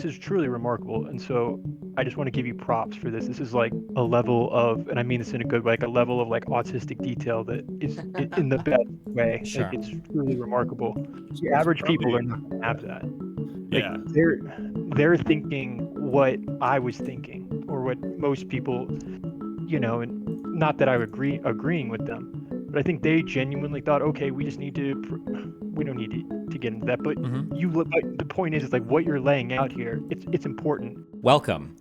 this is truly remarkable. And so I just want to give you props for this. This is like a level of, and I mean this in a good way, like a level of like autistic detail that is in the best way. Like Sure. it's truly remarkable. The It's average people are probably- not going to have that. Like Yeah. they're thinking what I was thinking, or what most people, and not that I would agreeing with them, but I think they genuinely thought, okay, we just need to, we don't need to get into that. But the point is like what you're laying out here. It's important. Welcome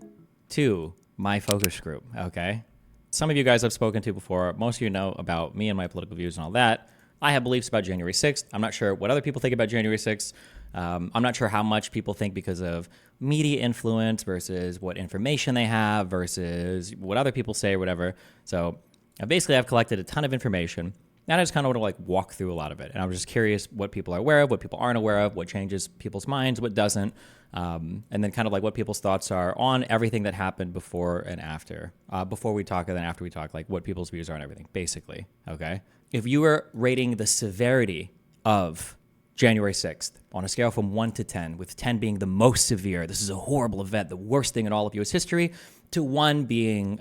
to my focus group, okay? Some of you guys I've spoken to before. Most of you know about me and my political views and all that. I have beliefs about January 6th. I'm not sure what other people think about January 6th. I'm not sure how much people think because of media influence versus what information they have versus what other people say or whatever. So I've collected a ton of information, and I just kind of want to like walk through a lot of it. And I was just curious what people are aware of, what people aren't aware of, what changes people's minds, what doesn't, and then kind of like what people's thoughts are on everything that happened before and after. Before we talk and then after we talk, like what people's views are on everything, basically, okay? If you were rating the severity of January 6th on a scale from 1 to 10, with 10 being the most severe, this is a horrible event, the worst thing in all of U.S. history, to 1 being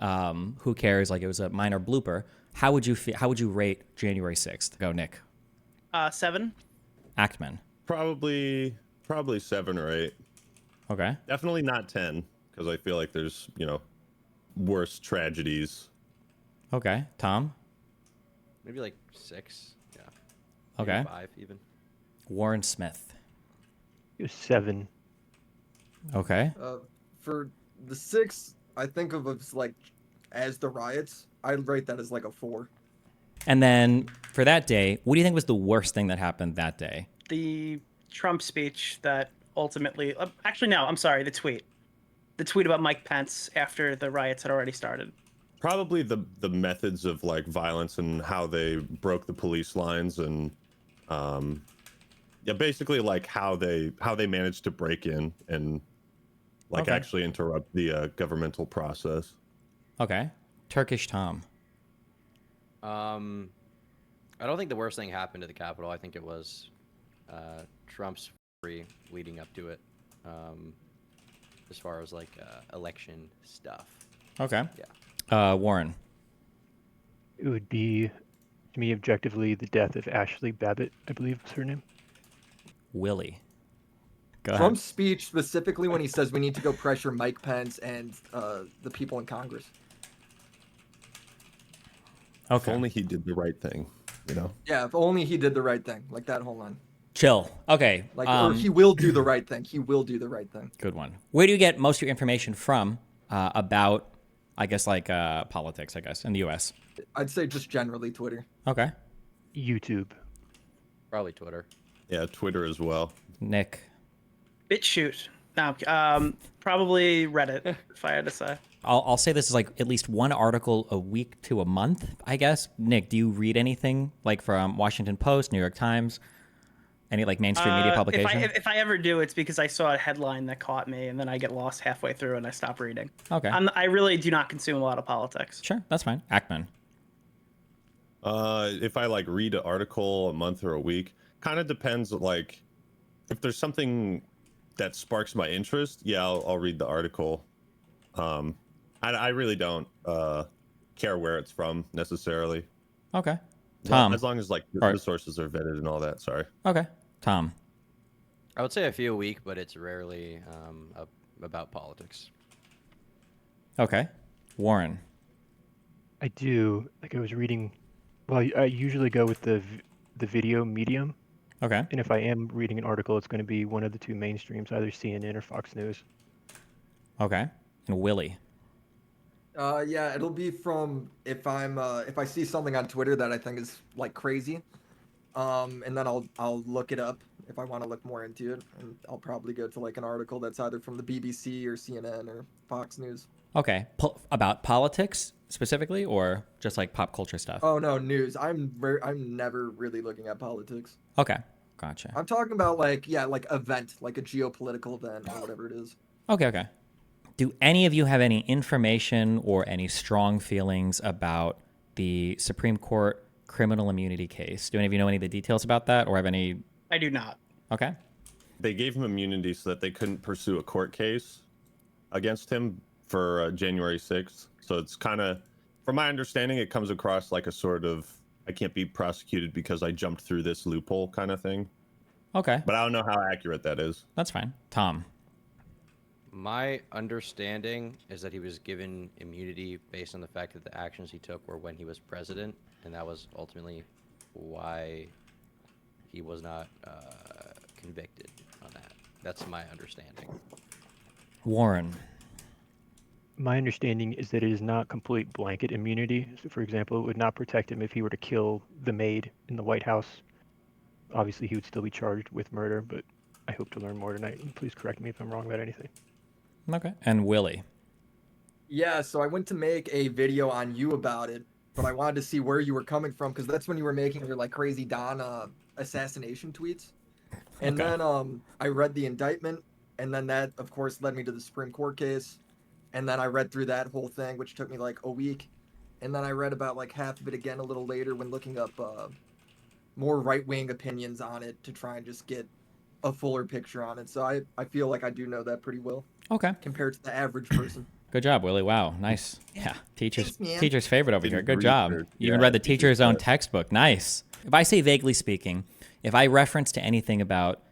who cares, like it was a minor blooper, how would you rate January 6th? Go, Nick. 7. Ackman. Probably 7 or 8. Okay. Definitely not 10, because I feel like there's, worse tragedies. Okay. Tom? Maybe like 6. Yeah. Okay. Maybe 5 even. Warren Smith. It was 7. Okay. For the 6, I think of as like as the riots. I'd rate that as like a 4. And then for that day, what do you think was the worst thing that happened that day? The Trump speech that ultimately, actually no, I'm sorry, the tweet about Mike Pence after the riots had already started. Probably the methods of like violence and how they broke the police lines and basically like how they managed to break in and like actually interrupt the governmental process. Okay. Turkish Tom. I don't think the worst thing happened to the Capitol. I think it was Trump's free leading up to it, as far as like election stuff. Okay. Yeah. Warren. It would be, to me, objectively, the death of Ashley Babbitt, I believe was her name. Willie. Go ahead. Trump's speech, specifically when he says we need to go pressure Mike Pence and the people in Congress. If only he did the right thing, Yeah, if only he did the right thing, like that whole line. Chill. Okay. Like, or he will do the right thing. He will do the right thing. Good one. Where do you get most of your information from about, I guess, like politics, I guess, in the U.S.? I'd say just generally Twitter. Okay. YouTube. Probably Twitter. Yeah, Twitter as well. Nick. BitChute. No, probably Reddit, if I had to say. I'll say this is like at least one article a week to a month, I guess. Nick, do you read anything like from Washington Post, New York Times, any like mainstream media publication? If I ever do, it's because I saw a headline that caught me, and then I get lost halfway through and I stop reading. Okay. I really do not consume a lot of politics. Sure, that's fine. Ackman. If I like read an article a month or a week, kind of depends. Like, if there's something that sparks my interest, yeah, I'll read the article. I really don't care where it's from necessarily. Okay. Tom. As long as like the sources are vetted and all that. Sorry. Okay. Tom. I would say a few a week, but it's rarely about politics. Okay. Warren. I do. Like I was reading. Well, I usually go with the video medium. Okay. And if I am reading an article, it's going to be one of the two mainstreams, either CNN or Fox News. Okay. And Willie. Yeah, it'll be from if I see something on Twitter that I think is like crazy, and then I'll look it up if I want to look more into it, and I'll probably go to like an article that's either from the BBC or CNN or Fox News. Okay. About politics specifically, or just like pop culture stuff? Oh no, news. I'm never really looking at politics. Okay. Gotcha. I'm talking about like event, like a geopolitical event or whatever it is. Okay. Do any of you have any information or any strong feelings about the Supreme Court criminal immunity case? Do any of you know any of the details about that, or have any? I do not. Okay. they gave him immunity so that they couldn't pursue a court case against him for January 6th. So it's kind of, from my understanding, it comes across like a sort of, I can't be prosecuted because I jumped through this loophole kind of thing. Okay. But I don't know how accurate that is. That's fine. Tom. My understanding is that he was given immunity based on the fact that the actions he took were when he was president, and that was ultimately why he was not convicted on that. That's my understanding. Warren. My understanding is that it is not complete blanket immunity. So, for example, it would not protect him if he were to kill the maid in the White House. Obviously, he would still be charged with murder, but I hope to learn more tonight. And please correct me if I'm wrong about anything. Okay. And Willie. Yeah, so I went to make a video on you about it, but I wanted to see where you were coming from because that's when you were making your like crazy Don assassination tweets. And Okay. then I read the indictment, and then that of course led me to the Supreme Court case. And then I read through that whole thing, which took me like a week. And then I read about like half of it again a little later when looking up more right-wing opinions on it to try and just get a fuller picture on it. So I feel like I do know that pretty well Okay. compared to the average person. Good job, Willie. Wow. Nice. Yeah. Teacher's Thanks, man. teacher's favorite over here. Didn't Good job. research. You even Yeah, read the teacher's own pet. textbook. Nice. If I say vaguely speaking, if I reference to anything about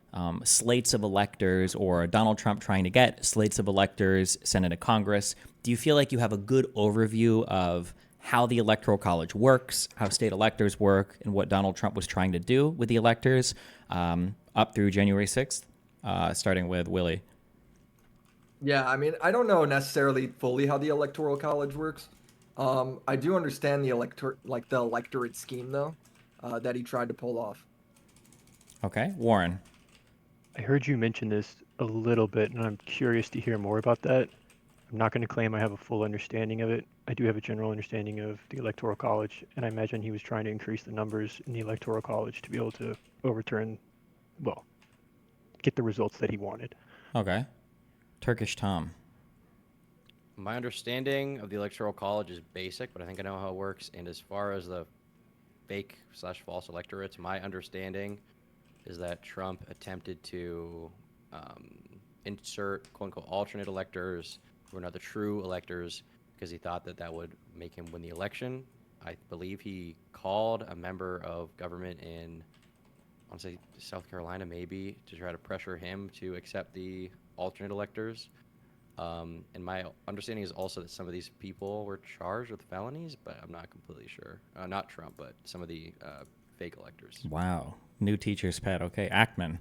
slates of electors or Donald Trump trying to get slates of electors sent into Congress, do you feel like you have a good overview of how the Electoral College works, how state electors work, and what Donald Trump was trying to do with the electors up through January 6th, starting with Willie? Yeah, I mean, I don't know necessarily fully how the Electoral College works. I do understand the electorate scheme though, that he tried to pull off. Okay. Warren. I heard you mention this a little bit, and I'm curious to hear more about that. I'm not going to claim I have a full understanding of it. I do have a general understanding of the Electoral College, and I imagine he was trying to increase the numbers in the Electoral College to be able to overturn, well, get the results that he wanted. Okay. Turkish Tom. My understanding of the Electoral College is basic, but I think I know how it works. And as far as the fake/false electorates, my understanding is that Trump attempted to insert quote-unquote alternate electors who are not the true electors because he thought that that would make him win the election. I believe he called a member of government in, I want to say South Carolina maybe, to try to pressure him to accept the alternate electors. And my understanding is also that some of these people were charged with felonies, but I'm not completely sure. Not Trump, but some of the fake electors. Wow. New teacher's pet. Okay. Ackman.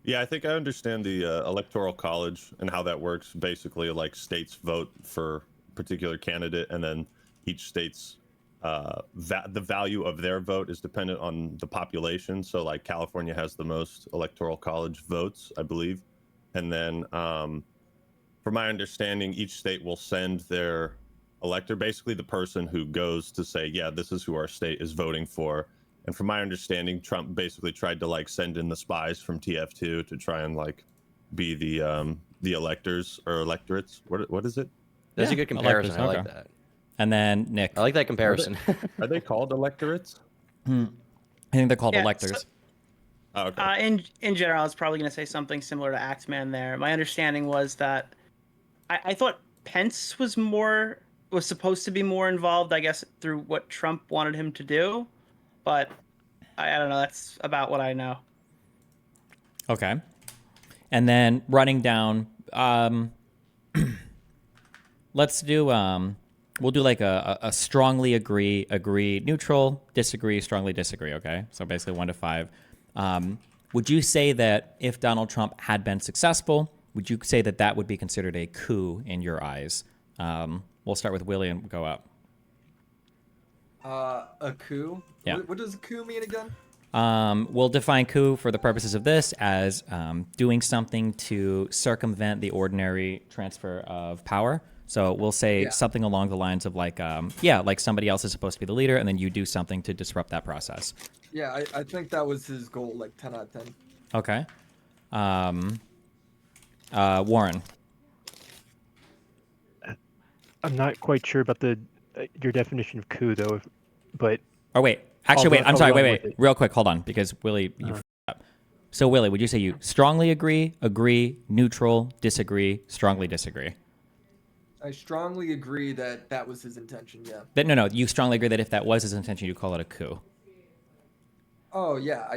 Yeah, I think I understand the Electoral College and how that works. Basically, like states vote for a particular candidate, and then each state's the value of their vote is dependent on the population. So, like California has the most Electoral College votes, I believe, and then, from my understanding, each state will send their elector, basically the person who goes to say, yeah, this is who our state is voting for. And from my understanding, Trump basically tried to like send in the spies from TF2 to try and like be the electors or electorates. What is it? That's Yeah, a good comparison. electors, I like okay. that. And then Nick. I like that comparison. Are they called electorates? I think they're called Yeah, electors. Oh, okay. In general, I was probably going to say something similar to Axeman there. My understanding was that I thought Pence was supposed to be more involved, I guess, through what Trump wanted him to do. But I don't know. That's about what I know. Okay. And then running down, let's do, we'll do like a strongly agree, neutral, disagree, strongly disagree, okay? So basically 1 to 5. Would you say that if Donald Trump had been successful, would you say that that would be considered a coup in your eyes? We'll start with Willie and go up. A coup? Yeah. What does a coup mean again? We'll define coup for the purposes of this as doing something to circumvent the ordinary transfer of power. So we'll say something along the lines of like, like somebody else is supposed to be the leader, and then you do something to disrupt that process. Yeah, I think that was his goal, like 10 out of 10. Okay. Warren. I'm not quite sure about your definition of coup, though, but... Oh, wait. Actually, wait. I'm I'll sorry. run Wait. with it. Real quick. Hold on, because Willie, you f***ed up. So, Willie, would you say you strongly agree, neutral, disagree, strongly disagree? I strongly agree that that was his intention. Yeah. No, you strongly agree that if that was his intention, you'd call it a coup. Oh yeah.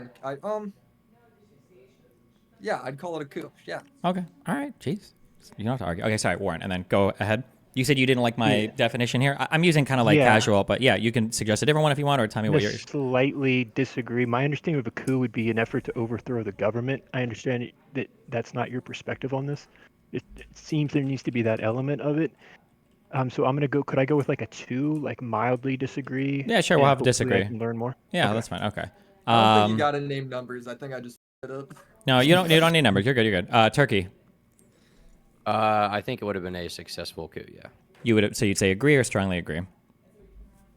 Yeah, I'd call it a coup. Yeah. Okay. All right. Jeez. You don't have to argue. Okay, sorry, Warren. And then go ahead. You said you didn't like my definition here. I'm using kind of like casual, but yeah, you can suggest a different one if you want, or tell me what you're... Slightly disagree. My understanding of a coup would be an effort to overthrow the government. I understand that that's not your perspective on this. It seems there needs to be that element of it. So I'm gonna go. Could I go with like a 2, like mildly disagree? Yeah, sure. We'll have disagree. I can learn more. Yeah, Okay. that's fine. Okay. I don't think you gotta name numbers. I think I just it up. No, you don't need numbers. You're good. You're good. Turkey. I think it would have been a successful coup. Yeah. You'd say agree or strongly agree?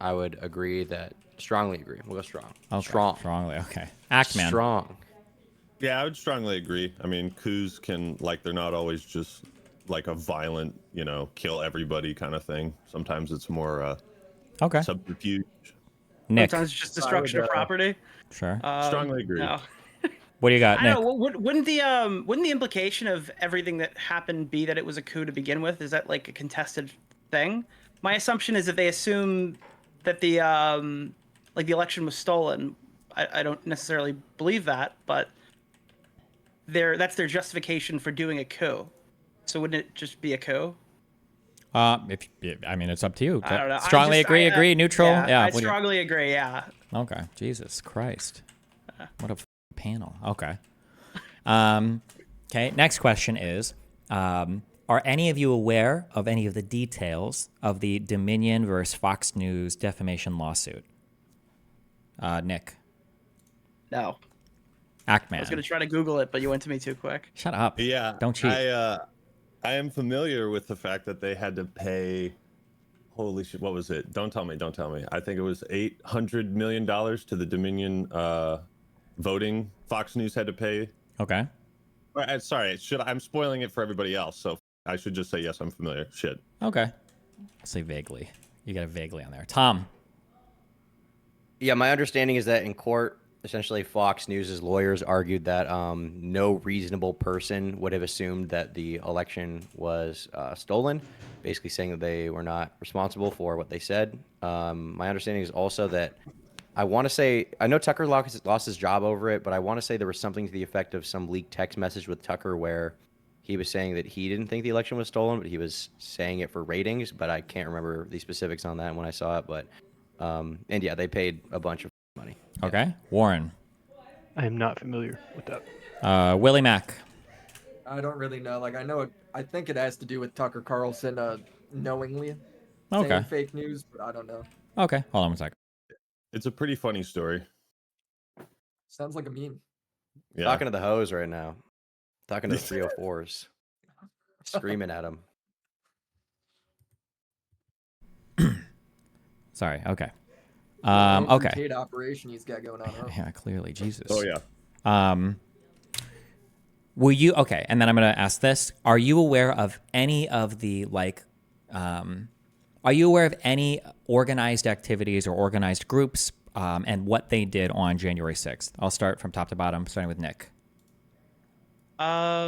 I would agree that strongly agree. We'll go strong. Okay. Strong. Strongly. Okay. Ackman. Strong. Yeah, I would strongly agree. I mean, coups they're not always just like a violent, kill everybody kind of thing. Sometimes it's more Okay. subterfuge. Nick. Sometimes it's just destruction of property. Sure. Strongly agree. No. What do you got, I Nick? don't know. Wouldn't the implication of everything that happened be that it was a coup to begin with? Is that like a contested thing? My assumption is that they assume that the election was stolen. I don't necessarily believe that, but that's their justification for doing a coup. So wouldn't it just be a coup? It's up to you. I don't know. Strongly agree, neutral. Yeah. I strongly agree. Yeah. Okay. Jesus Christ. What a panel. Okay. Okay. Next question is, are any of you aware of any of the details of the Dominion versus Fox News defamation lawsuit? Nick. No. Ackman. I was going to try to Google it, but you went to me too quick. Shut up. Yeah. Don't cheat. I am familiar with the fact that they had to pay. Holy shit! What was it? Don't tell me. I think it was $800 million to the Dominion voting. Fox News had to pay. Okay. Sorry, I'm spoiling it for everybody else, so I should just say yes. I'm familiar. Shit. Okay. I'll say vaguely. You got a vaguely on there. Tom. Yeah, my understanding is that in court, essentially Fox News' lawyers argued that no reasonable person would have assumed that the election was stolen, basically saying that they were not responsible for what they said. My understanding is also that I know Tucker lost his job over it, but I want to say there was something to the effect of some leaked text message with Tucker where he was saying that he didn't think the election was stolen, but he was saying it for ratings, but I can't remember the specifics on that when I saw it. But, and yeah, they paid a bunch of money. Okay. Warren. I am not familiar with that. WillyMac. I don't really know. Like, I think it has to do with Tucker Carlson knowingly saying fake news, but I don't know. Okay. Hold on one second. It's a pretty funny story. Sounds like a meme. Yeah. Talking to the hose right now. Talking to the 304s. Screaming at them. Sorry. Okay. Andrew Okay. Tate operation he's got going on. Huh? Yeah, clearly. Jesus. Oh, yeah. Were you okay? And then I'm going to ask this: are you aware of any of the are you aware of any organized activities or organized groups and what they did on January 6th? I'll start from top to bottom, starting with Nick. My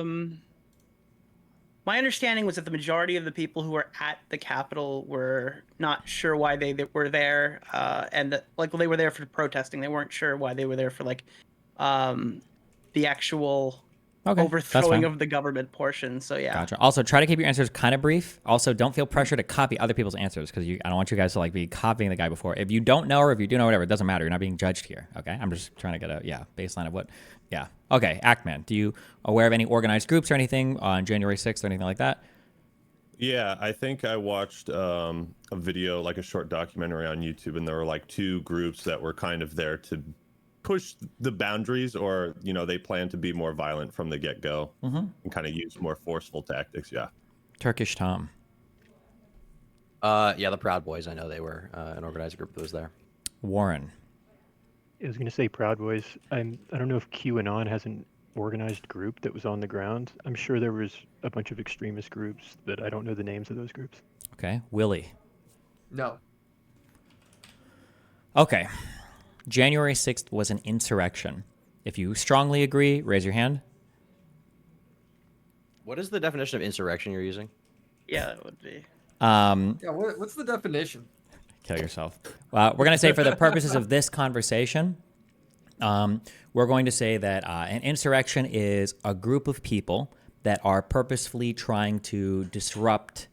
understanding was that the majority of the people who were at the Capitol were not sure why they were there, and that, they were there for protesting. They weren't sure why they were there for the actual overthrowing of the government portion. So yeah. Gotcha. Also, try to keep your answers kind of brief. Also, don't feel pressure to copy other people's answers because I don't want you guys to be copying the guy before. If you don't know or if you do know, whatever, it doesn't matter. You're not being judged here. Okay. I'm just trying to get a baseline of what. Yeah. Okay. Ackman, do you aware of any organized groups or anything on January 6th or anything like that? Yeah, I think I watched a video, a short documentary on YouTube, and there were 2 groups that were kind of there to push the boundaries, or they plan to be more violent from the get-go and kind of use more forceful tactics. Yeah. Turkish Tom. Yeah, the Proud Boys. I know they were an organized group that was there. Warren. I was going to say Proud Boys. I don't know if QAnon has an organized group that was on the ground. I'm sure there was a bunch of extremist groups, but I don't know the names of those groups. Okay. Willie. No. Okay. January 6th was an insurrection. If you strongly agree, raise your hand. What is the definition of insurrection you're using? Yeah, that would be. Yeah, what's the definition? Kill yourself. We're going to say for the purposes of this conversation, we're going to say that an insurrection is a group of people that are purposefully trying to disrupt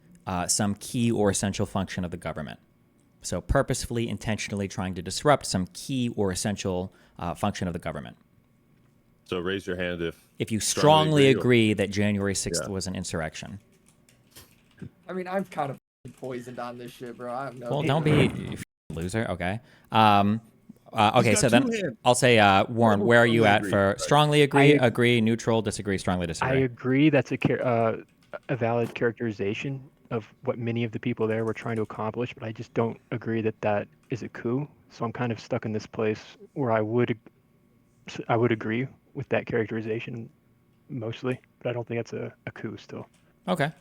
some key or essential function of the government. So purposefully, intentionally trying to disrupt some key or essential function of the government. So raise your hand if you strongly agree agree that January 6th was an insurrection. I mean, I'm kind of poisoned on this shit, bro. I have no. Well, don't be you loser. Okay. Okay, so then I'll say, Warren, where are you at for strongly agree, neutral, disagree, strongly disagree? I agree that's a valid characterization of what many of the people there were trying to accomplish, but I just don't agree that that is a coup. So I'm kind of stuck in this place where I would agree with that characterization mostly, but I don't think that's a coup still. Okay.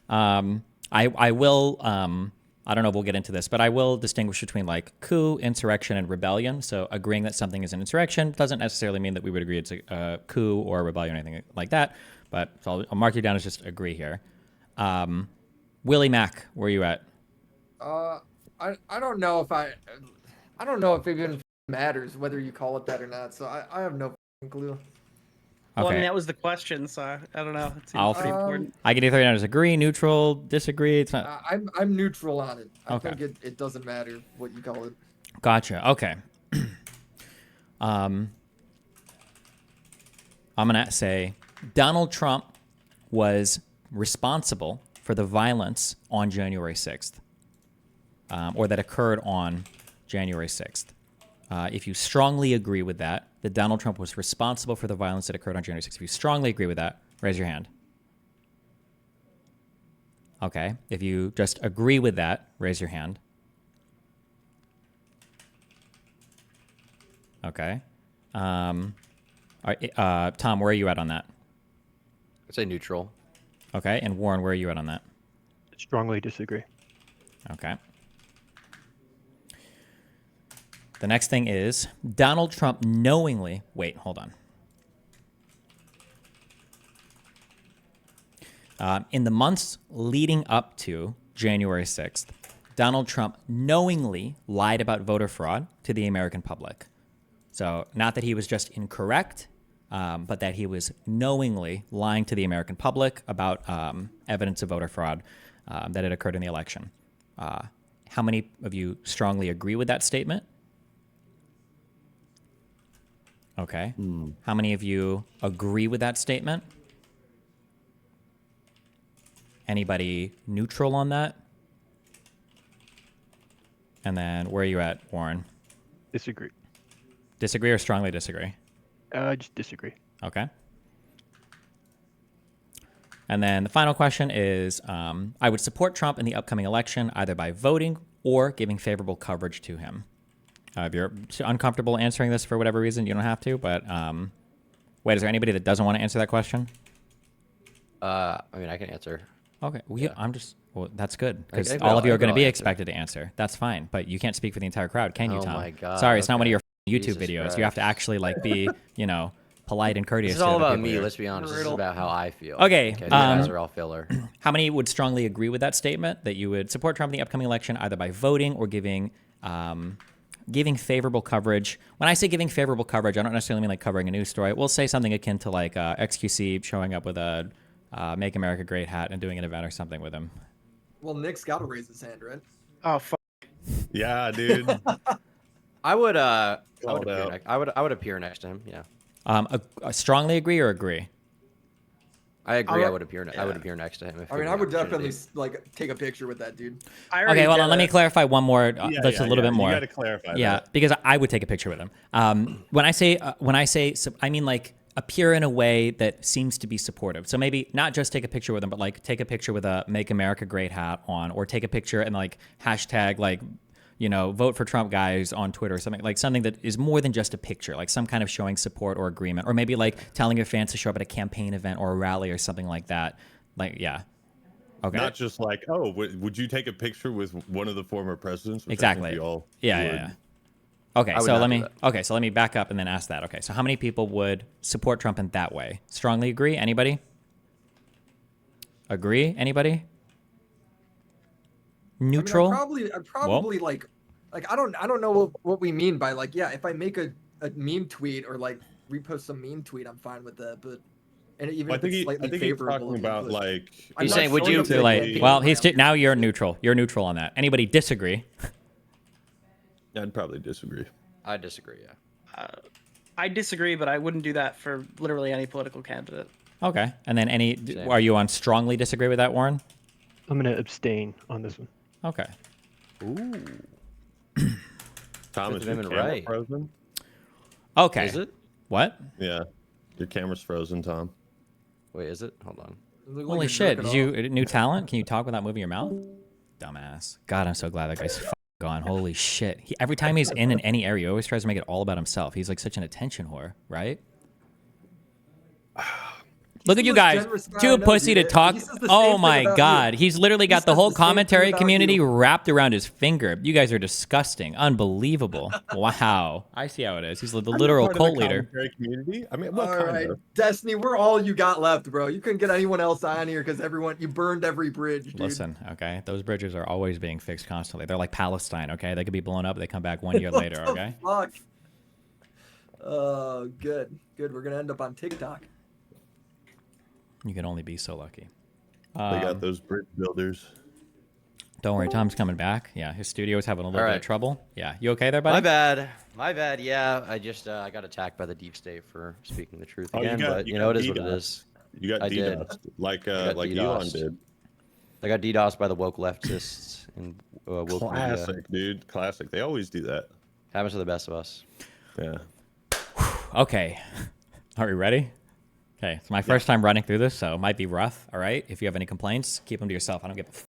I will, I don't know if we'll get into this, but I will distinguish between like coup, insurrection, and rebellion. So agreeing that something is an insurrection doesn't necessarily mean that we would agree it's a coup or a rebellion or anything like that. But so I'll mark you down as just agree here. Willie Mac, where are you at? I don't know if I don't know if it even matters whether you call it that or not. So I have no clue. Well, Okay. I mean, that was the question, so I don't know. It seems pretty important. I can either down as agree, neutral, disagree. It's not. I'm neutral on it. I Okay. think it doesn't matter what you call it. Gotcha. Okay. I'm gonna say Donald Trump was responsible for the violence on January 6th, or that occurred on January 6th. If you strongly agree with that Donald Trump was responsible for the violence that occurred on January 6th, if you strongly agree with that, raise your hand. Okay. If you just agree with that, raise your hand. Okay. All right, Tom, where are you at on that? I'd say neutral. Okay. And Warren, where are you at on that? Strongly disagree. Okay. The next thing is Donald Trump knowingly, wait, hold on. In the months leading up to January 6th, Donald Trump knowingly lied about voter fraud to the American public. So not that he was just incorrect, but that he was knowingly lying to the American public about evidence of voter fraud that had occurred in the election. How many of you strongly agree with that statement? Okay. How many of you agree with that statement? Anybody neutral on that? And then where are you at, Warren? Disagree. Disagree or strongly disagree? Just disagree. Okay. And then the final question is, I would support Trump in the upcoming election either by voting or giving favorable coverage to him. If you're uncomfortable answering this for whatever reason, you don't have to. But wait, is there anybody that doesn't want to answer that question? I mean, I can answer. Okay. Well, well, that's good because I all of you are will going to be answer. expected to answer. That's fine, but you can't speak for the entire crowd, can you, Oh Tom? my God, Sorry, it's not one of okay. your YouTube Jesus videos. You have to Christ. actually like be, polite and courteous. This is to all other about people me. here. Let's be honest. This is about how I feel. Okay, You guys are all filler. How many would strongly agree with that statement that you would support Trump in the upcoming election either by voting or giving favorable coverage? When I say giving favorable coverage, I don't necessarily mean like covering a news story. We'll say something akin to like XQC showing up with a Make America Great hat and doing an event or something with him. Well, Nick's got to raise his hand, right? Oh, fuck. Yeah, dude. I would Called appear out. I would appear next to him. Yeah. Strongly agree or agree? I agree. I I would appear next to him. If I mean, given I the would definitely opportunity. like take a picture with that dude. I already Okay, well, did let me it. clarify one more, Yeah, just a little bit more. You got to clarify Yeah, that. because I would take a picture with him. When I say, I mean like appear in a way that seems to be supportive. So maybe not just take a picture with him, but like take a picture with a Make America Great hat on, or take a picture and like hashtag like, vote for Trump guys on Twitter or something that is more than just a picture, like some kind of showing support or agreement, or maybe like telling your fans to show up at a campaign event or a rally or something like that. Like, yeah. Okay. Not just like, oh, would you take a picture with one of the former presidents? Which I think Exactly. we all Yeah, would. yeah, yeah. Okay, I would so not do that. let me back up and then ask that. Okay, so how many people would support Trump in that way? Strongly agree? Anybody? Agree? Anybody? Neutral? I'd probably like I don't know what we mean by like, yeah, if I make a meme tweet or like repost some meme tweet, I'm fine with that. But and even I if think it's slightly he's favorable, talking about like. I'm He's not saying, would showing you- up Too to late. the Well, game now round. you're neutral. You're neutral on that. Anybody disagree? I'd probably disagree. I disagree. Yeah. I disagree, but I wouldn't do that for literally any political candidate. Okay. And then Same. are you on strongly disagree with that, Warren? I'm gonna abstain on this one. Okay. Ooh. Tom, is Fifth your Amendment camera right. frozen? Okay. Is it? What? Yeah, your camera's frozen, Tom. Wait, is it? Hold on. It looked like Holy you're shit. jerking Did off. you new talent? Can you talk without moving your mouth? Dumbass. God, I'm so glad that guy's gone. Holy shit. Every time he's in any area, he always tries to make it all about himself. He's like such an attention whore, right? Look at the you most guys. generous guy I Too know, pussy to dude. talk. He says the Oh same thing my about god. you. He's literally He got the says whole the same thing commentary about community you. wrapped around his finger. You guys are disgusting. Unbelievable. Wow. I see how it is. He's the literal Part of cult the leader. commentary community. I mean, what All kind right, of? Destiny, we're all you got left, bro. You couldn't get anyone else on here because you burned every bridge, dude. Listen, okay? Those bridges are always being fixed constantly. They're like Palestine, okay? They could be blown up, they come back 1 year What later, the okay? Fuck. Oh, good. We're gonna end up on TikTok. You can only be so lucky. They got those bridge builders. Don't worry, Tom's coming back. Yeah, his studio is having a little bit of right. trouble. Yeah, you okay there, buddy? My bad. Yeah, I just I got attacked by the deep state for speaking the truth Oh, again. But you know, it is what it is. You got I did. DDoSed, like got Elon DDoSed. did. I got DDoSed by the woke leftists and woke media. Classic, dude. Classic. They always do that. Happens to the best of us. Yeah. Okay. Are we ready? Okay, it's my first time running through this, so it might be rough, all right? If you have any complaints, keep them to yourself. I don't give a f***,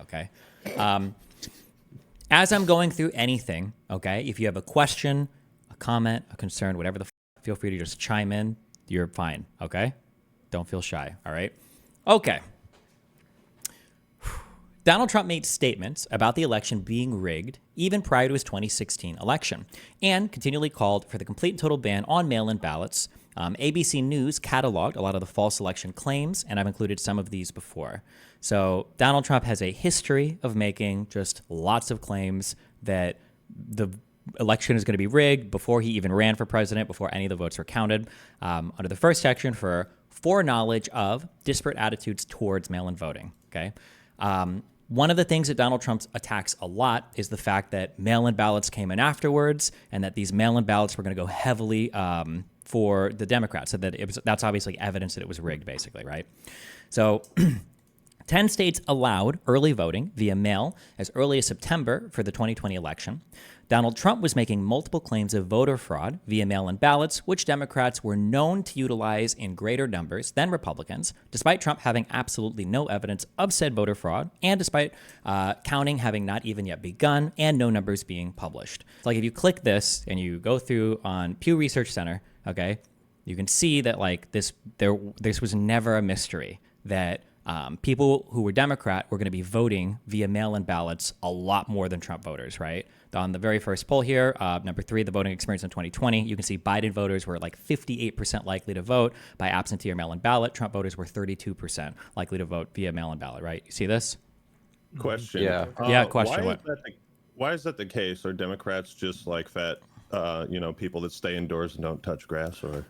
okay? As I'm going through anything, okay, if you have a question, a comment, a concern, whatever the f***, feel free to just chime in. You're fine, okay? Don't feel shy, all right? Okay. Donald Trump made statements about the election being rigged even prior to his 2016 election and continually called for the complete and total ban on mail-in ballots. ABC News cataloged a lot of the false election claims, and I've included some of these before. So Donald Trump has a history of making just lots of claims that the election is going to be rigged before he even ran for president, before any of the votes were counted. Under the first section for foreknowledge of disparate attitudes towards mail-in voting, okay? One of the things that Donald Trump attacks a lot is the fact that mail-in ballots came in afterwards and that these mail-in ballots were going to go heavily for the Democrats. So that's obviously evidence that it was rigged, basically, right? So 10 states allowed early voting via mail as early as September for the 2020 election. Donald Trump was making multiple claims of voter fraud via mail-in ballots, which Democrats were known to utilize in greater numbers than Republicans, despite Trump having absolutely no evidence of said voter fraud, and despite counting having not even yet begun and no numbers being published. So, like, if you click this and you go through on Pew Research Center, okay, you can see that like this was never a mystery that people who were Democrat were going to be voting via mail-in ballots a lot more than Trump voters, right? On the very first poll here, number 3, the voting experience in 2020, you can see Biden voters were like 58% likely to vote by absentee or mail-in ballot. Trump voters were 32% likely to vote via mail-in ballot, right? You see this? Question. Yeah. Yeah, question, Why is that the case? Are Democrats just like fat, people that stay indoors and don't touch grass? Or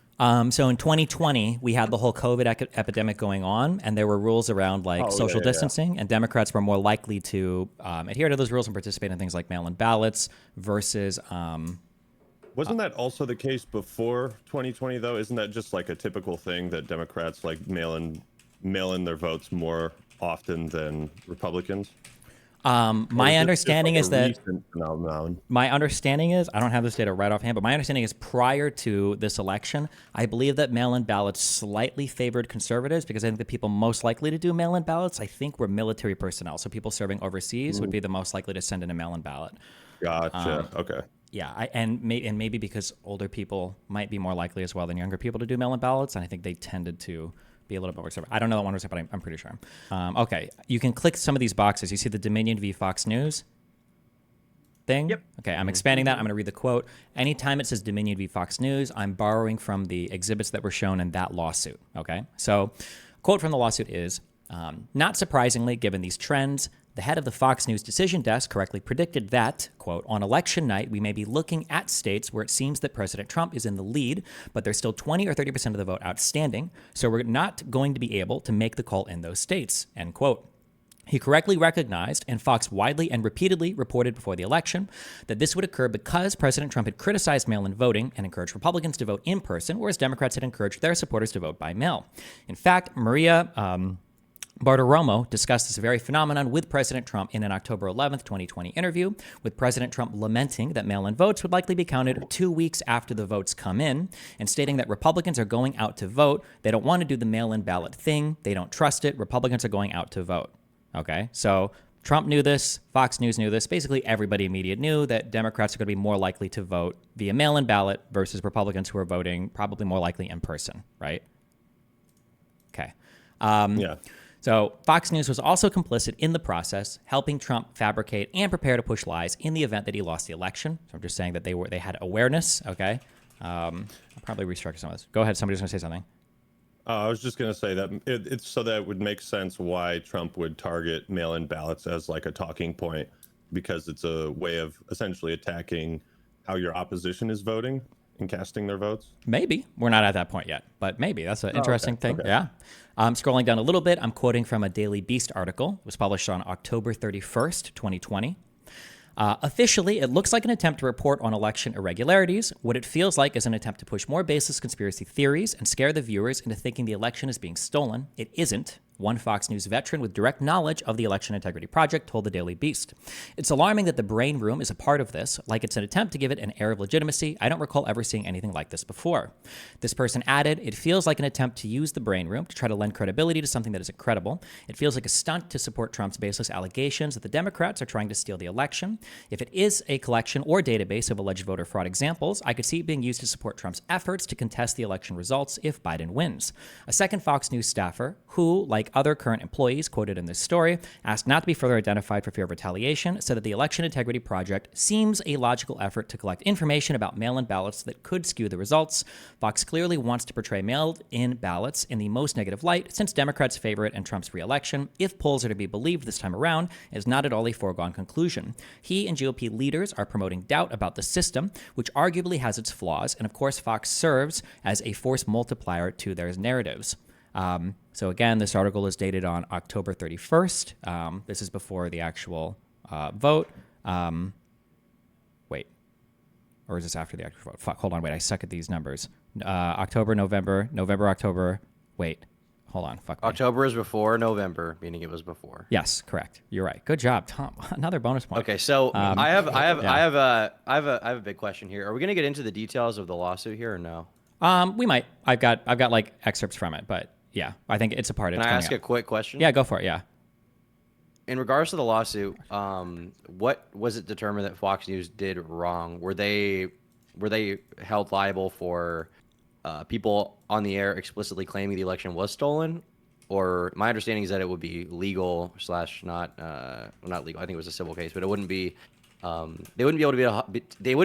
So in 2020, we had the whole COVID epidemic going on, and there were rules around like social distancing, and Democrats were more likely to adhere to those rules and participate in things like mail-in ballots versus. Wasn't that also the case before 2020 though? Isn't that just like a typical thing that Democrats like mail in their votes more often than Republicans? My understanding is that phenomenon? my understanding is, I don't have this data right offhand, but my understanding is prior to this election, I believe that mail-in ballots slightly favored conservatives because I think the people most likely to do mail-in ballots, I think, were military personnel. So people serving overseas would be the most likely to send in a mail-in ballot. Gotcha. Okay. Yeah, and maybe because older people might be more likely as well than younger people to do mail-in ballots, and I think they tended to be a little bit more conservative. I don't know that 100%, but I'm pretty sure. Okay, you can click some of these boxes. You see the Dominion v. Fox News. thing. Yep. Okay, I'm expanding that. I'm going to read the quote. Anytime it says Dominion v. Fox News, I'm borrowing from the exhibits that were shown in that lawsuit. Okay, so quote from the lawsuit is, not surprisingly, given these trends, the head of the Fox News decision desk correctly predicted that, quote, on election night, we may be looking at states where it seems that President Trump is in the lead, but there's still 20 or 30% of the vote outstanding, so we're not going to be able to make the call in those states, end quote. He correctly recognized, and Fox widely and repeatedly reported before the election, that this would occur because President Trump had criticized mail-in voting and encouraged Republicans to vote in person, whereas Democrats had encouraged their supporters to vote by mail. In fact, Maria Bartiromo discussed this very phenomenon with President Trump in an October 11th, 2020 interview, with President Trump lamenting that mail-in votes would likely be counted 2 weeks after the votes come in, and stating that Republicans are going out to vote. They don't want to do the mail-in ballot thing. They don't trust it. Republicans are going out to vote. Okay, so Trump knew this. Fox News knew this. Basically, everybody in media knew that Democrats are going to be more likely to vote via mail-in ballot versus Republicans who are voting probably more likely in person, right? Okay. Yeah. So Fox News was also complicit in the process, helping Trump fabricate and prepare to push lies in the event that he lost the election. So I'm just saying that they had awareness. Okay, I'll probably restructure some of this. Go ahead. Somebody's going to say something. I was just going to say that it's so that it would make sense why Trump would target mail-in ballots as like a talking point, because it's a way of essentially attacking how your opposition is voting and casting their votes. Maybe. We're not at that point yet, but maybe. That's an interesting thing. Okay. Yeah. Scrolling down a little bit, I'm quoting from a Daily Beast article. It was published on October 31st, 2020. Officially, it looks like an attempt to report on election irregularities. What it feels like is an attempt to push more baseless conspiracy theories and scare the viewers into thinking the election is being stolen. It isn't. One Fox News veteran with direct knowledge of the Election Integrity Project told the Daily Beast. It's alarming that the brain room is a part of this, like it's an attempt to give it an air of legitimacy. I don't recall ever seeing anything like this before. This person added, it feels like an attempt to use the brain room to try to lend credibility to something that isn't credible. It feels like a stunt to support Trump's baseless allegations that the Democrats are trying to steal the election. If it is a collection or database of alleged voter fraud examples, I could see it being used to support Trump's efforts to contest the election results if Biden wins. A second Fox News staffer, who, like other current employees quoted in this story, asked not to be further identified for fear of retaliation, said that the Election Integrity Project seems a logical effort to collect information about mail-in ballots that could skew the results. Fox clearly wants to portray mailed-in ballots in the most negative light, since Democrats favor it and Trump's re-election, if polls are to be believed this time around, is not at all a foregone conclusion. He and GOP leaders are promoting doubt about the system, which arguably has its flaws, and of course Fox serves as a force multiplier to their narratives. So again, this article is dated on October 31st. This is before the actual vote. Wait. Or is this after the actual vote? Fuck, hold on, wait, I suck at these numbers. October, November, October. Wait, hold on, fuck me. October is before November, meaning it was before. Yes, correct. You're right. Good job, Tom. Another bonus point. Okay, so I have yeah. a big question here. Are we gonna get into the details of the lawsuit here or no? We might. I've got like excerpts from it, but yeah, I think it's a part of it. Can I ask a quick question? Yeah, go for it. Yeah. In regards to the lawsuit, what was it determined that Fox News did wrong? Were they held liable for people on the air explicitly claiming the election was stolen? Or my understanding is that it would be legal / not legal. I think it was a civil case, but it wouldn't be. They wouldn't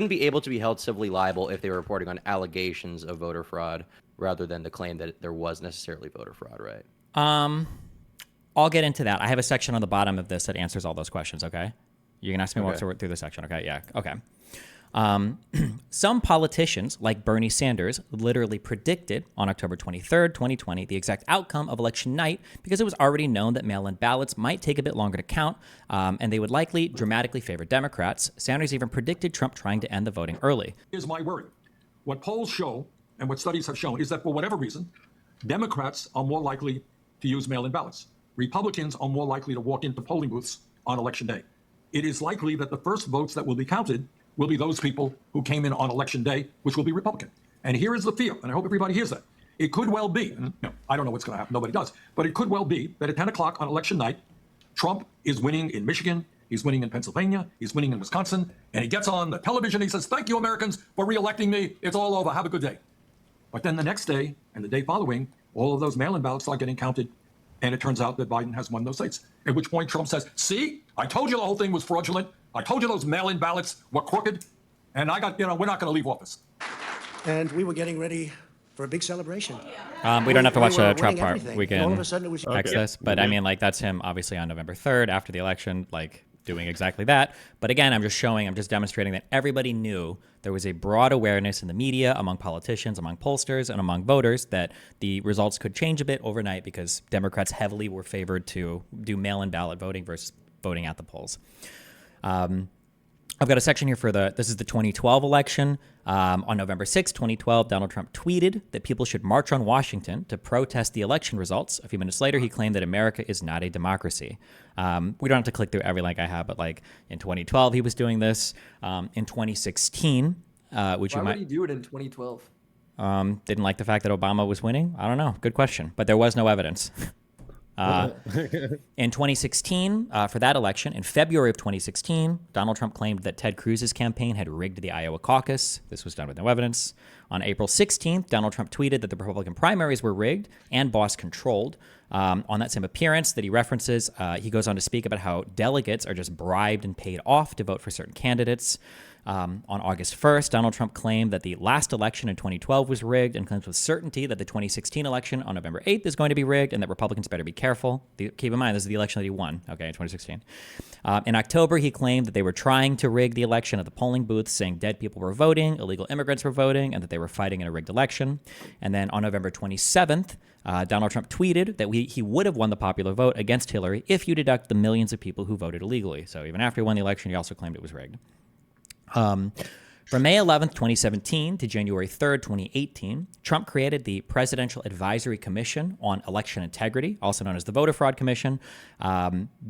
be able to be held civilly liable if they were reporting on allegations of voter fraud rather than the claim that there was necessarily voter fraud, right? I'll get into that. I have a section on the bottom of this that answers all those questions, okay? You can ask me Okay. through the section, okay? Yeah, okay. Some politicians, like Bernie Sanders, literally predicted on October 23rd, 2020, the exact outcome of election night because it was already known that mail-in ballots might take a bit longer to count, and they would likely dramatically favor Democrats. Sanders even predicted Trump trying to end the voting early. Here's my worry. What polls show and what studies have shown is that for whatever reason, Democrats are more likely to use mail-in ballots. Republicans are more likely to walk into polling booths on election day. It is likely that the first votes that will be counted will be those people who came in on election day, which will be Republican. And here is the fear, and I hope everybody hears that. It could well be, and I don't know what's going to happen, nobody does, but it could well be that at 10 o'clock on election night, Trump is winning in Michigan, he's winning in Pennsylvania, he's winning in Wisconsin, and he gets on the television, he says, "Thank you, Americans, for re-electing me. It's all over. Have a good day." But then the next day and the day following, all of those mail-in ballots start getting counted, and it turns out that Biden has won those states. At which point Trump says, "See, I told you the whole thing was fraudulent. I told you those mail-in ballots were crooked, and we're not going to leave office. And we were getting ready for a big celebration. We don't have to watch were the Trump winning part. everything, We and all of can a sudden it was access. But I mean, like, that's him obviously on November 3rd after the election, like doing exactly that. But again, I'm just demonstrating that everybody knew there was a broad awareness in the media, among politicians, among pollsters, and among voters that the results could change a bit overnight because Democrats heavily were favored to do mail-in ballot voting versus voting at the polls. I've got a section here for this is the 2012 election. On November 6, 2012, Donald Trump tweeted that people should march on Washington to protest the election results. A few minutes later, he claimed that America is not a democracy. We don't have to click through every link I have, but like in 2012, he was doing this. In 2016, Why would he do it in 2012? Didn't like the fact that Obama was winning. I don't know. Good question. But there was no evidence. In 2016, for that election, in February of 2016, Donald Trump claimed that Ted Cruz's campaign had rigged the Iowa caucus. This was done with no evidence. On April 16th, Donald Trump tweeted that the Republican primaries were rigged and boss controlled. On that same appearance that he references, he goes on to speak about how delegates are just bribed and paid off to vote for certain candidates. On August 1st, Donald Trump claimed that the last election in 2012 was rigged and claims with certainty that the 2016 election on November 8th is going to be rigged and that Republicans better be careful. Keep in mind, this is the election that he won, in 2016. In October, he claimed that they were trying to rig the election at the polling booths, saying dead people were voting, illegal immigrants were voting, and that they were fighting in a rigged election. And then on November 27th, Donald Trump tweeted that he would have won the popular vote against Hillary if you deduct the millions of people who voted illegally. So even after he won the election, he also claimed it was rigged. From May 11th, 2017 to January 3rd, 2018, Trump created the Presidential Advisory Commission on Election Integrity, also known as the Voter Fraud Commission.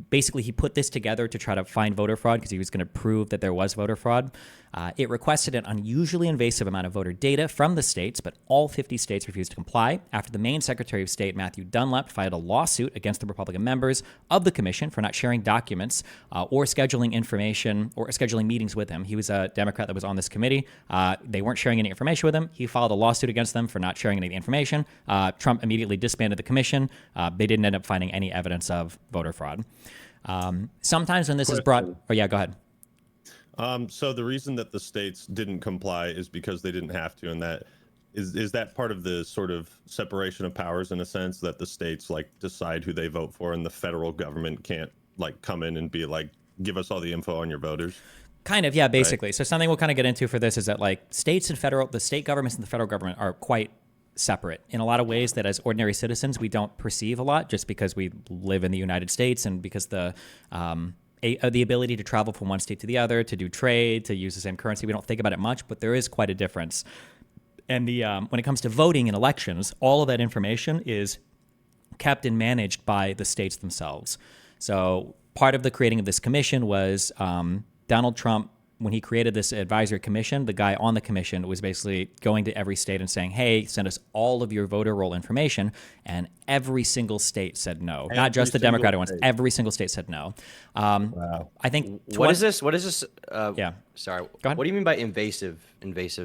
Basically, he put this together to try to find voter fraud because he was going to prove that there was voter fraud. It requested an unusually invasive amount of voter data from the states, but all 50 states refused to comply after the Maine Secretary of State, Matthew Dunlap, filed a lawsuit against the Republican members of the commission for not sharing documents or scheduling information or scheduling meetings with him. He was a Democrat that was on this committee. They weren't sharing any information with him. He filed a lawsuit against them for not sharing any of the information. Trump immediately disbanded the commission. They didn't end up finding any evidence of voter fraud. Sometimes when this is brought... Oh, yeah, go ahead. So the reason that the states didn't comply is because they didn't have to, and that is that part of the sort of separation of powers in a sense that the states like decide who they vote for, and the federal government can't like come in and be like, give us all the info on your voters. Kind of, yeah, basically. Right. So something we'll kind of get into for this is that like the state governments and the federal government are quite separate in a lot of ways that as ordinary citizens we don't perceive a lot just because we live in the United States and because the ability to travel from one state to the other, to do trade, to use the same currency, we don't think about it much, but there is quite a difference. And when it comes to voting in elections, all of that information is kept and managed by the states themselves. So part of the creating of this commission was Donald Trump, when he created this advisory commission, the guy on the commission was basically going to every state and saying, hey, send us all of your voter roll information. And every single state said no. Not just the Democratic ones. Every single state said no. Wow. I think... What is this? Yeah. Sorry. Go ahead. What do you mean by invasive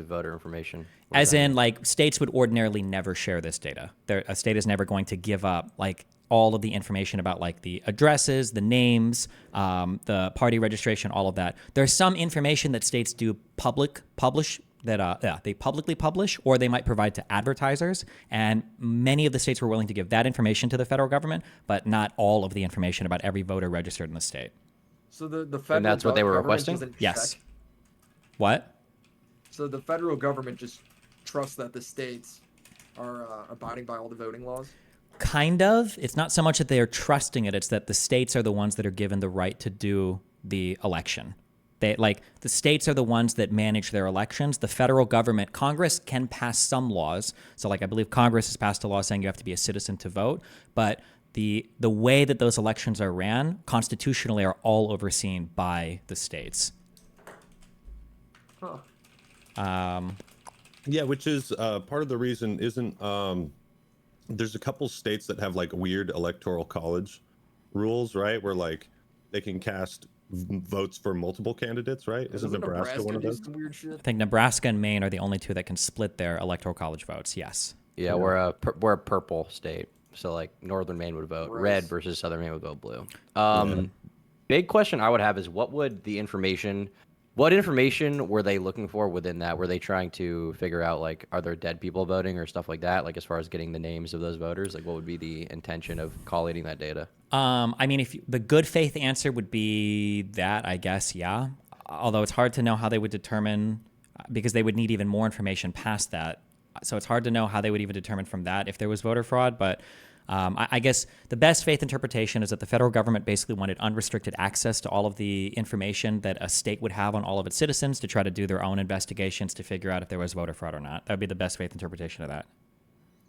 voter information? As in, like, states would ordinarily never share this data. A state is never going to give up, like, all of the information about like the addresses, the names, the party registration, all of that. There's some information that states do publish that they publicly publish, or they might provide to advertisers. And many of the states were willing to give that information to the federal government, but not all of the information about every voter registered in the state. So the federal and that's what they were requesting? Yes. What? So the federal government just trusts that the states are abiding by all the voting laws? Kind of. It's not so much that they are trusting it, it's that the states are the ones that are given the right to do the election. The states are the ones that manage their elections. The federal government, Congress can pass some laws. So like I believe Congress has passed a law saying you have to be a citizen to vote, but the way that those elections are ran constitutionally are all overseen by the states. Huh. Yeah, which is part of the reason isn't there's a couple states that have like weird electoral college rules, right? Where like they can cast votes for multiple candidates, right? Isn't Nebraska one of those? Weird shit? I think Nebraska and Maine are the only two that can split their electoral college votes. Yes. Yeah, we're a purple state, so like northern Maine would vote red versus southern Maine would vote blue. big question I would have is what information were they looking for within that? Were they trying to figure out, like, are there dead people voting or stuff like that? Like, as far as getting the names of those voters, like, what would be the intention of collating that data? I mean, the good faith answer would be that, I guess, yeah. Although it's hard to know how they would determine, because they would need even more information past that. So it's hard to know how they would even determine from that if there was voter fraud. But I guess the best faith interpretation is that the federal government basically wanted unrestricted access to all of the information that a state would have on all of its citizens to try to do their own investigations to figure out if there was voter fraud or not. That would be the best faith interpretation of that.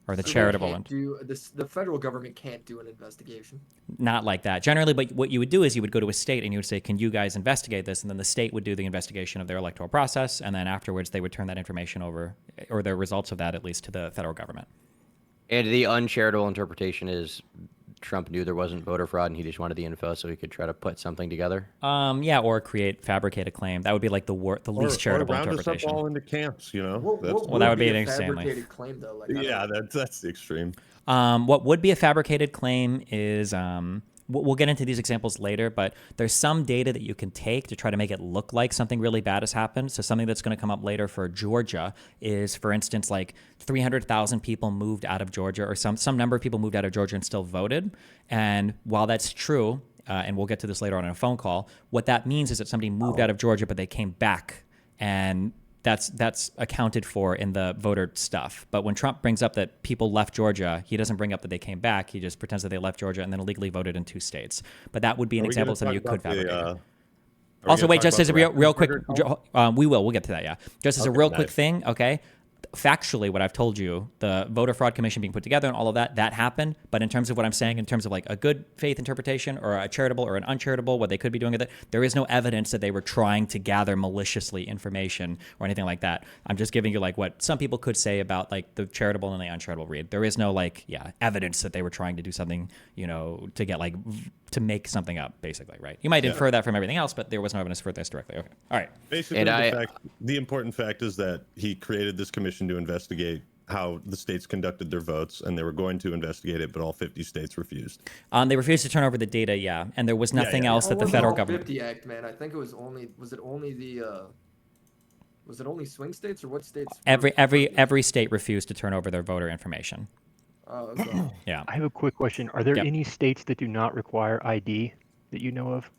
Or the charitable one. The federal government can't do an investigation. Not like that. Generally, but what you would do is you would go to a state and you would say, can you guys investigate this? And then the state would do the investigation of their electoral process. And then afterwards, they would turn that information over, or the results of that at least, to the federal government. And the uncharitable interpretation is Trump knew there wasn't voter fraud and he just wanted the info so he could try to put something together? Yeah, or fabricate a claim. That would be like the least charitable or round interpretation. us up all into camps, you know? Well, that would be an extremely. Fabricated claim, though. Like, yeah, that's the extreme. What would be a fabricated claim is, we'll get into these examples later, but there's some data that you can take to try to make it look like something really bad has happened. So something that's going to come up later for Georgia is, for instance, like 300,000 people moved out of Georgia, or some number of people moved out of Georgia and still voted. And while that's true, and we'll get to this later on in a phone call, what that means is that somebody moved out of Georgia, but they came back, and that's accounted for in the voter stuff. But when Trump brings up that people left Georgia, he doesn't bring up that they came back. He just pretends that they left Georgia and then illegally voted in 2 states. But that would be an example of something you could fabricate. Also, wait, just as a real quick, we'll get to that, yeah. Just as a real quick thing, okay? Factually, what I've told you, the voter fraud commission being put together and all of that happened. But in terms of what I'm saying, in terms of like a good faith interpretation or a charitable or an uncharitable, what they could be doing with it, there is no evidence that they were trying to gather maliciously information or anything like that. I'm just giving you like what some people could say about like the charitable and the uncharitable read. There is no like, evidence that they were trying to do something, to get like, to make something up, basically, right? You might infer that from everything else, but there was no evidence for this directly. Okay, all right. Basically, the important fact is that he created this commission to investigate how the states conducted their votes, and they were going to investigate it, but all 50 states refused. They refused to turn over the data, and there was nothing else that the federal government. 50 Act, man. I think it was only. Was it only swing states or what states? Every state refused to turn over their voter information. Oh, okay. Yeah. I have a quick question. Are there any states that do not require ID that you know of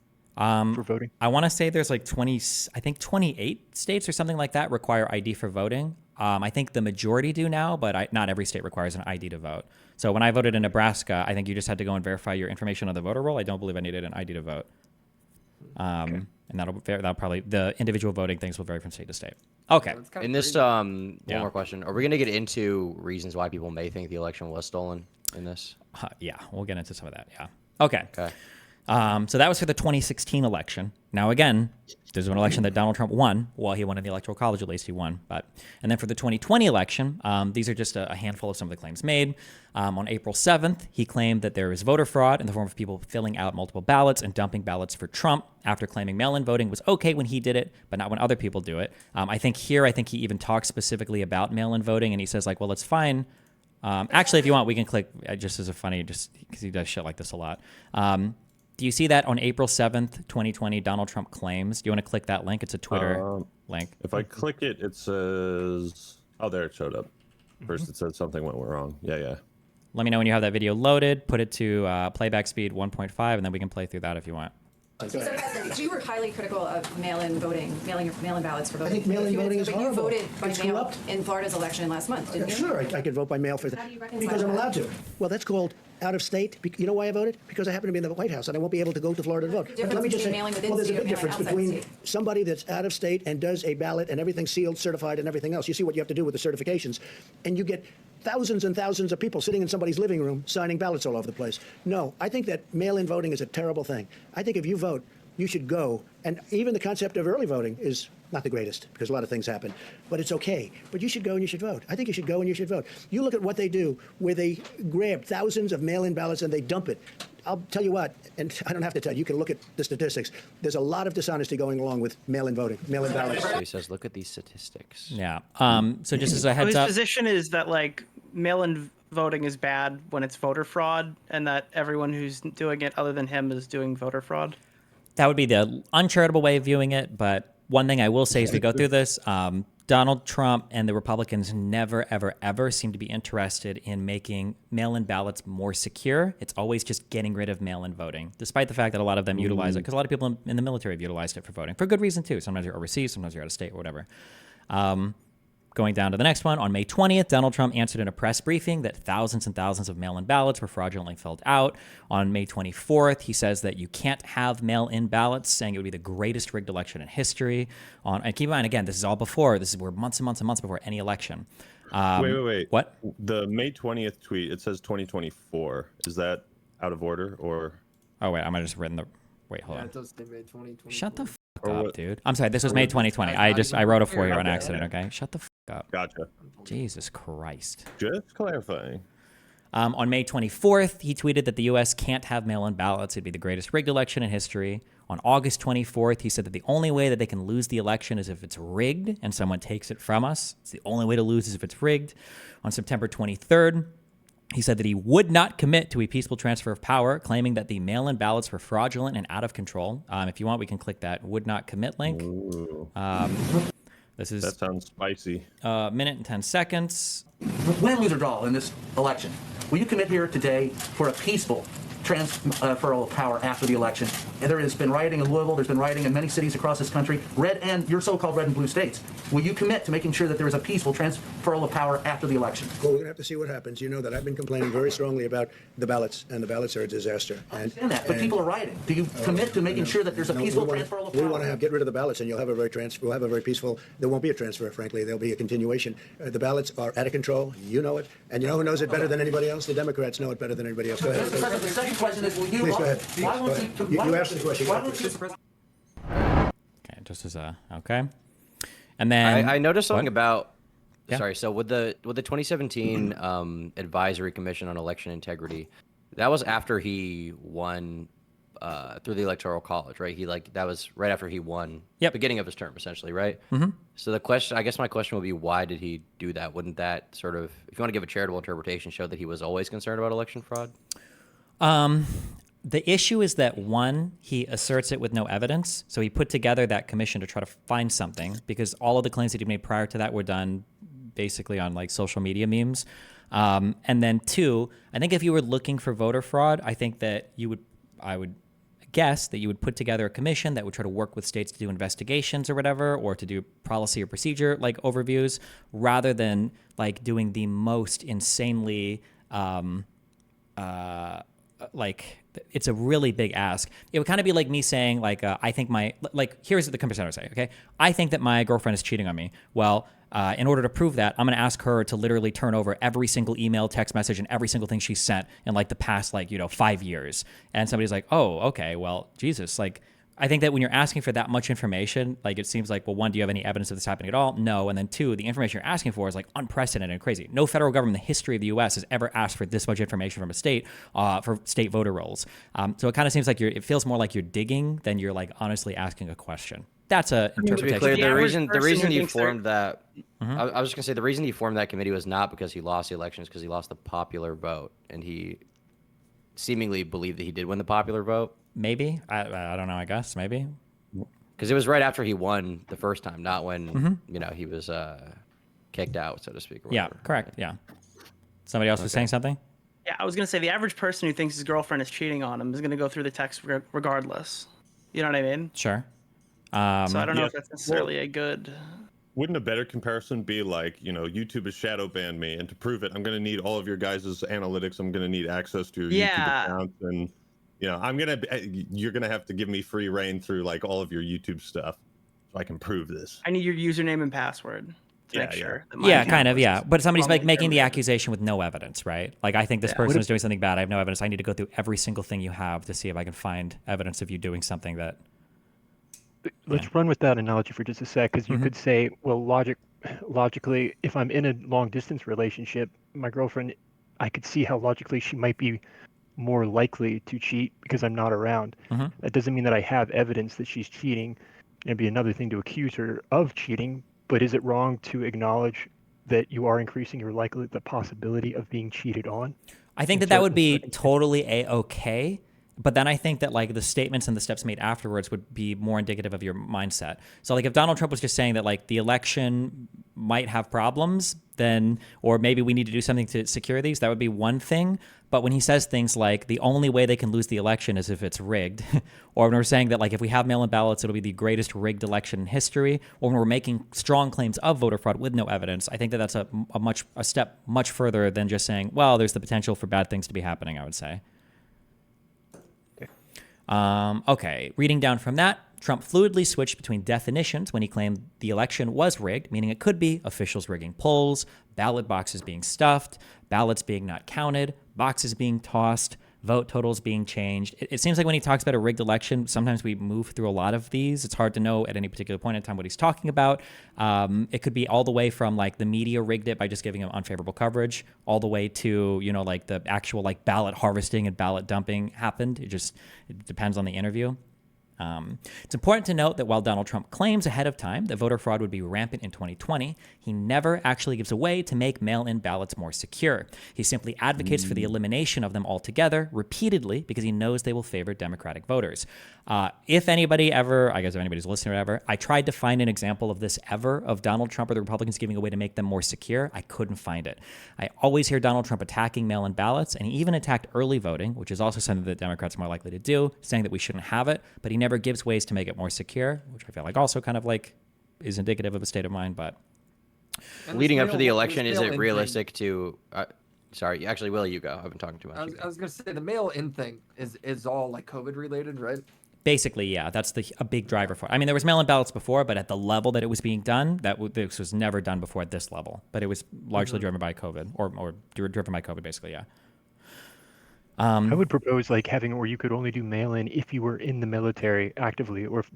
for voting? I want to say there's like 28 states or something like that require ID for voting. I think the majority do now, but not every state requires an ID to vote. So when I voted in Nebraska, I think you just had to go and verify your information on the voter roll. I don't believe I needed an ID to vote. And that'll probably, the individual voting things will vary from state to state. Okay. In this, one more question. Are we going to get into reasons why people may think the election was stolen in this? Yeah, we'll get into some of that. Yeah. Okay. Okay. So that was for the 2016 election. Now, again, there's an election that Donald Trump won. Well, he won in the Electoral College, at least he won. And then for the 2020 election, these are just a handful of some of the claims made. On April 7th, he claimed that there is voter fraud in the form of people filling out multiple ballots and dumping ballots for Trump, after claiming mail-in voting was okay when he did it, but not when other people do it. I think he even talks specifically about mail-in voting, and he says, like, well, it's fine. Actually, if you want, we can click, just as a funny, just because he does shit like this a lot. Do you see that on April 7th, 2020, Donald Trump claims? Do you want to click that link? It's a Twitter link. If I click it, it says... Oh, there it showed up. First it said something went wrong. Yeah. Let me know when you have that video loaded. Put it to playback speed 1.5, and then we can play through that if you want. So you were highly critical of mail-in voting, mail-in ballots for voting. I think mail-in voting is horrible. But you voted by mail in Florida's election last month, didn't you? Sure, I could vote by mail for that. How do you reconcile because I'm that? allowed to. Well, that's called out of state. You know why I voted? Because I happen to be in the White House and I won't be able to go to Florida to vote. But let me just say, well, there's a big difference between somebody that's out of state and does a ballot and everything sealed, certified, and everything else. You see what you have to do with the certifications, and you get thousands and thousands of people sitting in somebody's living room signing ballots all over the place. No, I think that mail-in voting is a terrible thing. I think if you vote, you should go. And even the concept of early voting is not the greatest because a lot of things happen, but it's okay. But you should go and you should vote. I think you should go and you should vote. You look at what they do, where they grab thousands of mail-in ballots and they dump it. I'll tell you what, and I don't have to tell you, you can look at the statistics. There's a lot of dishonesty going along with mail-in voting, mail-in ballots. So he says, look at these statistics. Yeah. So just as a heads His up. position is that like mail-in voting is bad when it's voter fraud, and that everyone who's doing it other than him is doing voter fraud. that would be the uncharitable way of viewing it. But one thing I will say as we go through this, Donald Trump and the Republicans never, ever, ever seem to be interested in making mail-in ballots more secure. It's always just getting rid of mail-in voting, despite the fact that a lot of them utilize it, because a lot of people in the military have utilized it for voting, for good reason too. Sometimes you're overseas, sometimes you're out of state or whatever. Going down to the next one, on May 20th, Donald Trump answered in a press briefing that thousands and thousands of mail-in ballots were fraudulently filled out. On May 24th, he says that you can't have mail-in ballots, saying it would be the greatest rigged election in history. And keep in mind, again, this is all before, we're months and months and months before any election. Wait. What? The May 20th tweet, it says 2024. Is that out of order or? Oh, wait, I might have just written the, wait, hold Yeah, on. it does say May 2020. Shut the fuck Or up, what? dude. I'm sorry, this was May 2020. I wrote a 4 here on accident, okay? Shut the fuck up. Gotcha. Jesus Christ. Just clarifying. On May 24th, he tweeted that the U.S. can't have mail-in ballots. It'd be the greatest rigged election in history. On August 24th, he said that the only way that they can lose the election is if it's rigged and someone takes it from us. It's the only way to lose is if it's rigged. On September 23rd, he said that he would not commit to a peaceful transfer of power, claiming that the mail-in ballots were fraudulent and out of control. If you want, we can click that would not commit link. This is That sounds spicy. a minute and 10 seconds. Win, lose, or draw in this election. Will you commit here today for a peaceful transferal of power after the election? And there has been rioting in Louisville. There's been rioting in many cities across this country, red and your so-called red and blue states. Will you commit to making sure that there is a peaceful transferal of power after the election? Well, we're going to have to see what happens. You know that I've been complaining very strongly about the ballots, and the ballots are a disaster. I understand that, but people are rioting. Do you commit to making sure that there's a peaceful transferal of power? We want to get rid of the ballots, and you'll have a we'll have a very peaceful. There won't be a transfer, frankly. There'll be a continuation. The ballots are out of control. You know it, and you know who knows it better than anybody else? The Democrats know it better than anybody else. Go ahead. The second question is, will you? Please go ahead. Why won't You asked the question. Okay, just as a, okay. And then I noticed something about. Yeah. Sorry. So with the 2017 Advisory Commission on Election Integrity, that was after he won through the Electoral College, right? That was right after he won. Yep. Beginning of his term, essentially, right? Mm-hmm. So the question, I guess, my question would be, why did he do that? Wouldn't that sort of, if you want to give a charitable interpretation, show that he was always concerned about election fraud? The issue is that, one, he asserts it with no evidence. So he put together that commission to try to find something, because all of the claims that he made prior to that were done basically on like social media memes. And then two, I think if you were looking for voter fraud, I think that I would guess that you would put together a commission that would try to work with states to do investigations or whatever, or to do policy or procedure like overviews, rather than like doing the most insanely like, it's a really big ask. It would kind of be like me saying, like, I think here's the comparison I would say, okay? I think that my girlfriend is cheating on me. Well, in order to prove that, I'm going to ask her to literally turn over every single email, text message, and every single thing she sent in, like, the past, 5 years. And somebody's like, oh, okay, well, Jesus, like, I think that when you're asking for that much information, like, it seems like, well, one, do you have any evidence of this happening at all? No. And then two, the information you're asking for is like unprecedented and crazy. No federal government in the history of the U.S. has ever asked for this much information from a state for state voter rolls. So it kind of seems like it feels more like you're digging than you're like honestly asking a question. That's a interpretation. To be clear, the reason he thinks formed that, Mhm. I was just gonna say the reason he formed that committee was not because he lost the elections, because he lost the popular vote, and he seemingly believed that he did win the popular vote. Maybe. I don't know, I guess. Maybe. Because it was right after he won the first time, not when Mhm. he was kicked out, so to speak. Or Yeah, whatever. correct. Yeah. Somebody else was saying something? Yeah, I was gonna say the average person who thinks his girlfriend is cheating on him is gonna go through the text regardless. You know what I mean? Sure. So I don't know yeah, if that's necessarily a good. Wouldn't a better comparison be like, YouTube has shadow banned me, and to prove it, I'm going to need all of your guys' analytics. I'm going to need access to your YouTube accounts, and you're going to have to give me free reign through like all of your YouTube stuff, so I can prove this. I need your username and password to make sure. That my Yeah, account kind of, was yeah. But somebody's like wrongly making the terminated. accusation with no evidence, right? Like, I think this Yeah. person is doing something bad. I have no evidence. I need to go through every single thing you have to see if I can find evidence of you doing something that. Let's run with that analogy for just a sec, because you Mhm. could say, well, logically, if I'm in a long distance relationship, my girlfriend, I could see how logically she might be more likely to cheat because I'm not around. Mhm. That doesn't mean that I have evidence that she's cheating. It'd be another thing to accuse her of cheating, but is it wrong to acknowledge that you are increasing the possibility of being cheated on? I think in that would certain be circumstances? totally A-okay But then I think that like the statements and the steps made afterwards would be more indicative of your mindset. So like if Donald Trump was just saying that like the election might have problems, then, or maybe we need to do something to secure these, that would be one thing. But when he says things like the only way they can lose the election is if it's rigged, or when we're saying that like if we have mail-in ballots, it'll be the greatest rigged election in history, or when we're making strong claims of voter fraud with no evidence, I think that that's a step much further than just saying, well, there's the potential for bad things to be happening, I would say. Okay, reading down from that, Trump fluidly switched between definitions when he claimed the election was rigged, meaning it could be officials rigging polls, ballot boxes being stuffed, ballots being not counted, boxes being tossed, vote totals being changed. It seems like when he talks about a rigged election, sometimes we move through a lot of these. It's hard to know at any particular point in time what he's talking about. It could be all the way from like the media rigged it by just giving him unfavorable coverage, all the way to, you know, like the actual like ballot harvesting and ballot dumping happened. It depends on the interview. It's important to note that while Donald Trump claims ahead of time that voter fraud would be rampant in 2020, he never actually gives a way to make mail-in ballots more secure. He simply advocates for the elimination of them altogether repeatedly because he knows they will favor Democratic voters. If anybody ever, I guess if anybody's listening or ever, I tried to find an example of this ever, of Donald Trump or the Republicans giving a way to make them more secure. I couldn't find it. I always hear Donald Trump attacking mail-in ballots, and he even attacked early voting, which is also something that Democrats are more likely to do, saying that we shouldn't have it, but he never gives ways to make it more secure, which I feel like also kind of like is indicative of a state of mind. But leading up to the election, is it realistic to sorry, actually, Willie, you go. I've been talking too much. I was gonna say the mail-in thing is all like COVID related, right? Basically, yeah, that's a big driver for it. I mean, there was mail-in ballots before, but at the level that it was being done, this was never done before at this level. But it was largely driven by COVID, or driven by COVID, basically, yeah. I would propose like having where you could only do mail-in if you were in the military actively, or if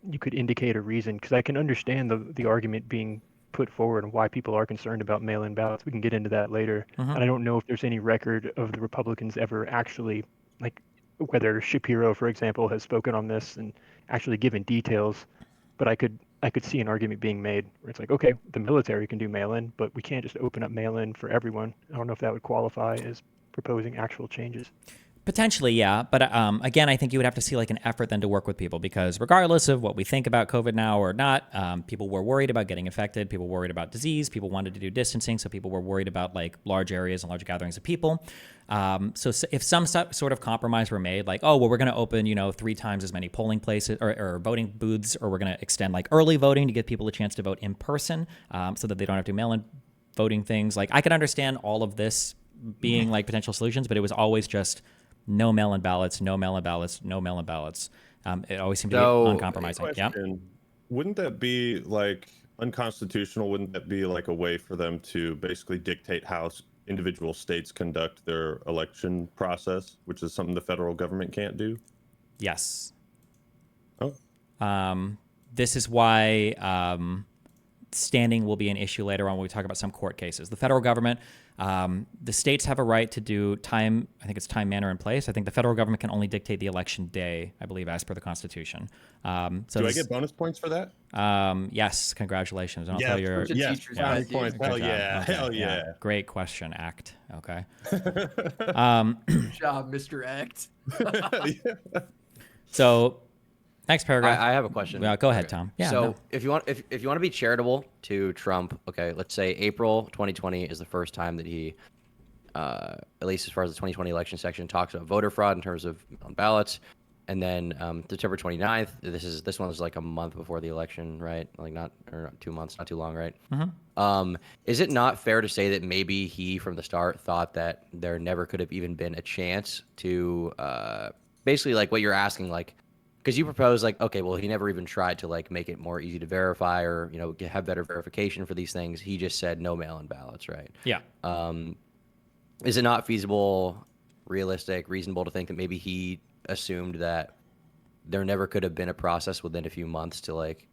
you could indicate a reason, because I can understand the argument being put forward and why people are concerned about mail-in ballots. We can get into that later. And I don't know if there's any record of the Republicans ever actually, like whether Shapiro, for example, has spoken on this and actually given details, but I could see an argument being made where it's like, okay, the military can do mail-in, but we can't just open up mail-in for everyone. I don't know if that would qualify as proposing actual changes. Potentially, yeah. But again, I think you would have to see like an effort then to work with people, because regardless of what we think about COVID now or not, people were worried about getting infected. People were worried about disease. People wanted to do distancing. So people were worried about like large areas and large gatherings of people. So if some sort of compromise were made, like, oh, well, we're going to open, 3 times as many polling places or voting booths, or we're going to extend like early voting to give people a chance to vote in person so that they don't have to mail-in voting things. Like I could understand all of this being like potential solutions, but it was always just no mail-in ballots, no mail-in ballots, no mail-in ballots. It always seemed to be uncompromising. Yeah. Wouldn't that be like unconstitutional? Wouldn't that be like a way for them to basically dictate how individual states conduct their election process, which is something the federal government can't do? Yes. Oh. This is why standing will be an issue later on when we talk about some court cases. The federal government, the states have a right to do time, I think it's time, manner, and place. I think the federal government can only dictate the election day, I believe, as per the Constitution. So do I get bonus points for that? Yes, congratulations. And Yeah, yes, bonus points. Hell yeah, Okay, hell yeah. Great question, Act. Okay. Good job, Mr. Act. So next paragraph. I have a question. Go ahead, Tom. Yeah. So no. if you want to be charitable to Trump, okay, let's say April 2020 is the first time that he, at least as far as the 2020 election section, talks about voter fraud in terms of on ballots, and then September 29th. This one was like a month before the election, right? Like not 2 months, not too long, right? Mm-hmm. Is it not fair to say that maybe he from the start thought that there never could have even been a chance to basically like what you're asking, like? Because you propose like, okay, well, he never even tried to like make it more easy to verify or, have better verification for these things. He just said no mail-in ballots, right? Yeah. Is it not feasible, realistic, reasonable to think that maybe he assumed that there never could have been a process within a few months to like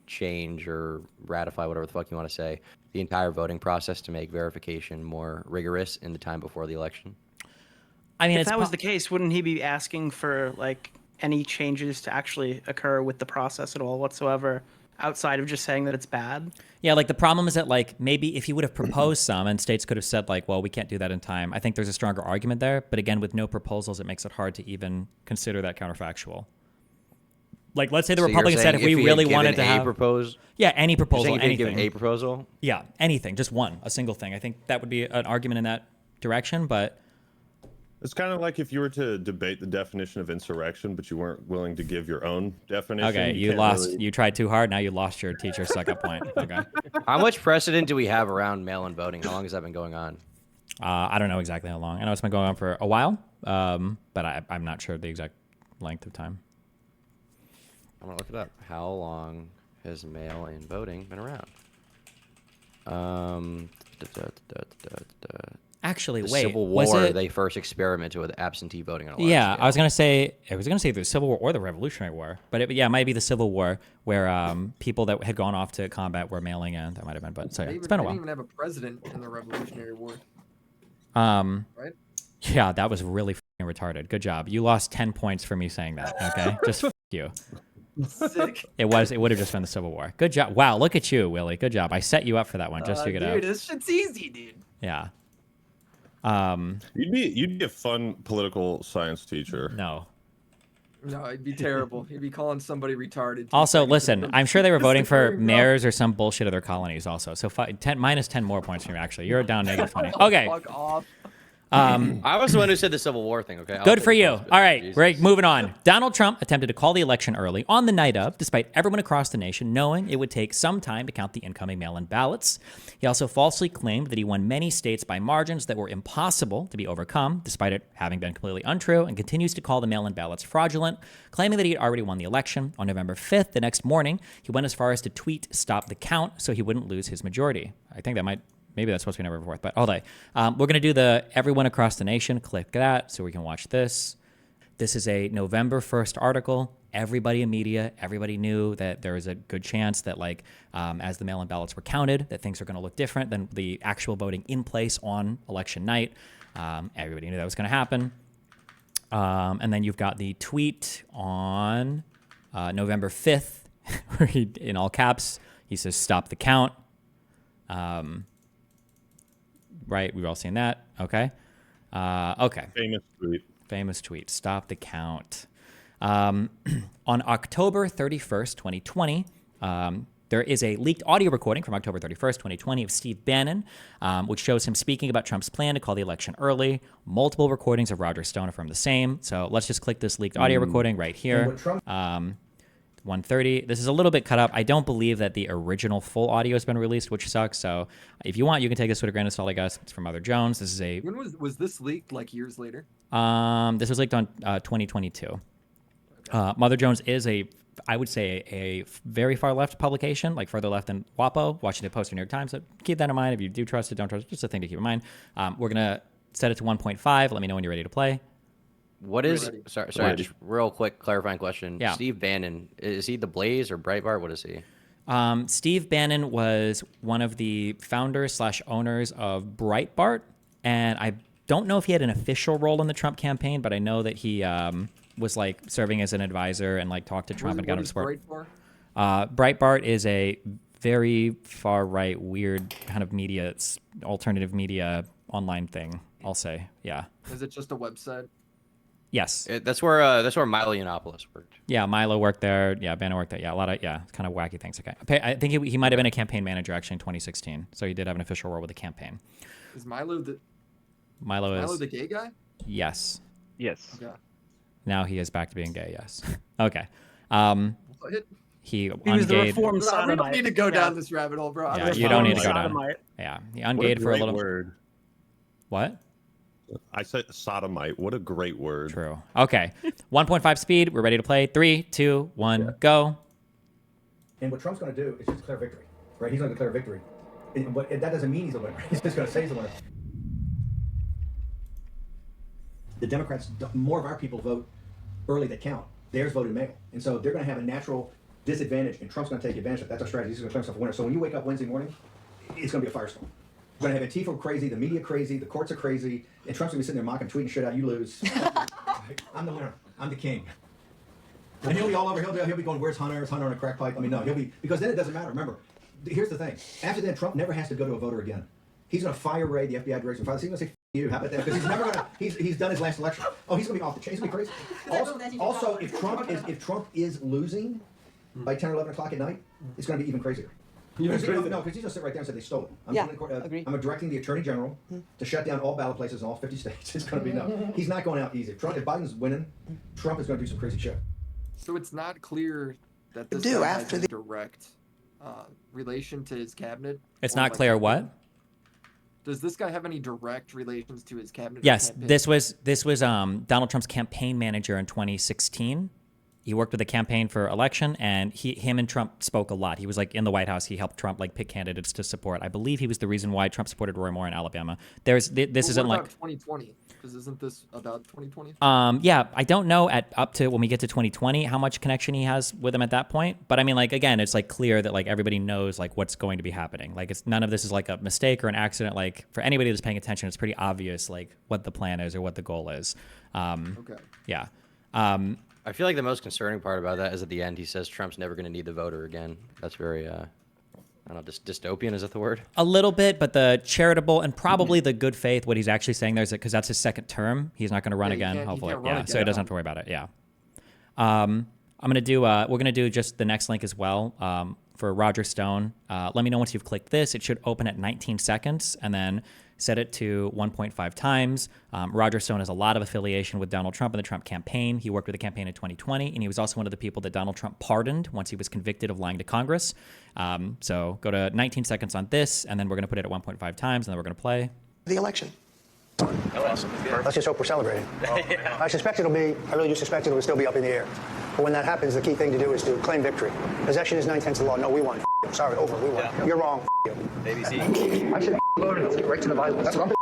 change or ratify, whatever the fuck you want to say, the entire voting process to make verification more rigorous in the time before the election? I mean, if that was the case, wouldn't he be asking for like any changes to actually occur with the process at all whatsoever? outside of just saying that it's bad. Yeah, like the problem is that like maybe if he would have proposed some and states could have said like, well, we can't do that in time. I think there's a stronger argument there. But again, with no proposals, it makes it hard to even consider that counterfactual. Like, let's say the Republicans said if we really wanted to have any proposal, anything. Given a proposal? Yeah, anything, just one, a single thing. I think that would be an argument in that direction, but it's kind of like if you were to debate the definition of insurrection, but you weren't willing to give your own definition. Okay, you lost. Really... You tried too hard. Now you lost your teacher suck-up point. Okay. How much precedent do we have around mail-in voting? How long has that been going on? I don't know exactly how long. I know it's been going on for a while, but I'm not sure the exact length of time. I'm gonna look it up. How long has mail-in voting been around? Actually, the wait. Civil War, they first experimented with absentee voting on a large scale. I was gonna say the Civil War or the Revolutionary War, but it might be the Civil War where people that had gone off to combat were mailing in. That might have been, but so yeah, it's been a while. They didn't even have a president in the Revolutionary War. Right? Yeah, that was really fucking retarded. Good job. You lost 10 points for me saying that. Okay, just f you. Sick. It would have just been the Civil War. Good job. Wow, look at you, Willie. Good job. I set you up for that one just to get out. Dude, this shit's easy, dude. Yeah. You'd be a fun political science teacher. No, it'd be terrible. You'd be calling somebody retarded. Also, listen, I'm sure they were voting for mayors or some bullshit of their colonies also. So minus 10 more points from you, actually. You're down negative 20. Okay. Fuck off. I was the one who said the Civil War thing, okay? Good for you. All right, we're moving on. Donald Trump attempted to call the election early on the night of, despite everyone across the nation knowing it would take some time to count the incoming mail-in ballots. He also falsely claimed that he won many states by margins that were impossible to be overcome, despite it having been completely untrue, and continues to call the mail-in ballots fraudulent, claiming that he had already won the election. On November 5th, the next morning, he went as far as to tweet, "Stop the count," so he wouldn't lose his majority. I think that might... Maybe that's supposed to be November 4th, but all day. We're going to do the everyone across the nation. Click that so we can watch this. This is a November 1st article. Everybody in media, everybody knew that there was a good chance that as the mail-in ballots were counted, that things are going to look different than the actual voting in place on election night. Everybody knew that was going to happen. And then you've got the tweet on November 5th, where he, in all caps, he says, "Stop the count." Right, we've all seen that. Okay. Okay. Famous tweet. Stop the count. On October 31st, 2020, there is a leaked audio recording from October 31st, 2020 of Steve Bannon, which shows him speaking about Trump's plan to call the election early. Multiple recordings of Roger Stone affirm the same. So let's just click this leaked audio recording right here. 1:30. This is a little bit cut up. I don't believe that the original full audio has been released, which sucks. So if you want, you can take this with a grain of salt, I guess. It's from Mother Jones. This is a... When was this leaked, like years later? This was leaked on 2022. Okay. Mother Jones is I would say a very far left publication, like further left than WAPO, Washington Post or New York Times. So keep that in mind. If you do trust it, don't trust it, just a thing to keep in mind. We're going to set it to 1.5. Let me know when you're ready to play. What is sorry, just real quick clarifying question. Yeah. Steve Bannon, is he the Blaze or Breitbart? What is he? Steve Bannon was one of the founders / owners of Breitbart, and I don't know if he had an official role in the Trump campaign, but I know that he was serving as an advisor and talked to Trump and got him support. Breitbart is a very far right, weird kind of media, it's alternative media online thing. I'll say, yeah. Is it just a website? Yes. That's where Milo Yiannopoulos worked. Yeah, Milo worked there. Yeah, Bannon worked there. Yeah, a lot of kind of wacky things. Okay, I think he might have been a campaign manager actually in 2016. So he did have an official role with the campaign. Is Milo the gay guy? Yes. Yes. Okay. Now he is back to being gay. Yes. Okay. He was the reformed sodomite. We don't need to go down this rabbit hole, bro. Yeah, you don't need to go down. Yeah, he ungayed for a little. Word. What? I said sodomite. What a great word. True. Okay. 1.5 speed. We're ready to play. 3, 2, 1, go. And what Trump's going to do is just declare victory, right? He's going to declare victory. But that doesn't mean he's a winner. He's just going to say he's a winner. The Democrats, more of our people vote early that count. Theirs voted mail. And so they're going to have a natural disadvantage, and Trump's going to take advantage of that. That's our strategy. He's going to claim himself a winner. So when you wake up Wednesday morning, it's going to be a firestorm. We're going to have Antifa crazy, the media crazy, the courts are crazy, and Trump's going to be sitting there mocking, tweeting shit out. You lose. I'm the winner. I'm the king. And he'll be all over. He'll be going, "Where's Hunter? Is Hunter on a crack pipe?" I mean, no, he'll be, because then it doesn't matter. Remember, here's the thing. After that, Trump never has to go to a voter again. He's going to fire Ray, the FBI director. He's going to say, "F you." How about that? Because he's never going to. He's done his last election. Oh, he's going to be off the chain. He's going to be crazy. Also, if Trump is losing by 10 or 11 o'clock at night, it's going to be even crazier. No, because he's going to sit right there and say they stole it. I'm directing the Attorney General to shut down all ballot places in all 50 states. It's going to be no. He's not going out easy. If Biden's winning, Trump is going to do some crazy shit. So it's not clear that this guy has a direct relation to his cabinet. It's not clear what? Does this guy have any direct relations to his cabinet? Yes, this was Donald Trump's campaign manager in 2016. He worked with the campaign for election, and him and Trump spoke a lot. He was like in the White House. He helped Trump like pick candidates to support. I believe he was the reason why Trump supported Roy Moore in Alabama. This isn't like 2020. Because isn't this about 2020? Yeah, I don't know up to when we get to 2020 how much connection he has with him at that point. But I mean, like again, it's like clear that like everybody knows like what's going to be happening. Like none of this is like a mistake or an accident. Like for anybody that's paying attention, it's pretty obvious like what the plan is or what the goal is. Okay. Yeah. I feel like the most concerning part about that is at the end he says Trump's never going to need the voter again. That's very, I don't know, dystopian, is that the word? A little bit, but the charitable and probably the good faith, what he's actually saying there is that because that's his second term, he's not going to run again, hopefully. Yeah, so he doesn't have to worry about it, yeah. I'm going to do, we're going to do just the next link as well for Roger Stone. Let me know once you've clicked this. It should open at 19 seconds and then set it to 1.5 times. Roger Stone has a lot of affiliation with Donald Trump and the Trump campaign. He worked with the campaign in 2020, and he was also one of the people that Donald Trump pardoned once he was convicted of lying to Congress. So go to 19 seconds on this, and then we're going to put it at 1.5 times, and then we're going to play The election. Awesome. Let's just hope we're celebrating. I really do suspect it'll still be up in the air. But when that happens, the key thing to do is to claim victory. Possession is 9/10 of the law. No, we won. Sorry, over. We won. You're wrong. You. ABC. I should right to the Bible. That's what I'm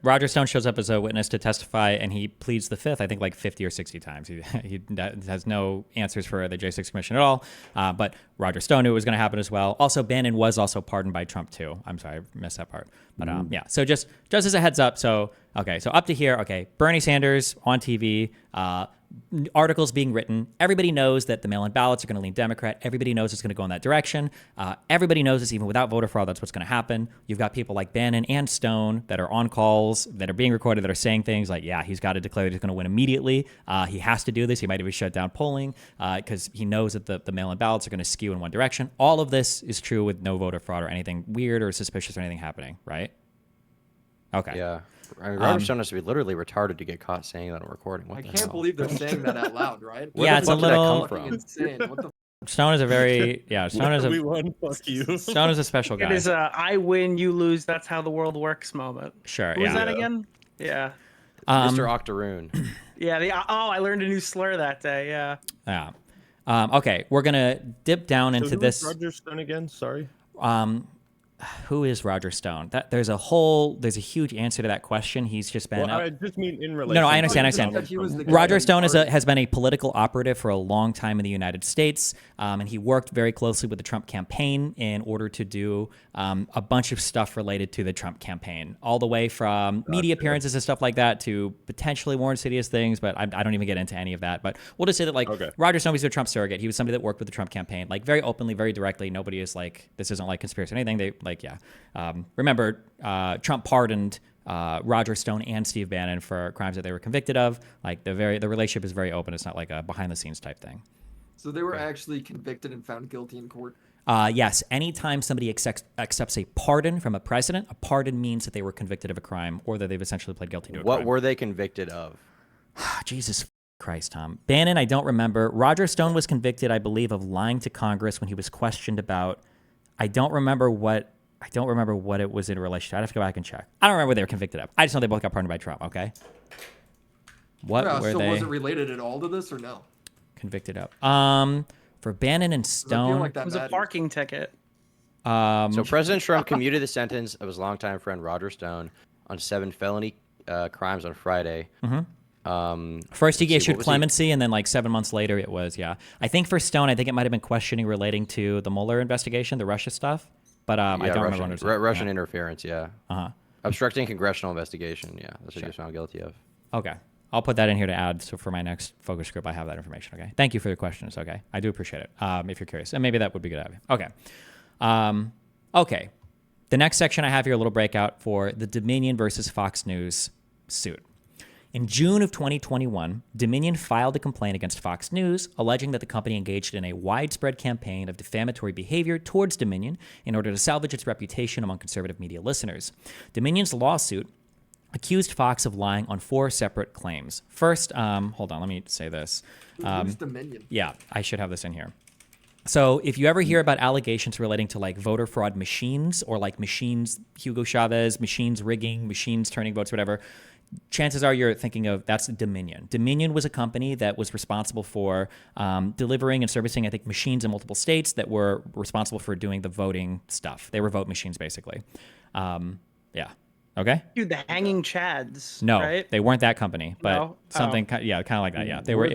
Roger Stone shows up as a witness to testify, and he pleads the fifth, I think like 50 or 60 times. He has no answers for the J6 Commission at all, but Roger Stone knew it was going to happen as well. Also, Bannon was also pardoned by Trump, too. I'm sorry, I missed that part. But yeah, so just as a heads up, so up to here, Bernie Sanders on TV, articles being written. Everybody knows that the mail-in ballots are going to lean Democrat. Everybody knows it's going to go in that direction. Everybody knows this, even without voter fraud, that's what's going to happen. You've got people like Bannon and Stone that are on calls, that are being recorded, that are saying things like, yeah, he's got to declare that he's going to win immediately. He has to do this. He might even shut down polling because he knows that the mail-in ballots are going to skew in one direction. All of this is true with no voter fraud or anything weird or suspicious or anything happening, right? Okay. Yeah. I mean, Roger Stone has to be literally retarded to get caught saying that on recording. I can't believe they're saying that out loud, right? Yeah, it's a little insane. What the Stone is a very Stone is a we won. Fuck you. Stone is a special guy. It is a I win, you lose. That's how the world works moment. Sure. Who was that again? Yeah. Mr. Octoroon. Yeah. I learned a new slur that day. Yeah. Yeah. Okay, we're gonna dip down into this. Roger Stone again. Sorry. Who is Roger Stone? There's a huge answer to that question. He's just been. Well, I just mean in relation. No, I understand. Roger Stone has been a political operative for a long time in the United States, and he worked very closely with the Trump campaign in order to do a bunch of stuff related to the Trump campaign, all the way from media appearances and stuff like that to potentially more insidious things. But I don't even get into any of that. But we'll just say that Roger Stone was a Trump surrogate. He was somebody that worked with the Trump campaign, like very openly, very directly. Nobody is like, this isn't like conspiracy or anything. Remember, Trump pardoned Roger Stone and Steve Bannon for crimes that they were convicted of. Like the relationship is very open. It's not like a behind the scenes type thing. So they were actually convicted and found guilty in court? Yes. Anytime somebody accepts a pardon from a president, a pardon means that they were convicted of a crime or that they've essentially pled guilty to a crime. What were they convicted of? Jesus Christ, Tom. Bannon, I don't remember. Roger Stone was convicted, I believe, of lying to Congress when he was questioned about. I don't remember what it was in relation to. I'd have to go back and check. I don't remember what they were convicted of. I just know they both got pardoned by Trump, okay? Were so they was it related at all to this or no? Convicted of? For Bannon and Stone. It was a parking ticket. So President Trump commuted the sentence of his longtime friend Roger Stone on 7 felony crimes on Friday. First he issued clemency, and then like 7 months later it was, I think for Stone, I think it might have been questioning relating to the Mueller investigation, the Russia stuff. But I don't remember. Russian interference, yeah. Obstructing congressional investigation. Yeah, that's what he was found guilty of. Okay. I'll put that in here to add. So for my next focus group, I have that information. Okay. Thank you for your questions. Okay. I do appreciate it. If you're curious, and maybe that would be good to have. Okay. Okay. The next section I have here, a little breakout for the Dominion versus Fox News suit. In June of 2021, Dominion filed a complaint against Fox News, alleging that the company engaged in a widespread campaign of defamatory behavior towards Dominion in order to salvage its reputation among conservative media listeners. Dominion's lawsuit accused Fox of lying on 4 separate claims. First, hold on, let me say this. Who's Dominion? Yeah, I should have this in here. So if you ever hear about allegations relating to like voter fraud machines or like machines, Hugo Chavez, machines rigging, machines turning votes, whatever, chances are you're thinking of that's Dominion. Dominion was a company that was responsible for delivering and servicing, I think, machines in multiple states that were responsible for doing the voting stuff. They were vote machines, basically. Yeah. Okay. Dude, the Hanging Chads. No, right? they weren't that company, but No? something, kind of like that. Yeah, they were.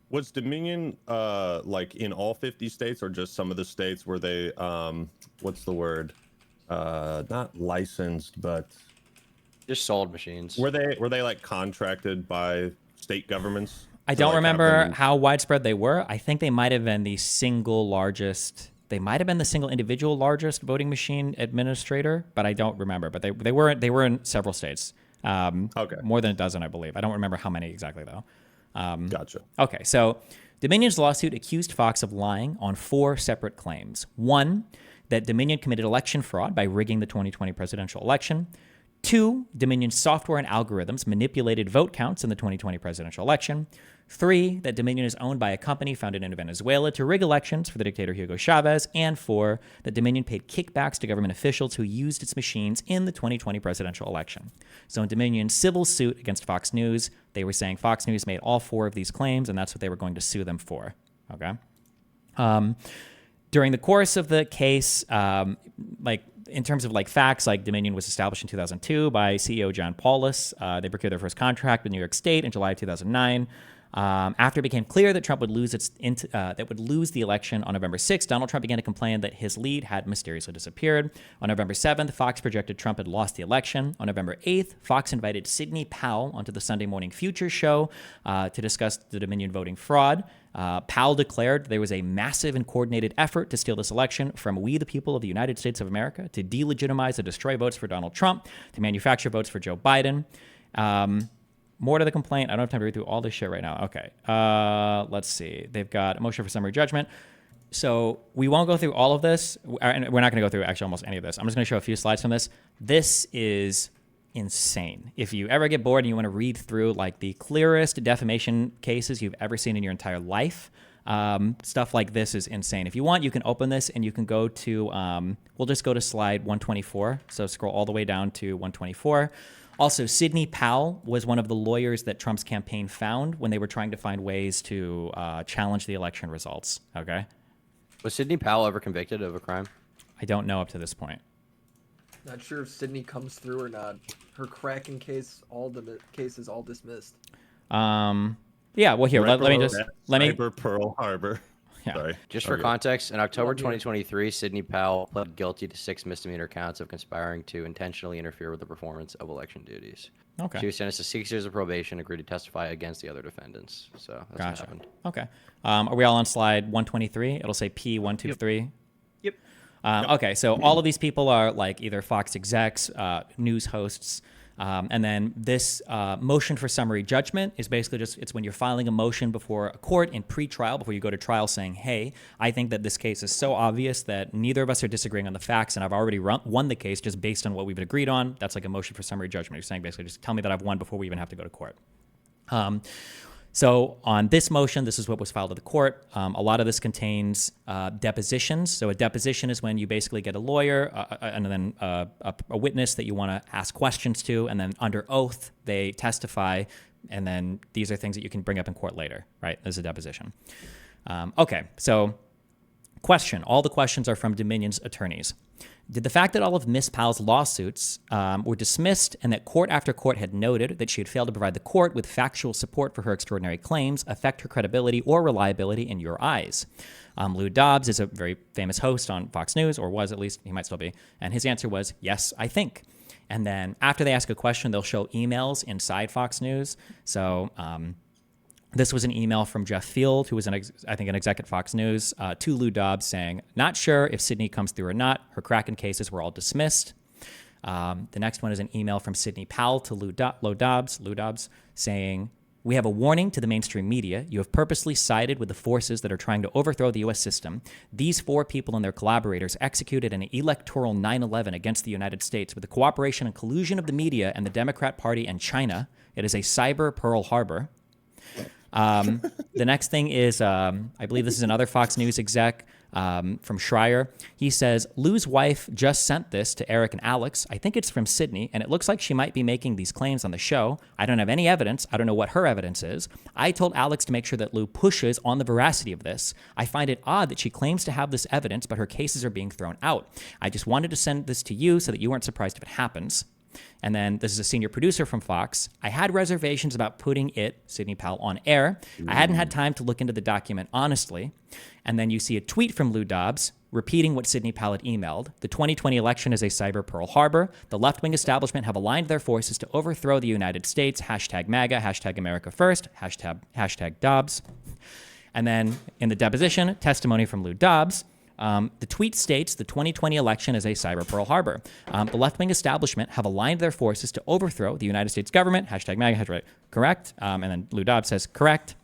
Was Dominion like in all 50 states or just some of the states? Were they what's the word? Not licensed, but just sold machines. Were they like contracted by state governments? I don't remember how widespread they were. I think they might have been the single largest. They might have been the single individual largest voting machine administrator, but I don't remember. But they were in several states. Okay. More than a dozen, I believe. I don't remember how many exactly though. Gotcha. Okay, so Dominion's lawsuit accused Fox of lying on 4 separate claims. 1, that Dominion committed election fraud by rigging the 2020 presidential election. 2, Dominion's software and algorithms manipulated vote counts in the 2020 presidential election. 3, that Dominion is owned by a company founded in Venezuela to rig elections for the dictator Hugo Chavez. And 4, that Dominion paid kickbacks to government officials who used its machines in the 2020 presidential election. So in Dominion's civil suit against Fox News, they were saying Fox News made all 4 of these claims, and that's what they were going to sue them for. Okay. During the course of the case, in terms of like facts, like Dominion was established in 2002 by CEO John Paulus. They procured their first contract with New York State in July of 2009. After it became clear that Trump would lose the election on November 6th, Donald Trump began to complain that his lead had mysteriously disappeared. On November 7th, Fox projected Trump had lost the election. On November 8th, Fox invited Sidney Powell onto the Sunday Morning Future show to discuss the Dominion voting fraud. Powell declared there was a massive and coordinated effort to steal this election from we, the people of the United States of America, to delegitimize and destroy votes for Donald Trump, to manufacture votes for Joe Biden. More to the complaint. I don't have time to read through all this shit right now. Okay. Let's see. They've got a motion for summary judgment. So we won't go through all of this. And we're not going to go through actually almost any of this. I'm just going to show a few slides from this. This is insane. If you ever get bored and you want to read through like the clearest defamation cases you've ever seen in your entire life, stuff like this is insane. If you want, you can open this and you can go to, we'll just go to slide 124. So scroll all the way down to 124. Also, Sidney Powell was one of the lawyers that Trump's campaign found when they were trying to find ways to challenge the election results. Okay. Was Sidney Powell ever convicted of a crime? I don't know up to this point. Not sure if Sydney comes through or not. Her Kraken case, all the cases all dismissed. Yeah. Well, here let me Pearl Harbor. Yeah. Sorry. Just for context, in October 2023, Sidney Powell pled guilty to 6 misdemeanor counts of conspiring to intentionally interfere with the performance of election duties. Okay. She was sentenced to 6 years of probation, agreed to testify against the other defendants. So that's what happened. Okay. Are we all on slide 123? It'll say P123. Yep. Okay, so all of these people are like either Fox execs, news hosts, and then this motion for summary judgment is basically just, it's when you're filing a motion before a court in pre-trial, before you go to trial, saying, hey, I think that this case is so obvious that neither of us are disagreeing on the facts, and I've already won the case just based on what we've agreed on. That's like a motion for summary judgment. You're saying basically just tell me that I've won before we even have to go to court. So on this motion, this is what was filed to the court. A lot of this contains depositions. So a deposition is when you basically get a lawyer and then a witness that you want to ask questions to, and then under oath, they testify, and then these are things that you can bring up in court later, right? As a deposition. Okay, so question. All the questions are from Dominion's attorneys. Did the fact that all of Ms. Powell's lawsuits were dismissed and that court after court had noted that she had failed to provide the court with factual support for her extraordinary claims affect her credibility or reliability in your eyes? Lou Dobbs is a very famous host on Fox News, or was at least, he might still be, and his answer was, yes, I think. And then after they ask a question, they'll show emails inside Fox News. So this was an email from Jeff Field, who was, I think, an exec at Fox News, to Lou Dobbs saying, not sure if Sydney comes through or not. Her Kraken cases were all dismissed. The next one is an email from Sidney Powell to Lou Dobbs saying, we have a warning to the mainstream media. You have purposely sided with the forces that are trying to overthrow the U.S. system. These 4 people and their collaborators executed an electoral 9/11 against the United States with the cooperation and collusion of the media and the Democrat Party and China. It is a cyber Pearl Harbor. The next thing is, I believe this is another Fox News exec from Schreier. He says, Lou's wife just sent this to Eric and Alex. I think it's from Sydney, and it looks like she might be making these claims on the show. I don't have any evidence. I don't know what her evidence is. I told Alex to make sure that Lou pushes on the veracity of this. I find it odd that she claims to have this evidence, but her cases are being thrown out. I just wanted to send this to you so that you weren't surprised if it happens. And then this is a senior producer from Fox. I had reservations about putting it, Sidney Powell, on air. I hadn't had time to look into the document honestly. And then you see a tweet from Lou Dobbs repeating what Sidney Powell had emailed. The 2020 election is a cyber Pearl Harbor. The left-wing establishment have aligned their forces to overthrow the United States. Hashtag MAGA, hashtag America First, hashtag Dobbs. And then in the deposition, testimony from Lou Dobbs. The tweet states the 2020 election is a cyber Pearl Harbor. The left-wing establishment have aligned their forces to overthrow the United States government. Hashtag MAGA, hashtag correct. And then Lou Dobbs says correct.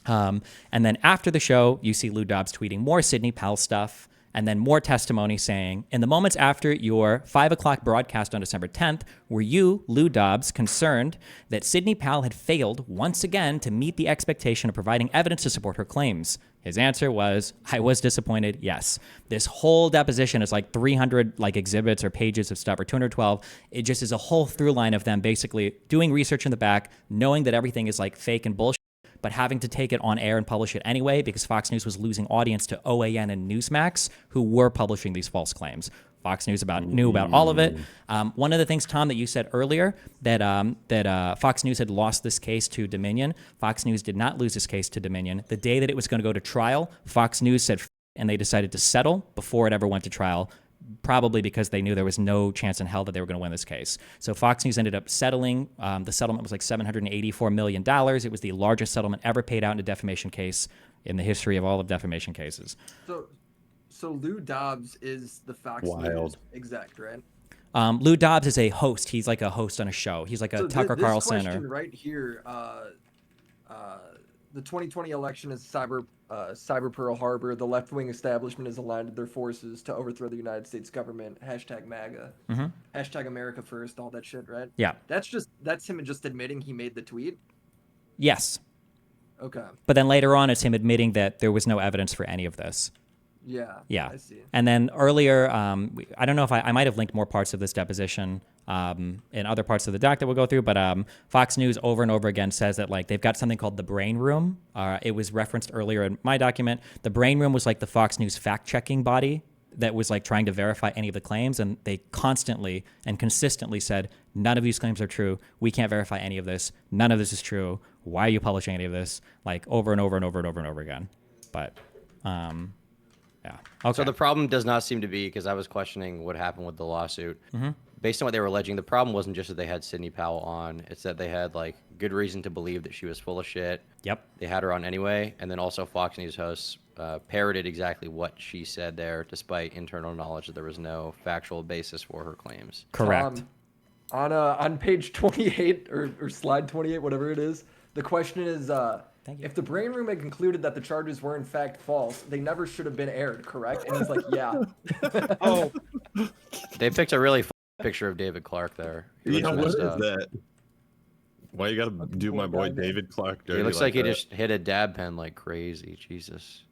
And then after the show, you see Lou Dobbs tweeting more Sidney Powell stuff. And then more testimony saying, in the moments after your 5 o'clock broadcast on December 10th, were you, Lou Dobbs, concerned that Sidney Powell had failed once again to meet the expectation of providing evidence to support her claims? His answer was, I was disappointed, yes. This whole deposition is like 300 exhibits or pages of stuff, or 212. It just is a whole through line of them basically doing research in the back, knowing that everything is like fake and bullshit, but having to take it on air and publish it anyway because Fox News was losing audience to OAN and Newsmax, who were publishing these false claims. Fox News knew about all of it. One of the things, Tom, that you said earlier, that Fox News had lost this case to Dominion. Fox News did not lose this case to Dominion. The day that it was going to go to trial, Fox News said and they decided to settle before it ever went to trial, probably because they knew there was no chance in hell that they were going to win this case. So Fox News ended up settling. The settlement was like $784 million. It was the largest settlement ever paid out in a defamation case in the history of all of defamation cases. So Lou Dobbs is the Fox News exec, right? Lou Dobbs is a host. He's like a host on a show. He's like a Tucker Carlson. This question right here, the 2020 election is cyber Pearl Harbor. The left-wing establishment has aligned their forces to overthrow the United States government. Hashtag MAGA. Hashtag America First. All that shit, right? Yeah. That's him just admitting he made the tweet? Yes. Okay. But then later on, it's him admitting that there was no evidence for any of this. Yeah. I see. And then earlier, I don't know if I might have linked more parts of this deposition in other parts of the doc that we'll go through, but Fox News over and over again says that they've got something called the Brain Room. It was referenced earlier in my document. The Brain Room was like the Fox News fact-checking body that was trying to verify any of the claims, and they constantly and consistently said, none of these claims are true. We can't verify any of this. None of this is true. Why are you publishing any of this? Over and over and over and over and over again. But yeah. Okay. So the problem does not seem to be, because I was questioning what happened with the lawsuit. Based on what they were alleging, the problem wasn't just that they had Sidney Powell on. It's that they had good reason to believe that she was full of shit. Yep. They had her on anyway. And then also Fox News hosts parroted exactly what she said there, despite internal knowledge that there was no factual basis for her claims. Correct. On page 28 or slide 28, whatever it is, the question is, if the Brain Room had concluded that the charges were in fact false, they never should have been aired, correct? And he's like, yeah. They picked a really picture of David Clark there. What is that? Why you gotta do my boy David Clark dirty? He looks like he just hit a dab pen like crazy. Jesus.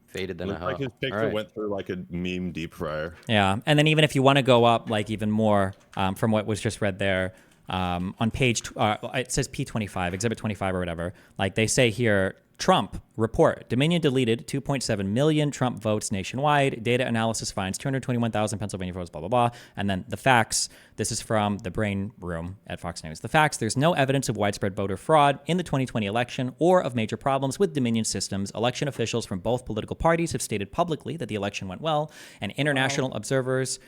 Faded than a hell. Like his picture went through a meme deep fryer. Yeah, and then even if you want to go up even more from what was just read there, on page, it says P25, Exhibit 25 or whatever. They say here, Trump report. Dominion deleted 2.7 million Trump votes nationwide. Data analysis finds 221,000 Pennsylvania votes, blah, blah, blah. And then the facts. This is from the Brain Room at Fox News. The facts: there's no evidence of widespread voter fraud in the 2020 election or of major problems with Dominion systems. Election officials from both political parties have stated publicly that the election went well, and international observers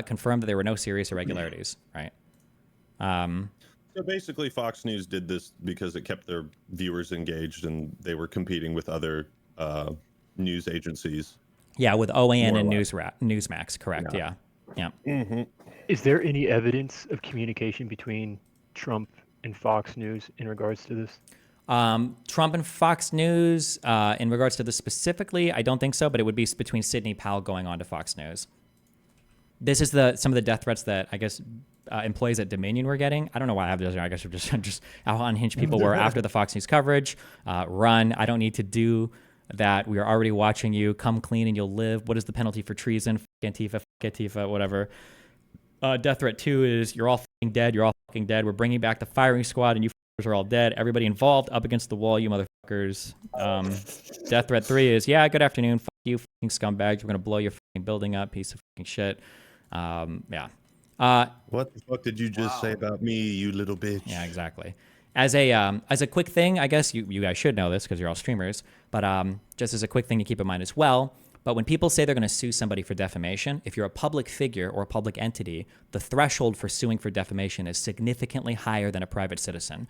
confirmed that there were no serious irregularities, right? So basically, Fox News did this because it kept their viewers engaged, and they were competing with other news agencies. Yeah, with OAN and Newsmax, correct? Yeah. Mm-hmm. Is there any evidence of communication between Trump and Fox News in regards to this? Trump and Fox News, in regards to this specifically, I don't think so, but it would be between Sidney Powell going on to Fox News. This is some of the death threats that I guess employees at Dominion were getting. I don't know why I have those. I guess just how unhinged people were after the Fox News coverage. Run. I don't need to do that. We are already watching you. Come clean and you'll live. What is the penalty for treason? F Antifa, whatever. Death threat 2 is you're all fucking dead. You're all fucking dead. We're bringing back the firing squad and you fuckers are all dead. Everybody involved up against the wall, you motherfuckers. Death threat 3 is, yeah, good afternoon. Fuck you, fucking scumbags. We're going to blow your fucking building up. Piece of fucking shit. Yeah. What the fuck did you just say about me, you little bitch? Yeah, exactly. As a quick thing, I guess you guys should know this because you're all streamers, but just as a quick thing to keep in mind as well, but when people say they're going to sue somebody for defamation, if you're a public figure or a public entity, the threshold for suing for defamation is significantly higher than a private citizen.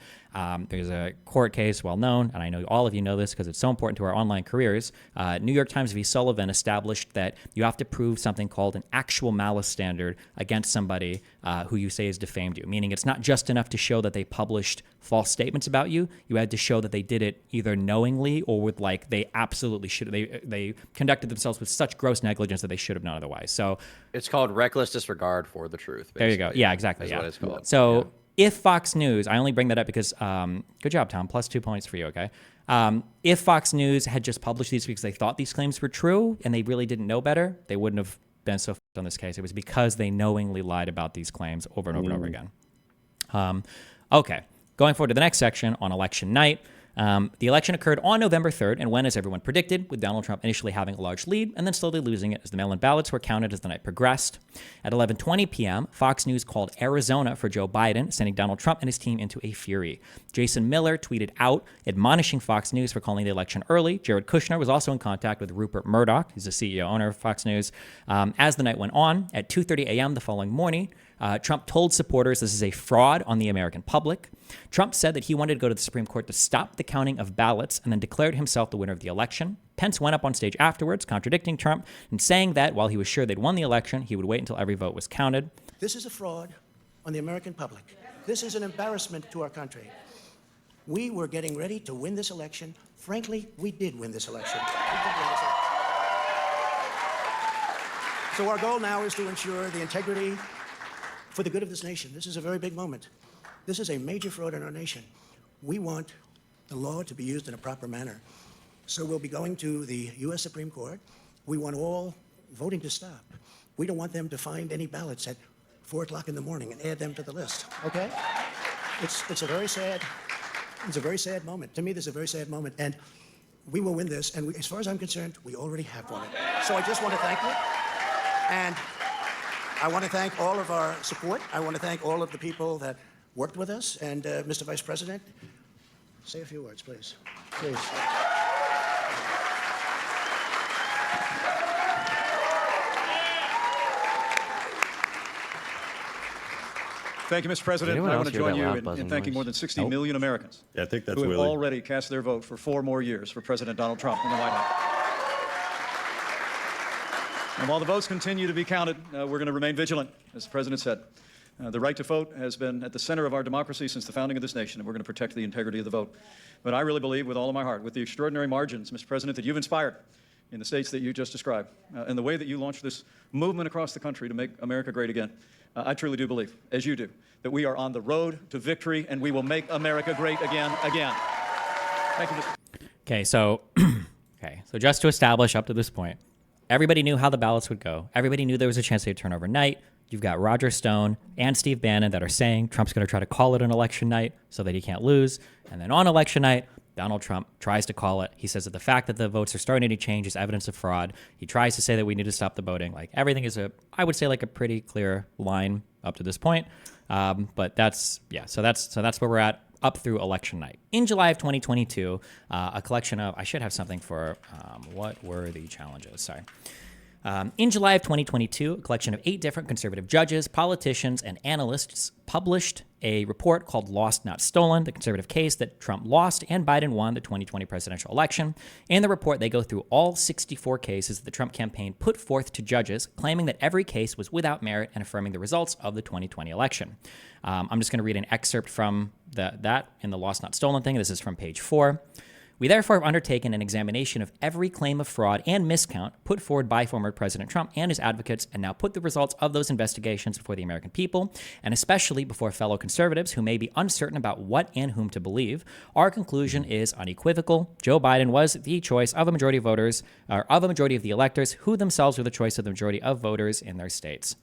There's a court case well known, and I know all of you know this because it's so important to our online careers. New York Times v. Sullivan established that you have to prove something called an actual malice standard against somebody who you say has defamed you, meaning it's not just enough to show that they published false statements about you. You had to show that they did it either knowingly or with they absolutely should. They conducted themselves with such gross negligence that they should have known otherwise. So it's called reckless disregard for the truth. Basically. There you go. Yeah, exactly. That's yeah. what it's called. So if Fox News, I only bring that up because, good job, Tom, plus 2 points for you, okay? If Fox News had just published these because they thought these claims were true and they really didn't know better, they wouldn't have been so on this case. It was because they knowingly lied about these claims over and over and over again. Okay, going forward to the next section on election night. The election occurred on November 3rd and went as everyone predicted, with Donald Trump initially having a large lead and then slowly losing it as the mail-in ballots were counted as the night progressed. At 11:20 p.m., Fox News called Arizona for Joe Biden, sending Donald Trump and his team into a fury. Jason Miller tweeted out, admonishing Fox News for calling the election early. Jared Kushner was also in contact with Rupert Murdoch, who's the CEO owner of Fox News. As the night went on, at 2:30 a.m. the following morning, Trump told supporters this is a fraud on the American public. Trump said that he wanted to go to the Supreme Court to stop the counting of ballots and then declared himself the winner of the election. Pence went up on stage afterwards, contradicting Trump and saying that while he was sure they'd won the election, he would wait until every vote was counted. This is a fraud on the American public. This is an embarrassment to our country. We were getting ready to win this election. Frankly, we did win this election. So our goal now is to ensure the integrity for the good of this nation. This is a very big moment. This is a major fraud in our nation. We want the law to be used in a proper manner. So we'll be going to the U.S. Supreme Court. We want all voting to stop. We don't want them to find any ballots at 4 o'clock in the morning and add them to the list, okay? It's a very sad moment. To me, this is a very sad moment. And we will win this. And as far as I'm concerned, we already have won it. So I just want to thank you. And I want to thank all of our support. I want to thank all of the people that worked with us. And Mr. Vice President, say a few words, please. Please. Thank you, Mr. President. I want to join you in thanking more than 60 million Americans I think that's who have Willie. already cast their vote for 4 more years for President Donald Trump in the White House. And while the votes continue to be counted, we're going to remain vigilant, as the President said. The right to vote has been at the center of our democracy since the founding of this nation, and we're going to protect the integrity of the vote. But I really believe with all of my heart, with the extraordinary margins, Mr. President, that you've inspired in the states that you just described, and the way that you launched this movement across the country to make America great again, I truly do believe, as you do, that we are on the road to victory, and we will make America great again. Thank you, Mr. Okay, so just to establish up to this point, everybody knew how the ballots would go. Everybody knew there was a chance they'd turn overnight. You've got Roger Stone and Steve Bannon that are saying Trump's going to try to call it an election night so that he can't lose. And then on election night, Donald Trump tries to call it. He says that the fact that the votes are starting to change is evidence of fraud. He tries to say that we need to stop the voting. Like, everything is I would say, like, a pretty clear line up to this point. But that's where we're at up through election night. In July of 2022, a collection of, I should have something for what were the challenges? Sorry. In July of 2022, a collection of 8 different conservative judges, politicians, and analysts published a report called Lost Not Stolen, the conservative case that Trump lost and Biden won the 2020 presidential election. In the report, they go through all 64 cases that the Trump campaign put forth to judges, claiming that every case was without merit and affirming the results of the 2020 election. I'm just going to read an excerpt from that in the Lost Not Stolen thing. This is from page 4. We therefore have undertaken an examination of every claim of fraud and miscount put forward by former President Trump and his advocates, and now put the results of those investigations before the American people, and especially before fellow conservatives who may be uncertain about what and whom to believe. Our conclusion is unequivocal. Joe Biden was the choice of a majority of voters, or of a majority of the electors, who themselves were the choice of the majority of voters in their states.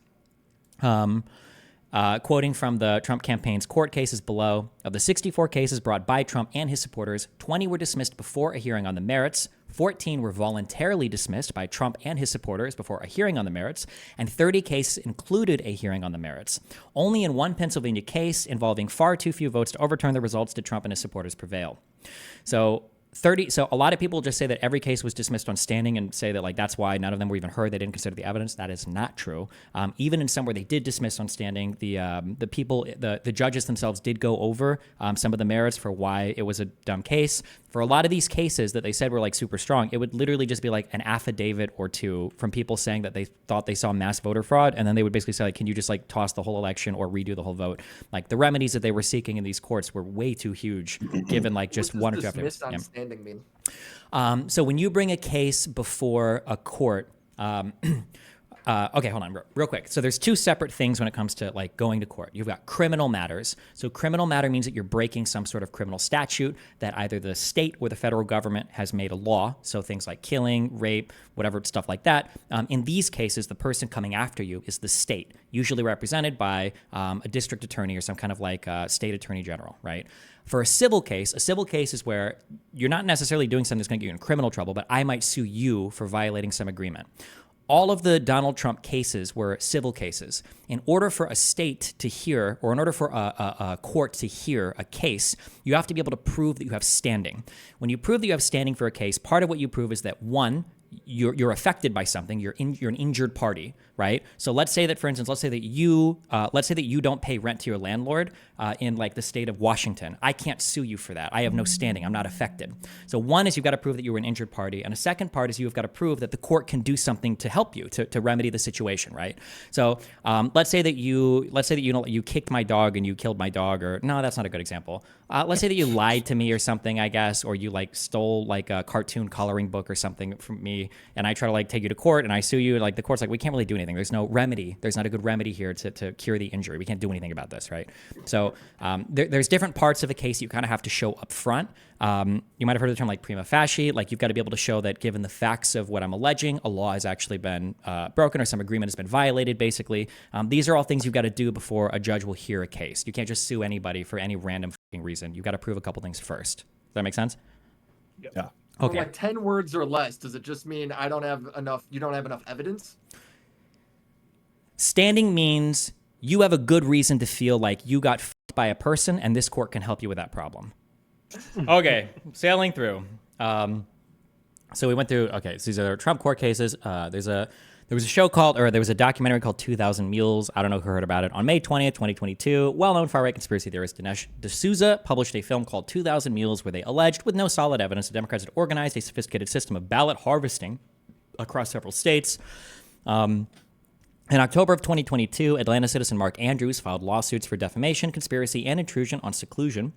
Quoting from the Trump campaign's court cases below, of the 64 cases brought by Trump and his supporters, 20 were dismissed before a hearing on the merits, 14 were voluntarily dismissed by Trump and his supporters before a hearing on the merits, and 30 cases included a hearing on the merits. Only in one Pennsylvania case involving far too few votes to overturn the results did Trump and his supporters prevail. So a lot of people just say that every case was dismissed on standing and say that, like, that's why none of them were even heard. They didn't consider the evidence. That is not true. Even in some where they did dismiss on standing, the judges themselves did go over some of the merits for why it was a dumb case. For a lot of these cases that they said were, like, super strong, it would literally just be like an affidavit or two from people saying that they thought they saw mass voter fraud, and then they would basically say, like, can you just, like, toss the whole election or redo the whole vote? Like, the remedies that they were seeking in these courts were way too huge, given, like, just one or two affidavits. What does dismissed on standing mean? So when you bring a case before a court, okay, hold on real quick. So there's 2 separate things when it comes to, like, going to court. You've got criminal matters. So criminal matter means that you're breaking some sort of criminal statute that either the state or the federal government has made a law. So things like killing, rape, whatever, stuff like that. In these cases, the person coming after you is the state, usually represented by a district attorney or some kind of, like, state attorney general, right? For a civil case is where you're not necessarily doing something that's going to get you in criminal trouble, but I might sue you for violating some agreement. All of the Donald Trump cases were civil cases. In order for a state to hear, or in order for a court to hear a case, you have to be able to prove that you have standing. When you prove that you have standing for a case, part of what you prove is that, 1, you're affected by something. You're an injured party, right? So let's say that, for instance, let's say that you don't pay rent to your landlord in, like, the state of Washington. I can't sue you for that. I have no standing. I'm not affected. So 1 is you've got to prove that you were an injured party, and a second part is you've got to prove that the court can do something to help you to remedy the situation, right? So let's say that you kicked my dog and you killed my dog, or no, that's not a good example. Let's say that you lied to me or something, I guess, or you, like, stole, like, a cartoon coloring book or something from me, and I try to, like, take you to court and I sue you, and, like, the court's like, we can't really do anything. There's no remedy. There's not a good remedy here to cure the injury. We can't do anything about this, right? So there's different parts of a case you kind of have to show up front. You might have heard the term, like, prima facie. Like, you've got to be able to show that given the facts of what I'm alleging, a law has actually been broken or some agreement has been violated, basically. These are all things you've got to do before a judge will hear a case. You can't just sue anybody for any random reason. You've got to prove a couple things first. Does that make sense? Yeah. For, Okay. like, 10 words or less, does it just mean you don't have enough evidence? Standing means you have a good reason to feel like you got fucked by a person, and this court can help you with that problem. Okay, sailing through. So we went through. Okay, so these are Trump court cases. There was a documentary called 2,000 Mules. I don't know who heard about it. On May 20th, 2022, well-known far-right conspiracy theorist Dinesh D'Souza published a film called 2,000 Mules, where they alleged, with no solid evidence, the Democrats had organized a sophisticated system of ballot harvesting across several states. In October of 2022, Atlanta citizen Mark Andrews filed lawsuits for defamation, conspiracy, and intrusion on seclusion.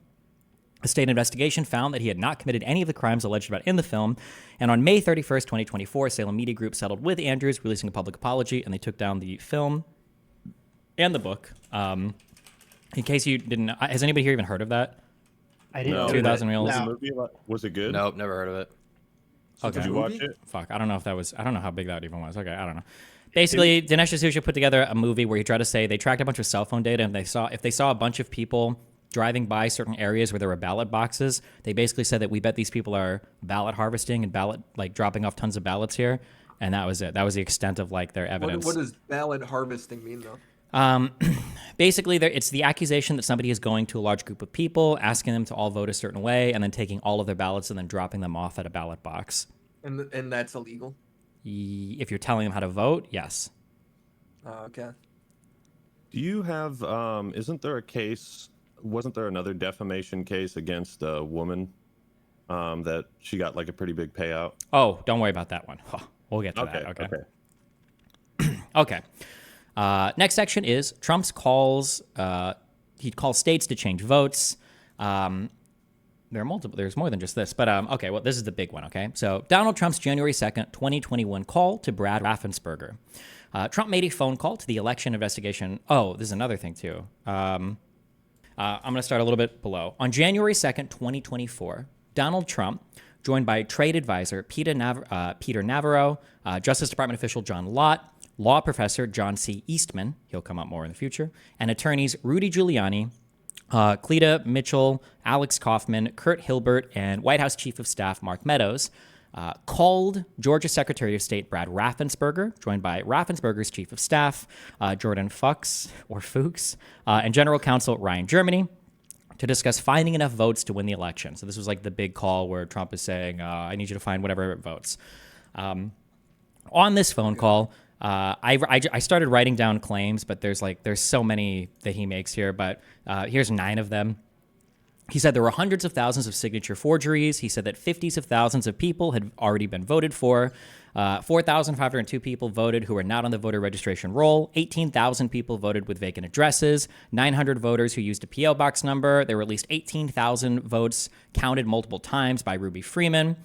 A state investigation found that he had not committed any of the crimes alleged about in the film, and on May 31st, 2024, Salem Media Group settled with Andrews, releasing a public apology, and they took down the film and the book. In case you didn't, has anybody here even heard of that? I didn't. No. 2,000 Mules. Was it good? Nope, never heard of it. Okay. Did you watch it? Fuck, I don't know how big that even was. Okay, I don't know. Basically, Dinesh D'Souza put together a movie where he tried to say they tracked a bunch of cell phone data, and if they saw a bunch of people driving by certain areas where there were ballot boxes, they basically said that we bet these people are ballot harvesting and dropping off tons of ballots here. And that was it. That was the extent of like their evidence. What does ballot harvesting mean, though? Basically, it's the accusation that somebody is going to a large group of people, asking them to all vote a certain way, and then taking all of their ballots and then dropping them off at a ballot box. And that's illegal? If you're telling them how to vote, yes. Okay. Do you have, isn't there a case, wasn't there another defamation case against a woman that she got like a pretty big payout? Oh, don't worry about that one. We'll get to that. Okay. Okay. Next section is Trump's calls. He calls states to change votes. There are multiple. There's more than just this, but okay. Well, this is the big one. Okay. So Donald Trump's January 2nd, 2021 call to Brad Raffensperger. Trump made a phone call to the election investigation. Oh, this is another thing too. I'm going to start a little bit below. On January 2nd, 2024, Donald Trump, joined by trade advisor Peter Navarro, Justice Department official John Lott, law professor John C. Eastman, he'll come up more in the future, and attorneys Rudy Giuliani, Cleta Mitchell, Alex Kaufman, Kurt Hilbert, and White House Chief of Staff Mark Meadows, called Georgia Secretary of State Brad Raffensperger, joined by Raffensperger's Chief of Staff Jordan Fuchs, and General Counsel Ryan Germany, to discuss finding enough votes to win the election. So this was like the big call where Trump is saying, I need you to find whatever votes. On this phone call, I started writing down claims, but there's so many that he makes here, but here's 9 of them. He said there were hundreds of thousands of signature forgeries. He said that 50s of thousands of people had already been voted for. 4,502 people voted who were not on the voter registration roll. 18,000 people voted with vacant addresses. 900 voters who used a P.O. box number. There were at least 18,000 votes counted multiple times by Ruby Freeman.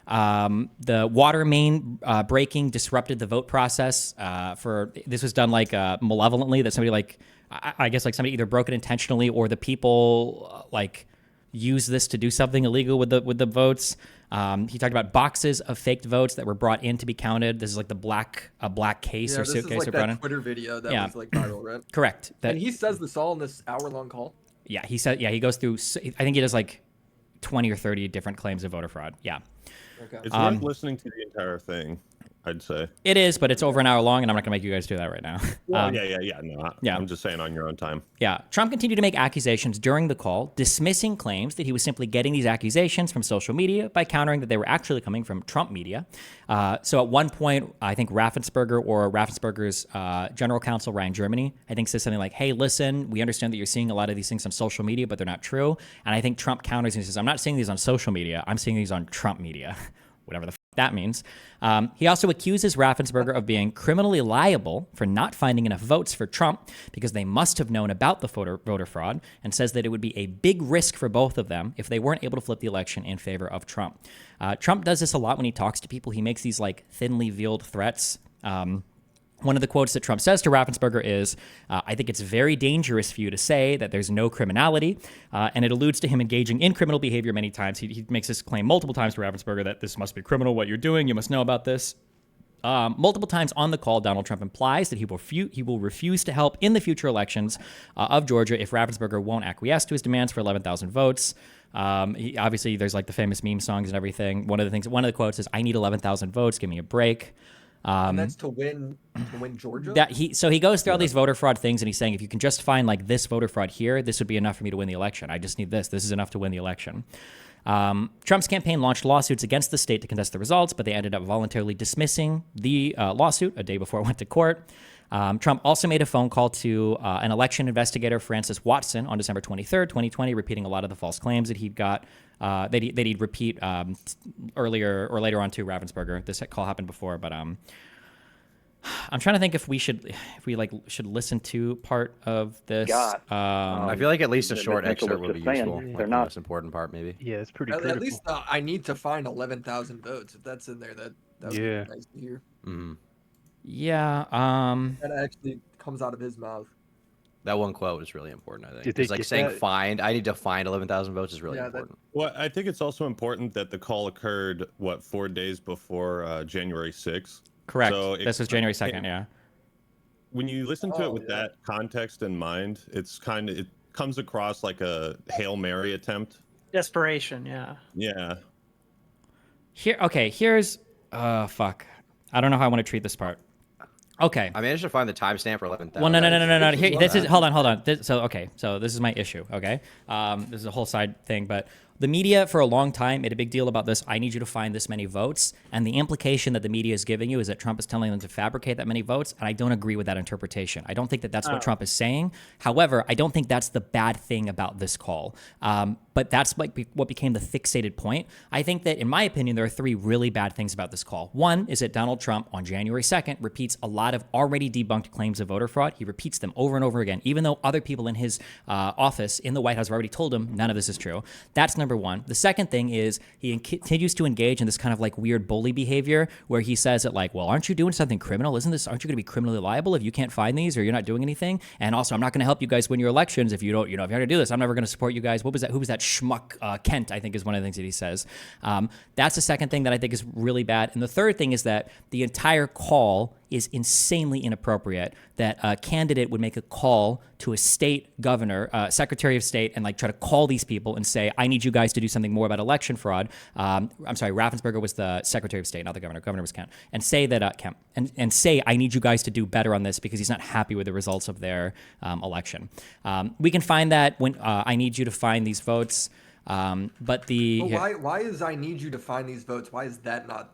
The water main breaking disrupted the vote process. This was done malevolently, that somebody I guess somebody either broke it intentionally or the people use this to do something illegal with the votes. He talked about boxes of faked votes that were brought in to be counted. This is like a black case or suitcase. This is like that Twitter video that was viral, right? Correct. And he says this all in this hour-long call? Yeah, he said. Yeah, he goes through. I think he does 20 or 30 different claims of voter fraud. Yeah. Okay. It's worth listening to the entire thing, I'd say. It is, but it's over an hour long, and I'm not going to make you guys do that right now. Well, No, I'm just saying on your own time. Yeah. Trump continued to make accusations during the call, dismissing claims that he was simply getting these accusations from social media by countering that they were actually coming from Trump media. So at one point, I think Raffensperger's general counsel, Ryan Germany, I think says something like, hey, listen, we understand that you're seeing a lot of these things on social media, but they're not true. And I think Trump counters and says, I'm not seeing these on social media. I'm seeing these on Trump media. Whatever the that means. He also accuses Raffensperger of being criminally liable for not finding enough votes for Trump because they must have known about the voter fraud, and says that it would be a big risk for both of them if they weren't able to flip the election in favor of Trump. Trump does this a lot when he talks to people. He makes these thinly veiled threats. One of the quotes that Trump says to Raffensperger is, I think it's very dangerous for you to say that there's no criminality, and it alludes to him engaging in criminal behavior many times. He makes this claim multiple times to Raffensperger that this must be criminal, what you're doing, you must know about this. Multiple times on the call, Donald Trump implies that he will refuse to help in the future elections of Georgia if Raffensperger won't acquiesce to his demands for 11,000 votes. Obviously, there's the famous meme songs and everything. One of the quotes is, I need 11,000 votes, give me a break. And that's to win Georgia? So he goes through all these voter fraud things, and he's saying, if you can just find this voter fraud here, this would be enough for me to win the election. I just need this. This is enough to win the election. Trump's campaign launched lawsuits against the state to contest the results, but they ended up voluntarily dismissing the lawsuit a day before it went to court. Trump also made a phone call to an election investigator, Francis Watson, on December 23rd, 2020, repeating a lot of the false claims that he'd got, that he'd repeat earlier or later on to Raffensperger. This call happened before, but I'm trying to think if we should listen to part of this. I feel like at least a short excerpt would be useful. They're not the most important part, maybe. Yeah, it's pretty At critical. least I need to find 11,000 votes. If that's in there, that would be nice to hear. Mm-hmm. Yeah. That actually comes out of his mouth. That one quote is really important, I think. Did It's they like get saying that? I need to find 11,000 votes is really important. Well, I think it's also important that the call occurred, 4 days before January 6th? Correct. So this was January 2nd, yeah. When you listen to it with that context in mind, it kind comes across like a Hail Mary attempt. Desperation, yeah. Yeah. Here's fuck. I don't know how I want to treat this part. Okay. I managed to find the timestamp for 11,000. Well, no. Here, this is hold on. So this is my issue. Okay. This is a whole side thing, but the media for a long time made a big deal about this. I need you to find this many votes, and the implication that the media is giving you is that Trump is telling them to fabricate that many votes, and I don't agree with that interpretation. I don't think that that's what Trump is saying. However, I don't think that's the bad thing about this call. But that's what became the fixated point. I think that, in my opinion, there are three really bad things about this call. One is that Donald Trump, on January 2nd, repeats a lot of already debunked claims of voter fraud. He repeats them over and over again, even though other people in his office in the White House have already told him none of this is true. That's number one. The second thing is he continues to engage in this kind of like weird bully behavior where he says that like, well, aren't you doing something criminal? Aren't you going to be criminally liable if you can't find these or you're not doing anything? And also, I'm not going to help you guys win your elections if you don't, if you're going to do this. I'm never going to support you guys. Who was that schmuck? Kent, I think, is one of the things that he says. That's the second thing that I think is really bad. And the third thing is that the entire call is insanely inappropriate, that a candidate would make a call to a state governor, secretary of state, and like try to call these people and say, I need you guys to do something more about election fraud. I'm sorry, Raffensperger was the secretary of state, not the governor. Governor was Kent. And say that, Kemp, and say, I need you guys to do better on this because he's not happy with the results of their election. We can find that when I need you to find these votes. But why is I need you to find these votes? Why is that not?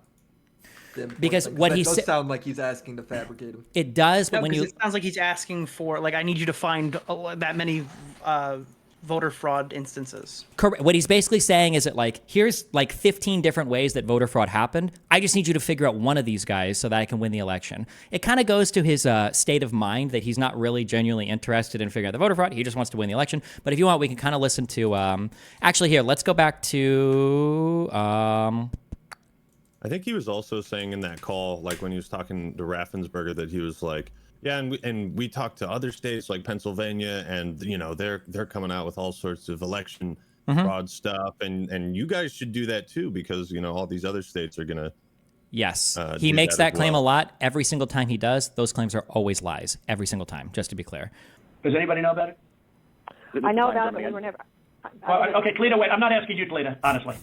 Because what he said sound like he's asking to fabricate them. It does, but when it sounds like he's asking for like I need you to find that many voter fraud instances. Correct. What he's basically saying is that like here's like 15 different ways that voter fraud happened. I just need you to figure out one of these guys so that I can win the election. It kind of goes to his state of mind that he's not really genuinely interested in figuring out the voter fraud. He just wants to win the election. But if you want, we can kind of listen to. Actually, here, let's go back to. I think he was also saying in that call, like when he was talking to Raffensperger, that he was like, yeah, and we talked to other states like Pennsylvania, and you know they're coming out with all sorts of election fraud stuff, and you guys should do that too because you know all these other states are gonna. Yes, he makes that claim a lot. Every single time he does, those claims are always lies. Every single time, just to be clear. Does anybody know about it? I know about it, but we were never. Okay, Toledo, wait. I'm not asking you, Toledo. Honestly,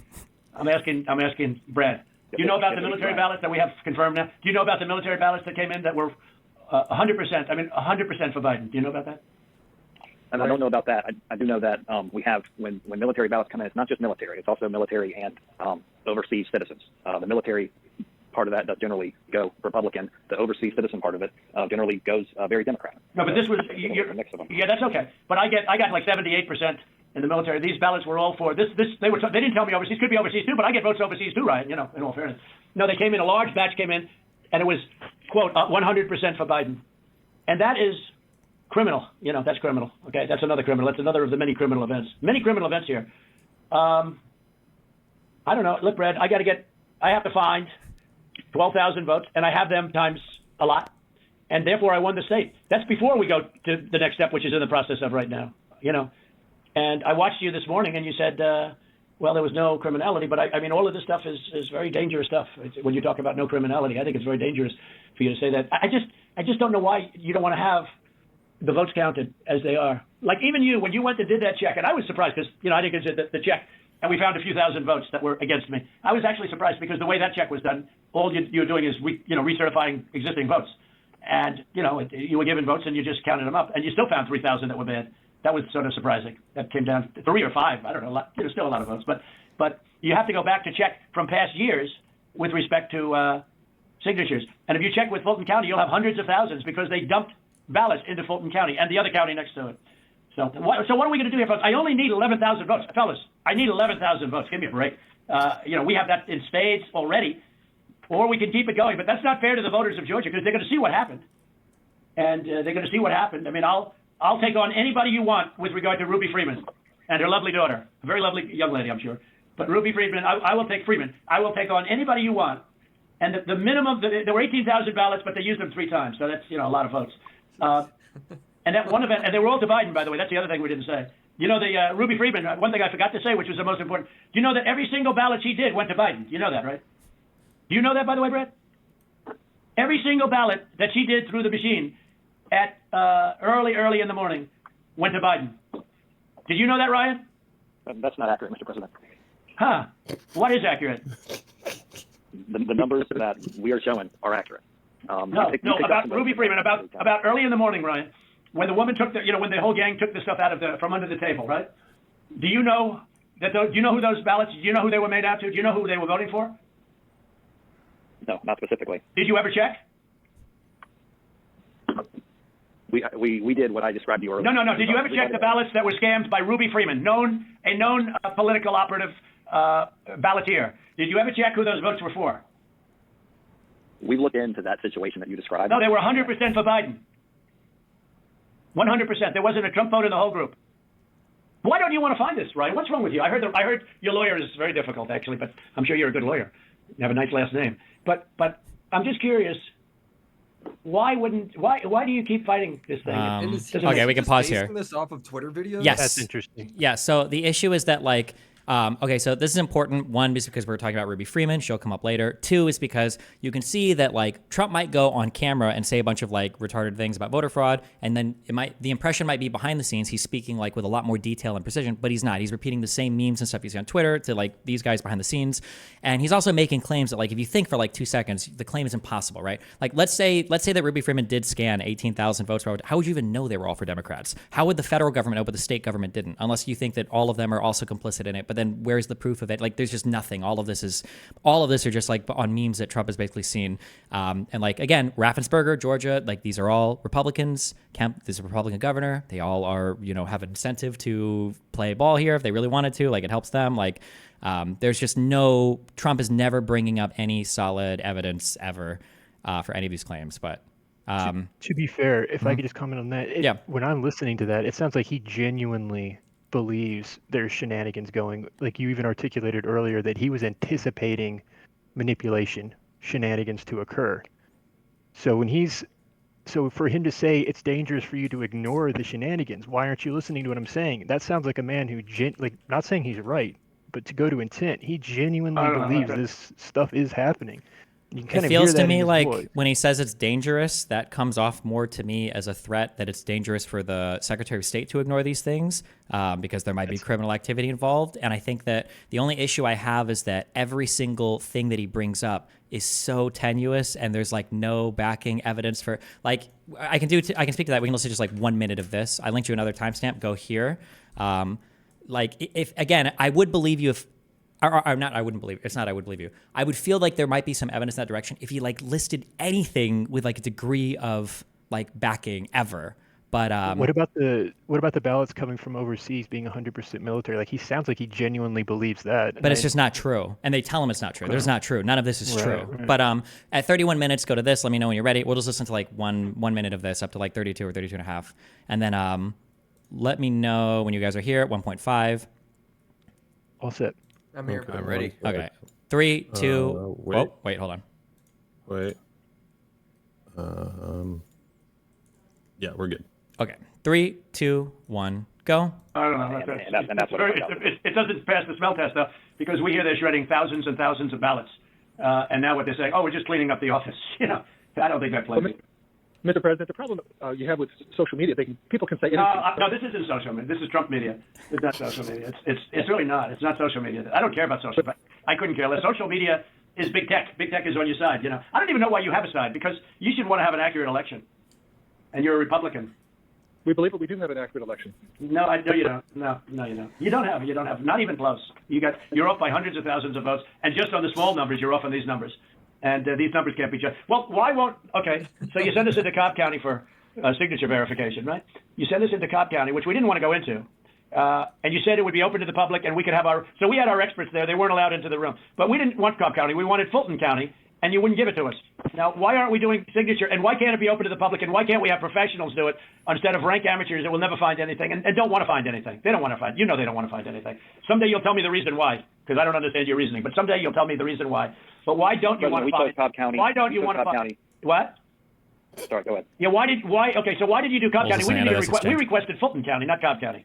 I'm asking Brad. Do you know about the military ballots that we have confirmed now? Do you know about the military ballots that came in that were 100%? I mean, 100% for Biden. Do you know about that? And I don't know about that. I do know that we have, when military ballots come in, it's not just military. It's also military and overseas citizens. The military part of that does generally go Republican. The overseas citizen part of it generally goes very Democrat. No, but this was a mix of them. Yeah, that's okay. But I got like 78% in the military. These ballots were all for this. They didn't tell me overseas. Could be overseas too, but I get votes overseas too, right? You know, in all fairness. No, they came in. A large batch came in, and it was quote 100% for Biden, and that is criminal. You know, that's criminal. Okay, that's another criminal. That's another of the many criminal events. Many criminal events here. I don't know. Look, Brad, I have to find 12,000 votes, and I have them times a lot, and therefore I won the state. That's before we go to the next step, which is in the process of right now. You know. And I watched you this morning, and you said, well, there was no criminality. But I mean, all of this stuff is very dangerous stuff. When you talk about no criminality, I think it's very dangerous for you to say that. I just don't know why you don't want to have the votes counted as they are. Like even you, when you went and did that check, and I was surprised because, you know, I didn't get the check, and we found a few thousand votes that were against me. I was actually surprised because the way that check was done, all you're doing is recertifying existing votes. And, you know, you were given votes and you just counted them up, and you still found 3,000 that were bad. That was sort of surprising. That came down to 3 or 5. I don't know. There's still a lot of votes, but you have to go back to check from past years with respect to signatures. And if you check with Fulton County, you'll have hundreds of thousands because they dumped ballots into Fulton County and the other county next to it. So what are we going to do here, folks? I only need 11,000 votes, fellas. I need 11,000 votes. Give me a break. You know, we have that in spades already, or we can keep it going. But that's not fair to the voters of Georgia because they're going to see what happened, and they're going to see what happened. I mean, I'll take on anybody you want with regard to Ruby Freeman and her lovely daughter. A very lovely young lady, I'm sure. But Ruby Freeman, I will take Freeman. I will take on anybody you want. And the minimum, there were 18,000 ballots, but they used them 3 times. So that's, you know, a lot of votes. And that one event, and they were all to Biden, by the way. That's the other thing we didn't say. You know, the Ruby Freeman, one thing I forgot to say, which was the most important. Do you know that every single ballot she did went to Biden? You know that, right? Do you know that, by the way, Brad? Every single ballot that she did through the machine at early in the morning went to Biden. Did you know that, Ryan? That's not accurate, Mr. President. Huh? What is accurate? The numbers that we are showing are accurate. No, about Ruby Freeman, about early in the morning, Ryan, when the woman took when the whole gang took the stuff out of from under the table, right? Do you know that? Do you know who those ballots? Do you know who they were made out to? Do you know who they were voting for? No, not specifically. Did you ever check? We did what I described to you earlier. No. Did you ever check the ballots that were scammed by Ruby Freeman, a known political operative balloteer? Did you ever check who those votes were for? We looked into that situation that you described. No, they were 100% for Biden. 100%. There wasn't a Trump vote in the whole group. Why don't you want to find this, Ryan? What's wrong with you? I heard your lawyer is very difficult, actually, but I'm sure you're a good lawyer. You have a nice last name. But I'm just curious. Why do you keep fighting this thing? Okay, we can pause here. Basing this off of Twitter videos? Yes. That's interesting. Yeah, so the issue is that, like, okay, so this is important. One, is because we're talking about Ruby Freeman. She'll come up later. Two is because you can see that, like, Trump might go on camera and say a bunch of, like, retarded things about voter fraud, and then the impression might be behind the scenes he's speaking, like, with a lot more detail and precision, but he's not. He's repeating the same memes and stuff you see on Twitter to, like, these guys behind the scenes. And he's also making claims that, like, if you think for, like, 2 seconds, the claim is impossible, right? Like, let's say that Ruby Freeman did scan 18,000 votes. How would you even know they were all for Democrats? How would the federal government know, but the state government didn't? Unless you think that all of them are also complicit in it. But then where's the proof of it? Like, there's just nothing. All of this are just, like, on memes that Trump has basically seen. And, like, again, Raffensperger, Georgia, like, these are all Republicans. Kemp is a Republican governor. They all are, have an incentive to play ball here if they really wanted to. Like, it helps them. Like, there's just Trump is never bringing up any solid evidence ever for any of these claims. But to be fair, if I could just comment on that, when I'm listening to that, it sounds like he genuinely believes there's shenanigans going. Like you even articulated earlier that he was anticipating manipulation, shenanigans to occur. So for him to say it's dangerous for you to ignore the shenanigans, why aren't you listening to what I'm saying? That sounds like a man who not saying he's right, but to go to intent, he genuinely believes this stuff is happening. It feels to me like when he says it's dangerous, that comes off more to me as a threat that it's dangerous for the Secretary of State to ignore these things because there might be criminal activity involved. And I think that the only issue I have is that every single thing that he brings up is so tenuous and there's like no backing evidence for I can speak to that. We can listen to just like 1 minute of this. I linked you another timestamp. Go here. If again, I would believe you if. Or not, I wouldn't believe it's not. I would believe you. I would feel like there might be some evidence in that direction if he like listed anything with like a degree of like backing ever. But what about the ballots coming from overseas being 100% military? Like he sounds like he genuinely believes that. But it's just not true, and they tell him it's not true. There's not true. None of this is true. Right. But at 31 minutes, go to this. Let me know when you're ready. We'll just listen to like one minute of this up to like 32 or 32 and a half, and then let me know when you guys are here at 1.5. All set. I'm here. I'm ready. Okay. 3, 2. Wait, hold on. Wait. Yeah, we're good. Okay. 3, 2, 1, go. I don't know. It doesn't pass the smell test, though, because we hear they're shredding thousands and thousands of ballots. And now what they're saying, we're just cleaning up the office. I don't think that plays. Mr. President, the problem you have with social media, people can say anything. No, this isn't social media. This is Trump media. It's not social media. It's really not. It's not social media. I don't care about social media. I couldn't care less. Social media is big tech. Big tech is on your side. I don't even know why you have a side, because you should want to have an accurate election. And you're a Republican. We believe that we do have an accurate election. No, you don't. No, you don't. You don't have. Not even close. You're off by hundreds of thousands of votes, and just on the small numbers, you're off on these numbers. And these numbers can't be judged. Well, why won't? Okay, so you send us into Cobb County for signature verification, right? You send us into Cobb County, which we didn't want to go into, and you said it would be open to the public, and we could have so we had our experts there. They weren't allowed into the room, but we didn't want Cobb County. We wanted Fulton County, and you wouldn't give it to us. Now, why aren't we doing signature? And why can't it be open to the public? And why can't we have professionals do it instead of rank amateurs that will never find anything and don't want to find anything? They don't want to find. They don't want to find anything. Someday you'll tell me the reason why, because I don't understand your reasoning. But someday you'll tell me the reason why. But why don't you want to find? Cobb County. Why don't you want to find? What? Sorry, go ahead. Yeah, Okay, so why did you do Cobb County? We requested Fulton County, not Cobb County.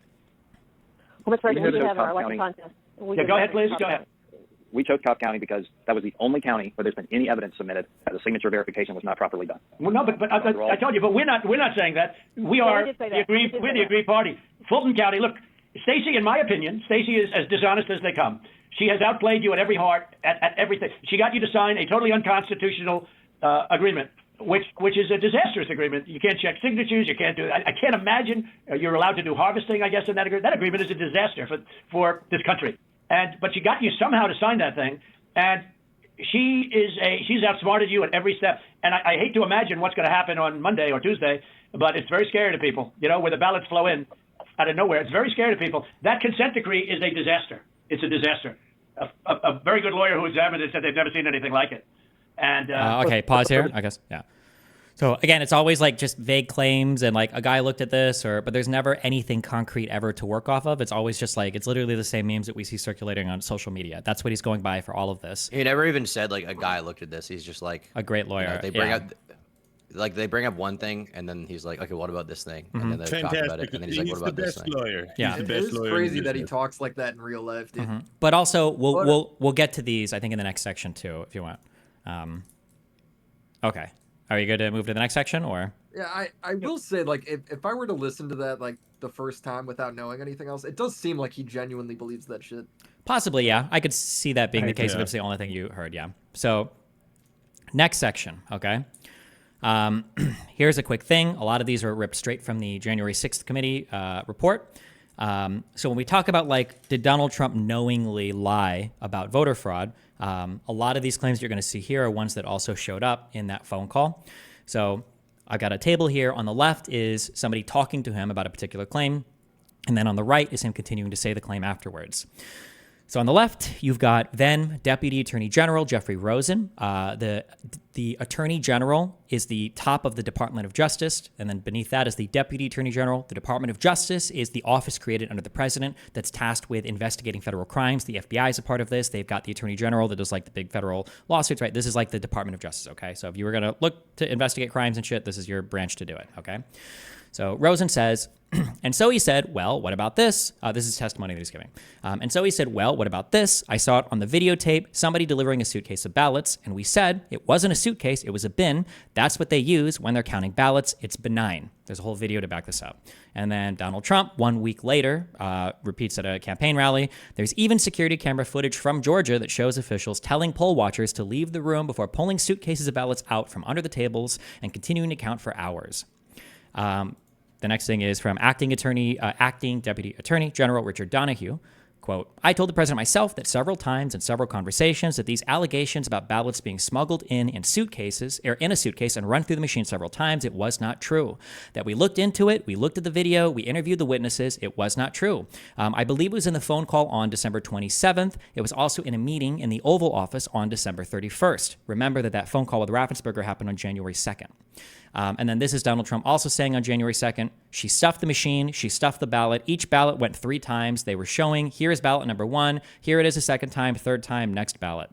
Well, Mr. President, we have our election contest. Go ahead, please. Go ahead. We chose Cobb County because that was the only county where there's been any evidence submitted that the signature verification was not properly done. Well, no, but I told you, but we're not saying that. We're the agreed party. Fulton County, look, Stacey, in my opinion, Stacey is as dishonest as they come. She has outplayed you at every heart, at everything. She got you to sign a totally unconstitutional agreement, which is a disastrous agreement. You can't check signatures. You can't do it. I can't imagine you're allowed to do harvesting, I guess, in that agreement. That agreement is a disaster for this country. But she got you somehow to sign that thing, and she's outsmarted you at every step. And I hate to imagine what's going to happen on Monday or Tuesday, but it's very scary to people, where the ballots flow in out of nowhere. It's very scary to people. That consent decree is a disaster. It's a disaster. A very good lawyer who examined it said they've never seen anything like it. And okay, pause here, I guess. Yeah. So again, it's always like just vague claims and like a guy looked at this, but there's never anything concrete ever to work off of. It's always just like, it's literally the same memes that we see circulating on social media. That's what he's going by for all of this. He never even said like a guy looked at this. He's just like a great lawyer. They bring up one thing and then he's like, okay, what about this thing? And then they talk about it and then he's like, what about this thing? Lawyer. Yeah, he's the best It's lawyer crazy in that he business. talks like that in real life, dude. But also, we'll get to these, I think, in the next section too, if you want. Okay. Are you good to move to the next section, or? Yeah, I will say, like, if I were to listen to that, like, the first time without knowing anything else, it does seem like he genuinely believes that shit. Possibly, yeah. I could see that being the case if it's the only thing you heard, yeah. So, next section, okay? Here's a quick thing. A lot of these are ripped straight from the January 6th committee report. So when we talk about, like, did Donald Trump knowingly lie about voter fraud, a lot of these claims you're going to see here are ones that also showed up in that phone call. So I've got a table here. On the left is somebody talking to him about a particular claim. And then on the right is him continuing to say the claim afterwards. So on the left, you've got then Deputy Attorney General Jeffrey Rosen. The Attorney General is the top of the Department of Justice, and then beneath that is the Deputy Attorney General. The Department of Justice is the office created under the president that's tasked with investigating federal crimes. The FBI is a part of this. They've got the Attorney General that does like the big federal lawsuits, right? This is like the Department of Justice, okay? So if you were going to look to investigate crimes and shit, this is your branch to do it, okay? So Rosen says, and so he said, well, what about this? This is testimony that he's giving. And so he said, well, what about this? I saw it on the videotape, somebody delivering a suitcase of ballots, and we said it wasn't a suitcase, it was a bin. That's what they use when they're counting ballots. It's benign. There's a whole video to back this up. And then Donald Trump, 1 week later, repeats at a campaign rally, there's even security camera footage from Georgia that shows officials telling poll watchers to leave the room before pulling suitcases of ballots out from under the tables and continuing to count for hours. The next thing is from Acting Deputy Attorney General Richard Donahue. Quote, I told the president myself that several times in several conversations that these allegations about ballots being smuggled in suitcases, or in a suitcase and run through the machine several times, it was not true. That we looked into it, we looked at the video, we interviewed the witnesses, it was not true. I believe it was in the phone call on December 27th. It was also in a meeting in the Oval Office on December 31st. Remember that phone call with Raffensperger happened on January 2nd. And then this is Donald Trump also saying on January 2nd, she stuffed the machine, she stuffed the ballot. Each ballot went 3 times. They were showing, here is ballot number 1, here it is a second time, third time, next ballot.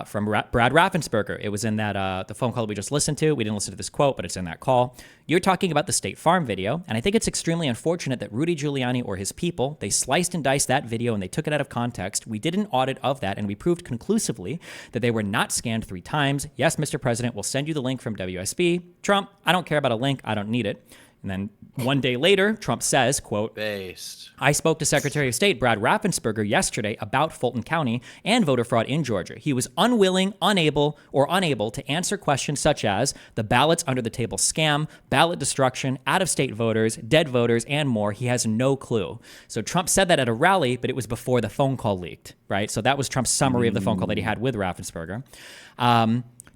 From Brad Raffensperger. It was in that the phone call we just listened to. We didn't listen to this quote, but it's in that call. You're talking about the State Farm video, and I think it's extremely unfortunate that Rudy Giuliani or his people, they sliced and diced that video and they took it out of context. We did an audit of that, and we proved conclusively that they were not scanned 3 times. Yes, Mr. President, we'll send you the link from WSB. Trump, I don't care about a link. I don't need it. And then 1 day later, Trump says, quote, based. I spoke to Secretary of State Brad Raffensperger yesterday about Fulton County and voter fraud in Georgia. He was unwilling, unable to answer questions such as the ballots under the table scam, ballot destruction, out-of-state voters, dead voters, and more. He has no clue. So Trump said that at a rally, but it was before the phone call leaked, right? So that was Trump's summary of the phone call that he had with Raffensperger.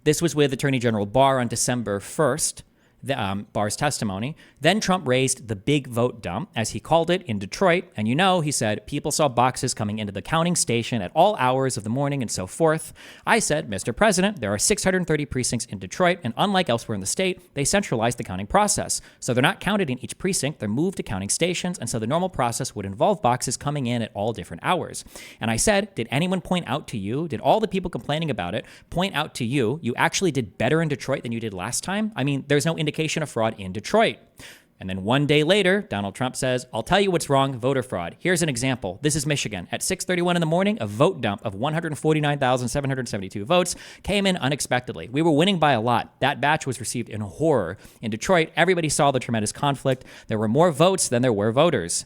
This was with Attorney General Barr on December 1st. Barr's testimony. Then Trump raised the big vote dump, as he called it, in Detroit. And he said, people saw boxes coming into the counting station at all hours of the morning and so forth. I said, Mr. President, there are 630 precincts in Detroit, and unlike elsewhere in the state, they centralized the counting process. So they're not counted in each precinct, they're moved to counting stations, and so the normal process would involve boxes coming in at all different hours. And I said, did anyone point out to you, did all the people complaining about it point out to you, you actually did better in Detroit than you did last time? I mean, there's no indication of fraud in Detroit. And then 1 day later, Donald Trump says, I'll tell you what's wrong, voter fraud. Here's an example. This is Michigan. At 6:31 in the morning, a vote dump of 149,772 votes came in unexpectedly. We were winning by a lot. That batch was received in horror. In Detroit, everybody saw the tremendous conflict. There were more votes than there were voters.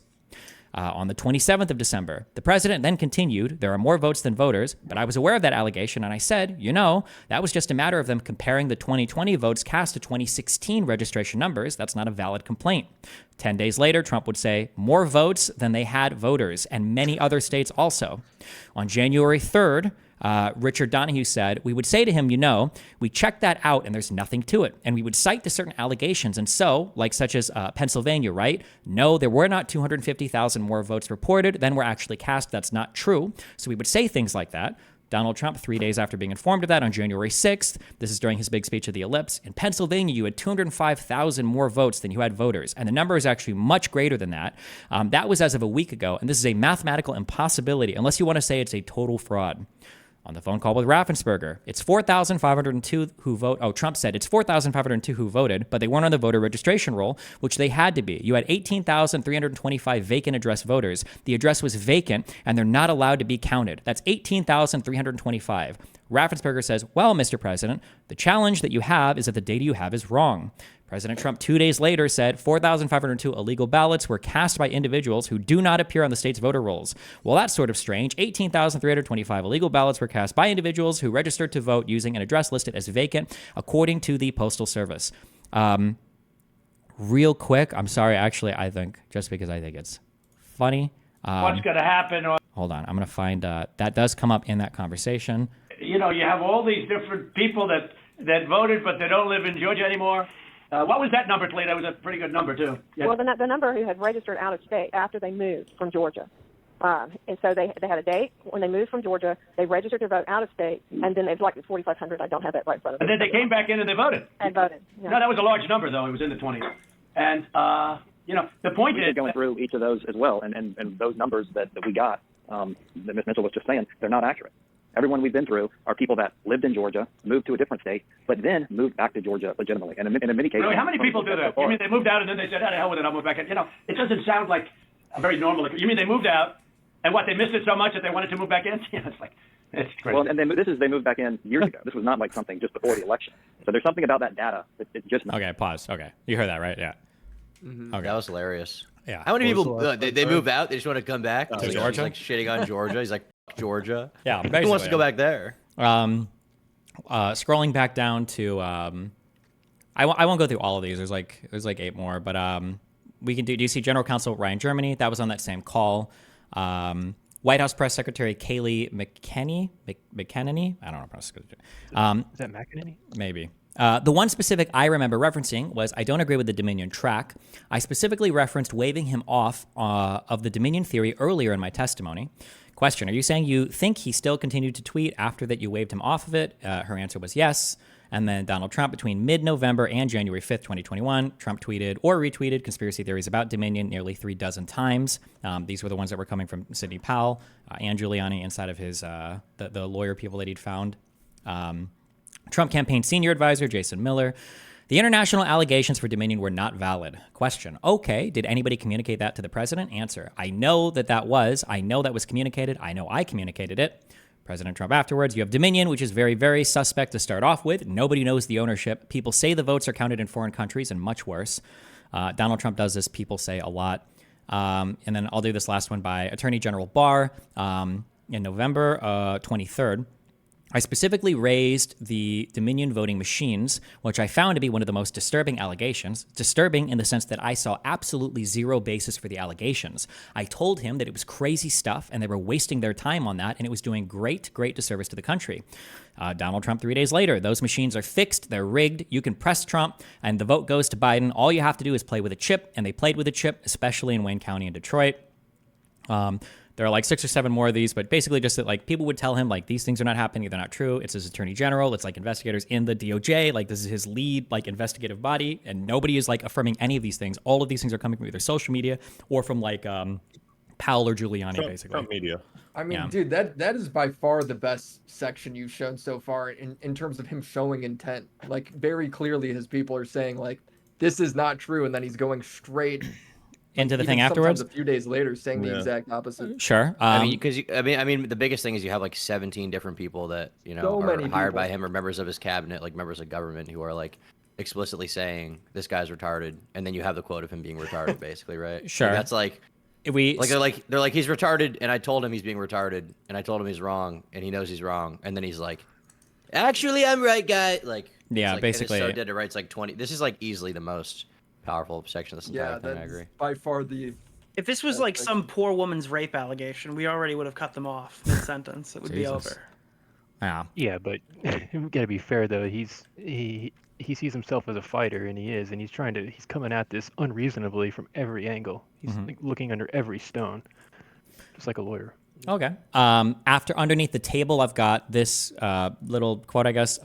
On the 27th of December, the president then continued, there are more votes than voters, but I was aware of that allegation, and I said, that was just a matter of them comparing the 2020 votes cast to 2016 registration numbers. That's not a valid complaint. 10 days later, Trump would say, more votes than they had voters, and many other states also. On January 3rd, Richard Donahue said, we would say to him, we checked that out and there's nothing to it. And we would cite to certain allegations. And so, like such as Pennsylvania, right? No, there were not 250,000 more votes reported than were actually cast. That's not true. So we would say things like that. Donald Trump, 3 days after being informed of that on January 6th, this is during his big speech at the Ellipse, in Pennsylvania, you had 205,000 more votes than you had voters. And the number is actually much greater than that. That was as of a week ago. And this is a mathematical impossibility, unless you want to say it's a total fraud. On the phone call with Raffensperger, it's 4,502 who vote. Oh, Trump said it's 4,502 who voted, but they weren't on the voter registration roll, which they had to be. You had 18,325 vacant address voters. The address was vacant, and they're not allowed to be counted. That's 18,325. Raffensperger says, well, Mr. President, the challenge that you have is that the data you have is wrong. President Trump 2 days later said 4,502 illegal ballots were cast by individuals who do not appear on the state's voter rolls. Well, that's sort of strange. 18,325 illegal ballots were cast by individuals who registered to vote using an address listed as vacant, according to the Postal Service. Real quick, I'm sorry, actually, I think, just because I think it's funny. What's going to happen? Hold on, I'm going to find, that does come up in that conversation. You have all these different people that voted, but they don't live in Georgia anymore. What was that number, Toledo? That was a pretty good number, too. Yeah. Well, the number who had registered out of state after they moved from Georgia. And so they had a date. When they moved from Georgia, they registered to vote out of state, and then they've like 4,500. I don't have that right in front of me. And then they came back in and they voted. And voted. Yeah. No, that was a large number, though. It was in the 20s. And, the point is... going through each of those as well, and those numbers that we got, that Ms. Mitchell was just saying, they're not accurate. Everyone we've been through are people that lived in Georgia, moved to a different state, but then moved back to Georgia legitimately. And in many cases... Really? How many people do that? You mean they moved out and then they said, oh, the hell with it, I'll move back in? It doesn't sound like a very normal... You mean they moved out, and they missed it so much that they wanted to move back in? It's crazy. Well, and they moved back in years ago. This was not like something just before the election. So there's something about that data that it's just not... Okay, pause. Okay. You heard that, right? Yeah. Mm-hmm. Okay. That was hilarious. Yeah. How many people, they move out, they just want to come back? To Georgia? He's like shitting on Georgia. He's like, Georgia. Yeah, who wants to go back there? Scrolling back down to, I won't go through all of these. There's like 8 more, but we can do you see General Counsel Ryan Germany? That was on that same call. White House Press Secretary Kayleigh McEnany? I don't know how to pronounce it. Is that McEnany? Maybe. The one specific I remember referencing was, I don't agree with the Dominion track. I specifically referenced waving him off of the Dominion theory earlier in my testimony. Question, are you saying you think he still continued to tweet after that you waved him off of it? Her answer was yes. And then Donald Trump, between mid-November and January 5th, 2021, Trump tweeted or retweeted conspiracy theories about Dominion nearly 36 times. These were the ones that were coming from Sidney Powell and Giuliani inside of his the lawyer people that he'd found. Trump campaign senior advisor Jason Miller. The international allegations for Dominion were not valid. Question. Okay, did anybody communicate that to the president? Answer. I know that was communicated. I know I communicated it. President Trump afterwards, you have Dominion, which is very, very suspect to start off with. Nobody knows the ownership. People say the votes are counted in foreign countries, and much worse. Donald Trump does this, people say a lot. And then I'll do this last one by Attorney General Barr in November 23rd. I specifically raised the Dominion voting machines, which I found to be one of the most disturbing allegations. Disturbing in the sense that I saw absolutely zero basis for the allegations. I told him that it was crazy stuff and they were wasting their time on that, and it was doing great disservice to the country. Donald Trump 3 days later, those machines are fixed, they're rigged, you can press Trump, and the vote goes to Biden. All you have to do is play with a chip, and they played with a chip, especially in Wayne County and Detroit. There are like 6 or 7 more of these, but basically just that like people would tell him like these things are not happening, they're not true. It's his attorney general. It's like investigators in the DOJ. Like this is his lead like investigative body, and nobody is like affirming any of these things. All of these things are coming from either social media or from like Powell or Giuliani, basically. Trump media. I mean, dude, that is by far the best section you've shown so far in terms of him showing intent. Like very clearly, his people are saying like this is not true, and then he's going straight into the thing afterwards. A few days later, saying the exact opposite. Sure. I mean, the biggest thing is you have like 17 different people that are hired by him or members of his cabinet, like members of government, who are like explicitly saying this guy's retarded, and then you have the quote of him being retarded, basically, right? Sure. Like, that's like they're like he's retarded, and I told him he's being retarded, and I told him he's wrong, and he knows he's wrong, and then he's like, actually, I'm right, guy. Like, yeah, like, basically. so dead to rights like 20. This is like easily the most powerful section of this entire thing. I agree. By far the. If this was like some poor woman's rape allegation, we already would have cut them off mid-sentence. It would be over. Yeah, but we gotta be fair though. He sees himself as a fighter, and he's coming at this unreasonably from every angle. He's like looking under every stone, just like a lawyer. Okay. After underneath the table, I've got this little quote, I guess,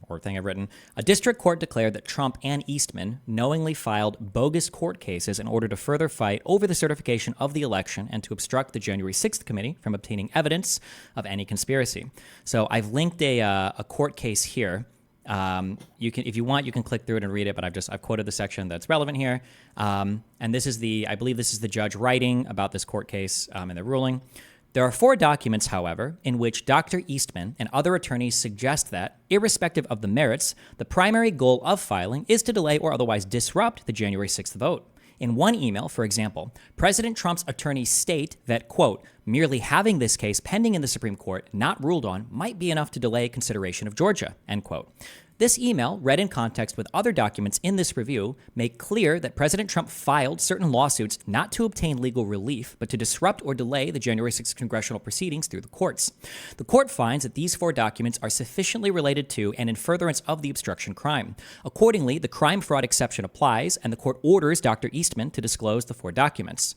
or thing I've written. A district court declared that Trump and Eastman knowingly filed bogus court cases in order to further fight over the certification of the election and to obstruct the January 6th committee from obtaining evidence of any conspiracy. So I've linked a court case here. You can, if you want, you can click through it and read it, but I've quoted the section that's relevant here. And this is I believe this is the judge writing about this court case in the ruling. There are 4 documents, however, in which Dr. Eastman and other attorneys suggest that, irrespective of the merits, the primary goal of filing is to delay or otherwise disrupt the January 6th vote. In one email, for example, President Trump's attorneys state that, quote, merely having this case pending in the Supreme Court, not ruled on, might be enough to delay consideration of Georgia, end quote. This email, read in context with other documents in this review, make clear that President Trump filed certain lawsuits not to obtain legal relief, but to disrupt or delay the January 6th congressional proceedings through the courts. The court finds that these 4 documents are sufficiently related to and in furtherance of the obstruction crime. Accordingly, the crime fraud exception applies, and the court orders Dr. Eastman to disclose the 4 documents.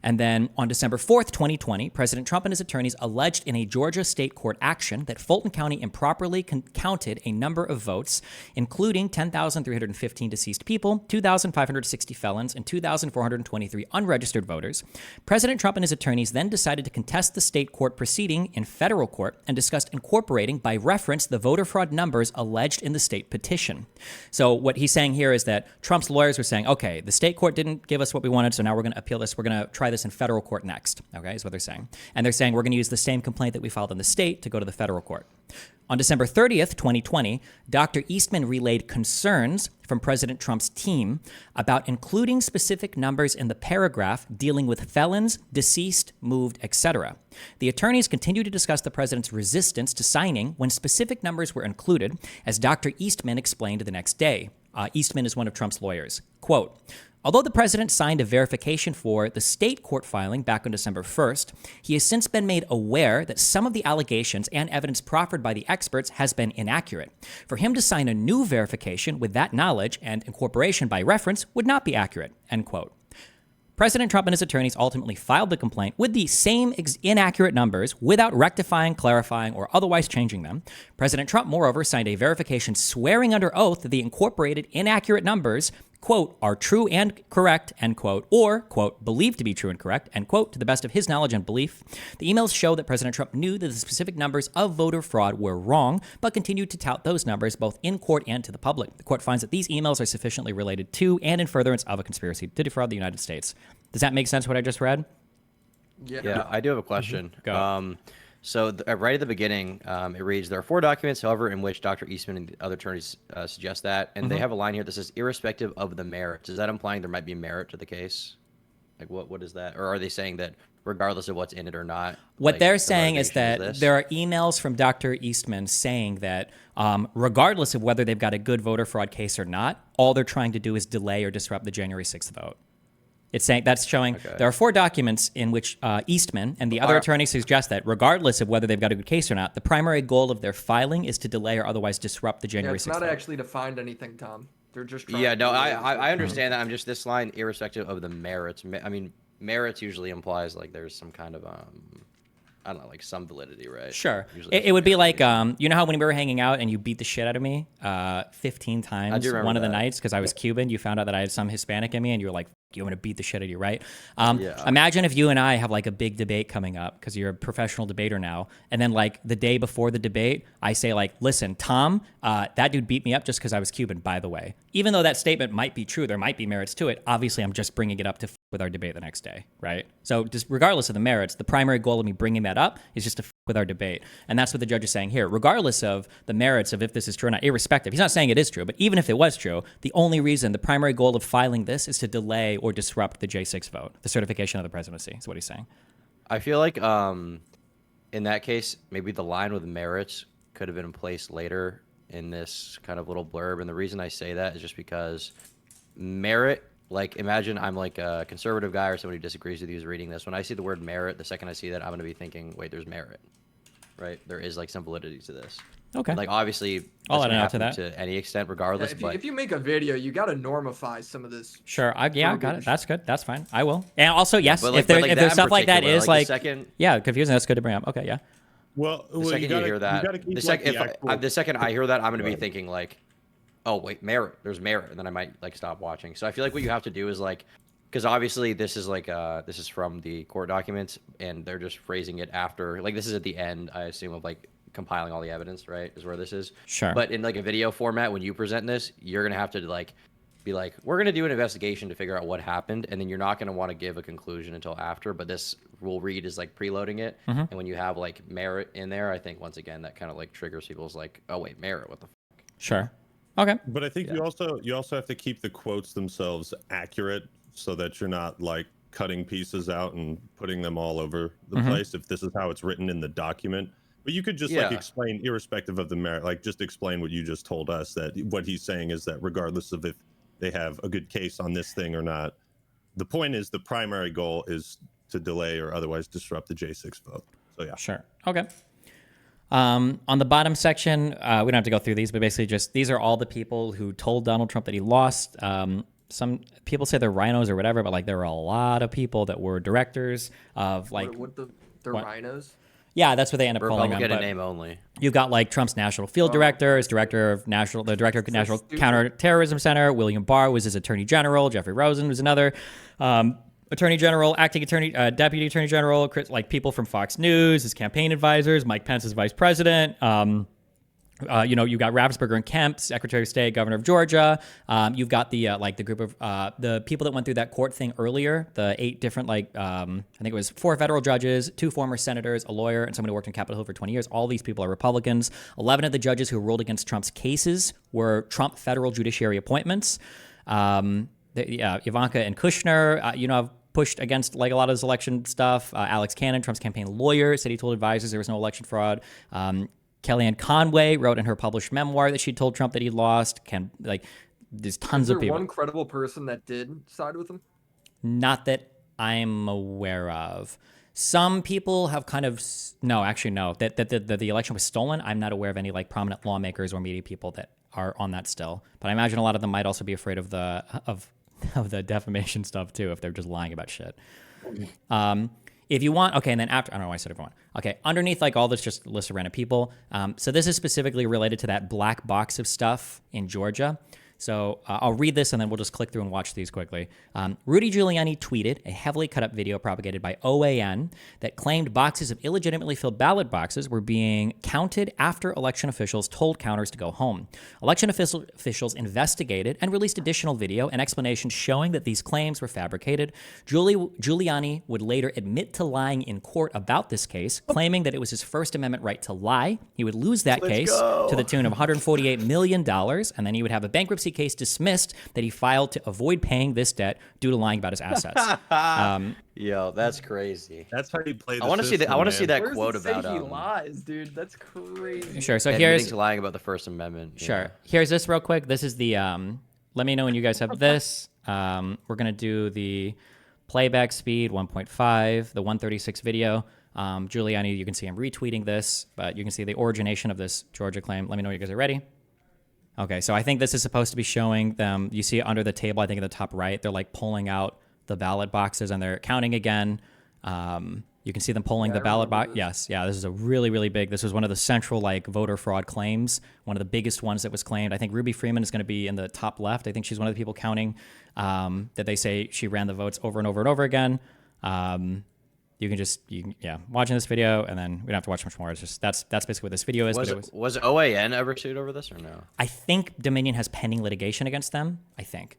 And then on December 4th, 2020, President Trump and his attorneys alleged in a Georgia state court action that Fulton County improperly counted a number of votes, including 10,315 deceased people, 2,560 felons, and 2,423 unregistered voters. President Trump and his attorneys then decided to contest the state court proceeding in federal court and discussed incorporating by reference the voter fraud numbers alleged in the state petition. So what he's saying here is that Trump's lawyers were saying, okay, the state court didn't give us what we wanted, so now we're going to appeal this. We're going to try this in federal court next, okay, is what they're saying. And they're saying we're going to use the same complaint that we filed in the state to go to the federal court. On December 30th, 2020, Dr. Eastman relayed concerns from President Trump's team about including specific numbers in the paragraph dealing with felons, deceased, moved, etc. The attorneys continued to discuss the president's resistance to signing when specific numbers were included, as Dr. Eastman explained the next day. Eastman is one of Trump's lawyers. Quote, although the president signed a verification for the state court filing back on December 1st, he has since been made aware that some of the allegations and evidence proffered by the experts has been inaccurate. For him to sign a new verification with that knowledge and incorporation by reference would not be accurate, end quote. President Trump and his attorneys ultimately filed the complaint with the same inaccurate numbers without rectifying, clarifying, or otherwise changing them. President Trump, moreover, signed a verification swearing under oath that the incorporated inaccurate numbers, quote, are true and correct, end quote, or, quote, believed to be true and correct, end quote, to the best of his knowledge and belief. The emails show that President Trump knew that the specific numbers of voter fraud were wrong, but continued to tout those numbers both in court and to the public. The court finds that these emails are sufficiently related to and in furtherance of a conspiracy to defraud the United States. Does that make sense, what I just read? Yeah, I do have a question. Go. So right at the beginning, it reads, there are 4 documents, however, in which Dr. Eastman and the other attorneys suggest that, and they have a line here that says, irrespective of the merits. Is that implying there might be merit to the case? Like, what is that? Or are they saying that regardless of what's in it or not? What they're saying is that there are emails from Dr. Eastman saying that regardless of whether they've got a good voter fraud case or not, all they're trying to do is delay or disrupt the January 6th vote. It's saying that's showing there are 4 documents in which Eastman and the other attorneys suggest that regardless of whether they've got a good case or not, the primary goal of their filing is to delay or otherwise disrupt the January 6th it's not vote. actually to find anything, Tom. They're just trying yeah, to no, I understand that. I'm just this line, irrespective of the merits. I mean, merits usually implies like there's some kind of I don't know, like some validity, right? Sure. It would be like, you know how when we were hanging out and you beat the shit out of me 15 times one of the nights because I was Cuban, you found out that I had some Hispanic in me and you were like, you want to beat the shit out of you, right? Imagine if you and I have like a big debate coming up because you're a professional debater now. And then like the day before the debate, I say like, listen, Tom, that dude beat me up just because I was Cuban, by the way. Even though that statement might be true, there might be merits to it. Obviously, I'm just bringing it up to with our debate the next day, right? So just regardless of the merits, the primary goal of me bringing that up is just to with our debate. And that's what the judge is saying here. Regardless of the merits of if this is true or not, irrespective, he's not saying it is true, but even if it was true, the only reason, the primary goal of filing this is to delay or disrupt the J6 vote, the certification of the presidency, is what he's saying. I feel like in that case, maybe the line with merits could have been in place later in this kind of little blurb. And the reason I say that is just because merit, like imagine I'm like a conservative guy or somebody who disagrees with you is reading this. When I see the word merit, the second I see that, I'm going to be thinking, wait, there's merit, right? There is like some validity to this. Okay. And, like obviously, I'll this add can up to happen that. to any extent, regardless. Yeah, but if you make a video, you got to normify some of this. Sure, yeah, I got it. That's good. That's fine. I will. And also, yes, but, like, if, there, but, like, if that there's in stuff like that particular, is like, the like, second- yeah, confusing. That's good to bring up. Okay, yeah. Well, the second you hear that, keep, the second I hear that, I'm going to be thinking like, oh wait, merit. There's merit, and then I might like stop watching. So I feel like what you have to do is like, because obviously this is like this is from the court documents, and they're just phrasing it after. Like this is at the end, I assume, of like compiling all the evidence, right? Is where this is. Sure. But in like a video format, when you present this, you're gonna have to like be like, we're gonna do an investigation to figure out what happened, and then you're not gonna want to give a conclusion until after. But this will read is like preloading it, and when you have like merit in there, I think once again that kind of like triggers people's like, oh wait, merit, what the fuck? Sure. Okay. But I think you also have to keep the quotes themselves accurate so that you're not like cutting pieces out and putting them all over the place if this is how it's written in the document. But you could just like explain, irrespective of the merit, like just explain what you just told us, that what he's saying is that regardless of if they have a good case on this thing or not, the point is the primary goal is to delay or otherwise disrupt the J6 vote. So yeah. Sure. Okay. On the bottom section, we don't have to go through these, but basically just these are all the people who told Donald Trump that he lost. Some people say they're rhinos or whatever, but like there were a lot of people that were directors of like They're rhinos. Yeah, that's what they end up calling them. Get a but name only. You got like Trump's national field director, his director of national counterterrorism center. William Barr was his attorney general. Jeffrey Rosen was another attorney general, acting attorney, deputy attorney general. Like people from Fox News, his campaign advisors. Mike Pence, his vice president. You got Raffensperger and Kemp, Secretary of State, Governor of Georgia. You've got the like the group of the people that went through that court thing earlier. The 8 different I think it was 4 federal judges, 2 former senators, a lawyer, and somebody who worked in Capitol Hill for 20 years. All these people are Republicans. 11 of the judges who ruled against Trump's cases were Trump federal judiciary appointments. Ivanka and Kushner, have pushed against like a lot of this election stuff. Alex Cannon, Trump's campaign lawyer, said he told advisors there was no election fraud. Kellyanne Conway wrote in her published memoir that she told Trump that he lost. There's tons of people. Is there one credible person that did side with him? Not that I'm aware of. Some people have kind of no. That the election was stolen. I'm not aware of any like prominent lawmakers or media people that are on that still. But I imagine a lot of them might also be afraid of the defamation stuff too, if they're just lying about shit. If you want, okay, and then after, I don't know why I said everyone. Okay, underneath like all this, just list of random people. So this is specifically related to that black box of stuff in Georgia. So I'll read this and then we'll just click through and watch these quickly. Rudy Giuliani tweeted a heavily cut up video propagated by OAN that claimed boxes of illegitimately filled ballot boxes were being counted after election officials told counters to go home. Election officials investigated and released additional video and explanations showing that these claims were fabricated. Giuliani would later admit to lying in court about this case, claiming that it was his First Amendment right to lie. He would lose that case to the tune of $148 million, and then he would have a bankruptcy case dismissed that he filed to avoid paying this debt due to lying about his assets. Yo, that's crazy. That's how you play. I want to see that. I want to see that Where quote does it about say he lies, dude. That's crazy. Sure. So admitting here's to lying about the First Amendment. Sure. Yeah. Here's this real quick. This is the let me know when you guys have this. We're gonna do the playback speed 1.5, the 136 video. Giuliani, you can see him retweeting this, but you can see the origination of this Georgia claim. Let me know when you guys are ready. Okay, so I think this is supposed to be showing them, you see it under the table, I think in the top right, they're like pulling out the ballot boxes and they're counting again. You can see them pulling the ballot box. Yes, yeah, this is a really, really big, this was one of the central like voter fraud claims, one of the biggest ones that was claimed. I think Ruby Freeman is gonna be in the top left. I think she's one of the people counting that they say she ran the votes over and over and over again. You can watching this video, and then we don't have to watch much more. It's just that's basically what this video is. Was OAN ever sued over this or no? I think Dominion has pending litigation against them. I think.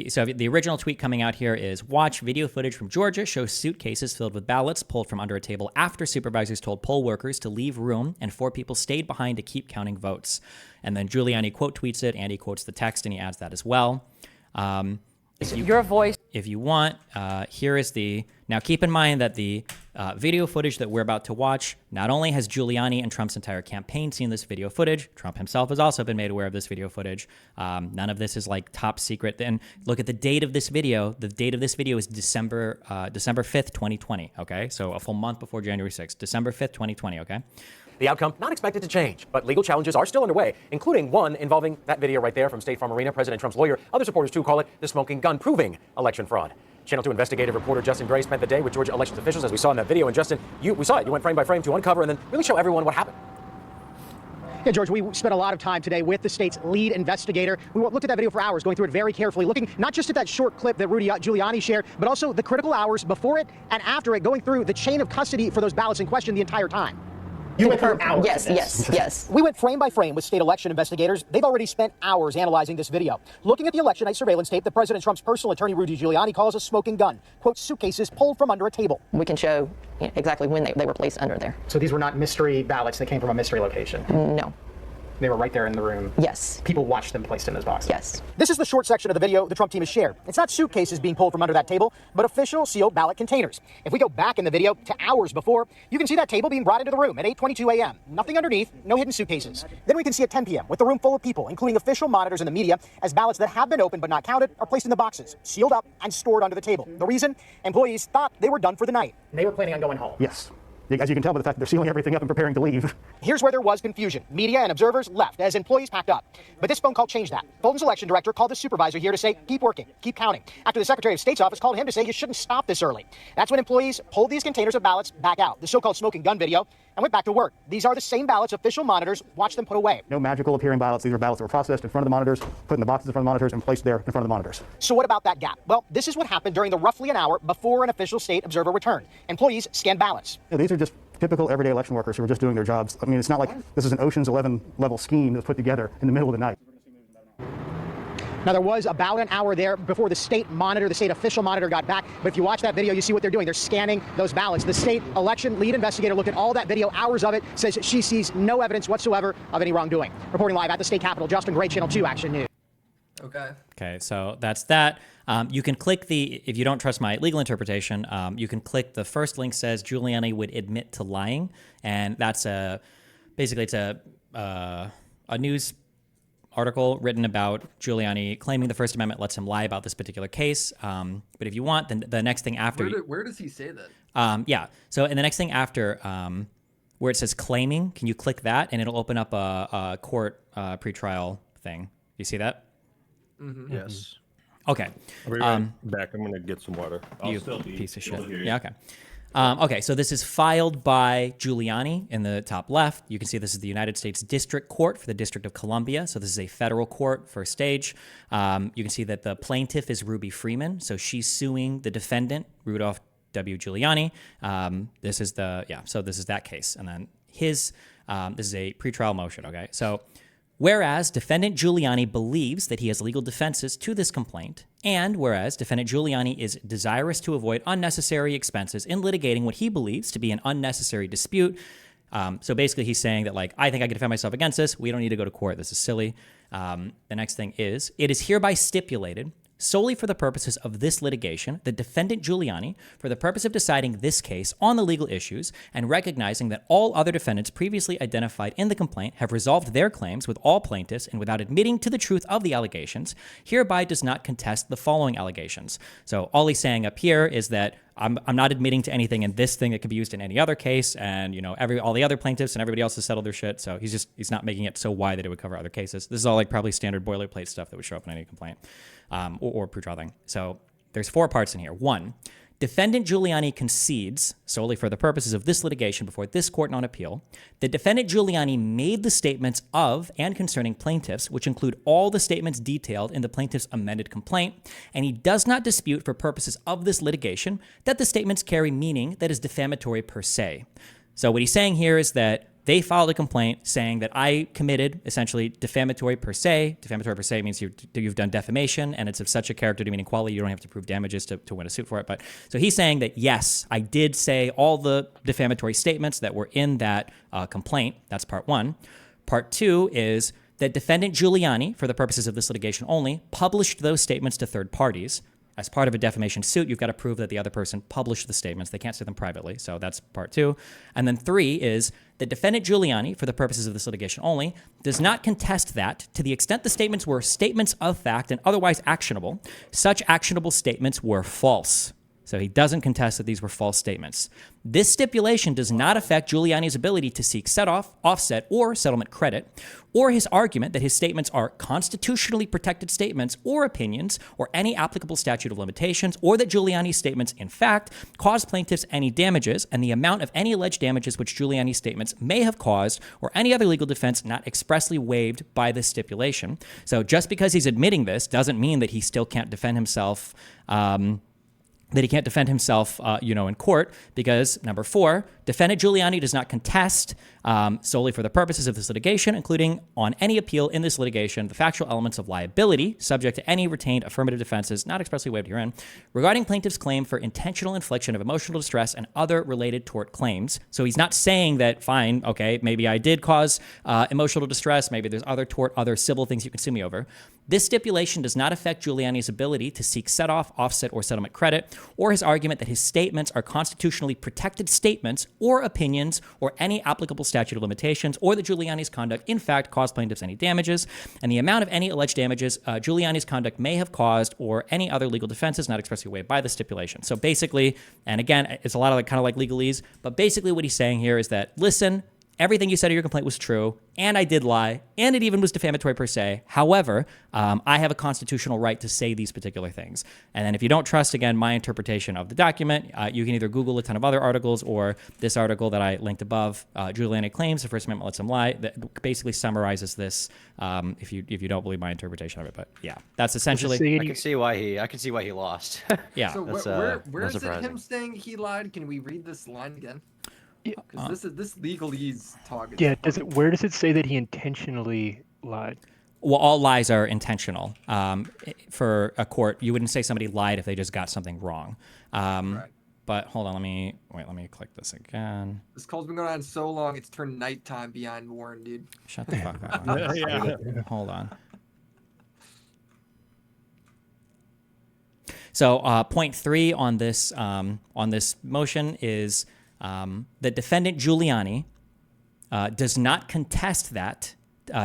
So the original tweet coming out here is, watch video footage from Georgia shows suitcases filled with ballots pulled from under a table after supervisors told poll workers to leave room and 4 people stayed behind to keep counting votes. And then Giuliani quote tweets it, and he quotes the text and he adds that as well. Your voice. If you want, here is now keep in mind that the video footage that we're about to watch, not only has Giuliani and Trump's entire campaign seen this video footage, Trump himself has also been made aware of this video footage. None of this is like top secret. And look at the date of this video. The date of this video is December 5th, 2020. Okay, so a full month before January 6th, December 5th, 2020. Okay. The outcome not expected to change, but legal challenges are still underway, including one involving that video right there from State Farm Arena, President Trump's lawyer. Other supporters, too, call it the smoking gun proving election fraud. Channel 2 investigative reporter Justin Gray spent the day with Georgia elections officials, as we saw in that video. And Justin, we saw it. You went frame by frame to uncover and then really show everyone what happened. Yeah, George, we spent a lot of time today with the state's lead investigator. We looked at that video for hours, going through it very carefully, looking not just at that short clip that Rudy Giuliani shared, but also the critical hours before it and after it, going through the chain of custody for those ballots in question the entire time. You went through hours. Yes. We went frame by frame with state election investigators. They've already spent hours analyzing this video. Looking at the election night surveillance tape that President Trump's personal attorney, Rudy Giuliani, calls a smoking gun. Quote, suitcases pulled from under a table. We can show exactly when they were placed under there. So these were not mystery ballots that came from a mystery location? No. They were right there in the room? Yes. People watched them placed in those boxes? Yes. This is the short section of the video the Trump team has shared. It's not suitcases being pulled from under that table, but official sealed ballot containers. If we go back in the video to hours before, you can see that table being brought into the room at 8:22 a.m. Nothing underneath, no hidden suitcases. Then we can see at 10 p.m. with the room full of people, including official monitors and the media, as ballots that have been opened but not counted are placed in the boxes, sealed up and stored under the table. The reason? Employees thought they were done for the night. They were planning on going home. Yes. As you can tell by the fact that they're sealing everything up and preparing to leave. Here's where there was confusion. Media and observers left as employees packed up. But this phone call changed that. Fulton's election director called the supervisor here to say, keep working, keep counting. After the Secretary of State's office called him to say you shouldn't stop this early. That's when employees pulled these containers of ballots back out, the so-called smoking gun video, and went back to work. These are the same ballots official monitors watched them put away. No magical appearing ballots. These are ballots that were processed in front of the monitors, put in the boxes in front of the monitors, and placed there in front of the monitors. So what about that gap? Well, this is what happened during the roughly an hour before an official state observer returned. Employees scanned ballots. These are just typical everyday election workers who are just doing their jobs. I mean, it's not like this is an Ocean's 11 level scheme that's put together in the middle of the night. Now, there was about an hour there before the state official monitor got back. But if you watch that video, you see what they're doing. They're scanning those ballots. The state election lead investigator looked at all that video, hours of it, says she sees no evidence whatsoever of any wrongdoing. Reporting live at the state capitol, Justin Gray, Channel 2 Action News. Okay, so that's that. You can click if you don't trust my legal interpretation, you can click the first link says Giuliani would admit to lying. And that's basically it's a news article written about Giuliani claiming the First Amendment lets him lie about this particular case. But if you want, then the next thing after... Where does he say that? Yeah. So in the next thing after, where it says claiming, can you click that? And it'll open up a court pretrial thing. You see that? Mm-hmm. Yes. Okay. I'll be right back. I'm going to get some water. You piece of shit. Yeah, okay. Okay, so this is filed by Giuliani in the top left. You can see this is the United States District Court for the District of Columbia. So this is a federal court, first stage. You can see that the plaintiff is Ruby Freeman. So she's suing the defendant, Rudolph W. Giuliani. This is that case. And then this is a pretrial motion, okay? So whereas defendant Giuliani believes that he has legal defenses to this complaint, and whereas defendant Giuliani is desirous to avoid unnecessary expenses in litigating what he believes to be an unnecessary dispute. So basically he's saying that, like, I think I can defend myself against this. We don't need to go to court. This is silly. The next thing is, it is hereby stipulated solely for the purposes of this litigation, the defendant Giuliani, for the purpose of deciding this case on the legal issues and recognizing that all other defendants previously identified in the complaint have resolved their claims with all plaintiffs and without admitting to the truth of the allegations, hereby does not contest the following allegations. So all he's saying up here is that I'm not admitting to anything in this thing that could be used in any other case, and all the other plaintiffs and everybody else has settled their shit. So he's not making it so wide that it would cover other cases. This is all like probably standard boilerplate stuff that would show up in any complaint or pretrial thing. So there's 4 parts in here. 1, defendant Giuliani concedes, solely for the purposes of this litigation before this court on appeal, that defendant Giuliani made the statements of and concerning plaintiffs, which include all the statements detailed in the plaintiff's amended complaint, and he does not dispute for purposes of this litigation that the statements carry meaning that is defamatory per se. So what he's saying here is that They filed a complaint saying that I committed essentially defamatory per se. Defamatory per se means you've done defamation, and it's of such a character demeaning quality you don't have to prove damages to win a suit for it. But so he's saying that yes, I did say all the defamatory statements that were in that complaint. That's part one. Part two is that defendant Giuliani, for the purposes of this litigation only, published those statements to third parties. As part of a defamation suit, you've got to prove that the other person published the statements. They can't say them privately, so that's part two. And then three is that defendant Giuliani, for the purposes of this litigation only, does not contest that to the extent the statements were statements of fact and otherwise actionable, such actionable statements were false. So he doesn't contest that these were false statements. This stipulation does not affect Giuliani's ability to seek set-off, offset, or settlement credit, or his argument that his statements are constitutionally protected statements or opinions, or any applicable statute of limitations, or that Giuliani's statements, in fact, cause plaintiffs any damages, and the amount of any alleged damages which Giuliani's statements may have caused, or any other legal defense not expressly waived by this stipulation. So just because he's admitting this doesn't mean that he still can't defend himself in court, because number four, defendant Giuliani does not contest solely for the purposes of this litigation, including on any appeal in this litigation, the factual elements of liability subject to any retained affirmative defenses not expressly waived herein regarding plaintiff's claim for intentional infliction of emotional distress and other related tort claims. So he's not saying that, fine, okay, maybe I did cause emotional distress, maybe there's other civil things you can sue me over. This stipulation does not affect Giuliani's ability to seek set-off, offset, or settlement credit, or his argument that his statements are constitutionally protected statements or opinions or any applicable statute of limitations, or that Giuliani's conduct, in fact, caused plaintiffs any damages, and the amount of any alleged damages Giuliani's conduct may have caused, or any other legal defenses not expressly waived by the stipulation. So basically, and again, it's a lot of kind of like legalese, but basically what he's saying here is that, listen, everything you said in your complaint was true, and I did lie, and it even was defamatory per se. However, I have a constitutional right to say these particular things. And then if you don't trust, again, my interpretation of the document, you can either Google a ton of other articles or this article that I linked above, Giuliani claims the First Amendment lets him lie, that basically summarizes this if you don't believe my interpretation of it. But yeah, that's essentially... I can see why he lost. Yeah. So where is it him saying he lied? Can we read this line again? Because this legalese talk. Yeah, where does it say that he intentionally lied? Well, all lies are intentional. For a court, you wouldn't say somebody lied if they just got something wrong. Right. But hold on, let me click this again. This call's been going on so long, it's turned nighttime behind Warren, dude. Shut the fuck up. Yeah. Hold on. So point 3 on this motion is the defendant Giuliani does not contest that.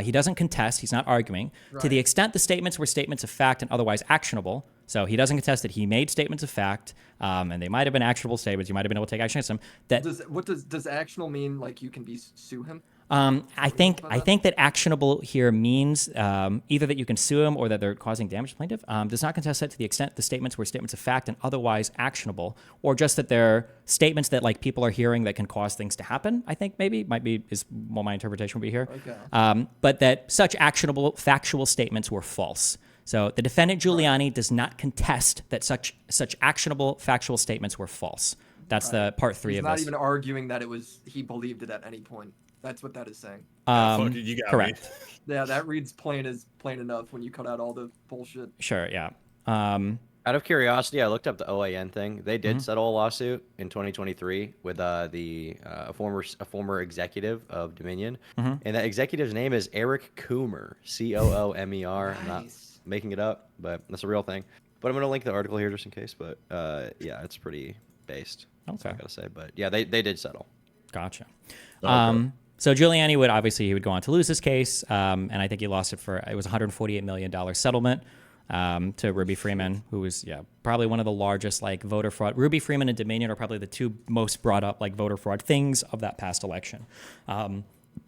He doesn't contest. He's not arguing. Right. To the extent the statements were statements of fact and otherwise actionable. So he doesn't contest that he made statements of fact, and they might have been actionable statements. You might have been able to take action against them. What does actionable mean? Like you can sue him? I think that actionable here means either that you can sue him or that they're causing damage to plaintiff. Does not contest that to the extent the statements were statements of fact and otherwise actionable, or just that they're statements that like people are hearing that can cause things to happen. I think might be is what my interpretation would be here. Okay. But that such actionable factual statements were false. So the defendant Giuliani does not contest that such actionable factual statements were false. That's the part 3 of this. He's not even arguing that he believed it at any point. That's what that is saying. You got correct. Me. Yeah, that reads plain enough when you cut out all the bullshit. Sure, yeah. Out of curiosity, I looked up the OAN thing. They did settle a lawsuit in 2023 with a former executive of Dominion, and that executive's name is Eric Coomer, Coomer. Nice. I'm not making it up, but that's a real thing. But I'm gonna link the article here just in case. But yeah, it's pretty based. That's what I gotta say. But yeah, they did settle. Gotcha. Okay. So Giuliani would go on to lose this case, and I think he lost it was $148 million settlement to Ruby Freeman, who was probably one of the largest voter fraud. Ruby Freeman and Dominion are probably the two most brought up voter fraud things of that past election.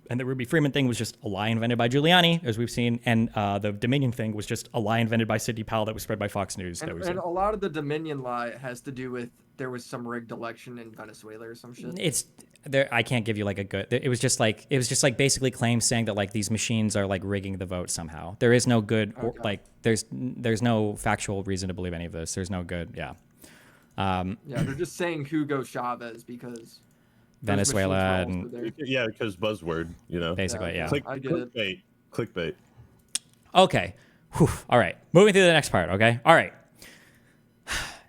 And the Ruby Freeman thing was just a lie invented by Giuliani, as we've seen, and the Dominion thing was just a lie invented by Sidney Powell that was spread by Fox News. And a lot of the Dominion lie has to do with there was some rigged election in Venezuela or some shit. It's there. I can't give you a good. It was just basically claims saying that these machines are rigging the vote somehow. There is no good there's no factual reason to believe any of this. There's no good. Yeah. They're just saying Hugo Chavez because. Venezuela and Yeah, because buzzword, you know. Basically, yeah. Click, clickbait. Okay. Whew. All right. Moving through the next part, okay? All right.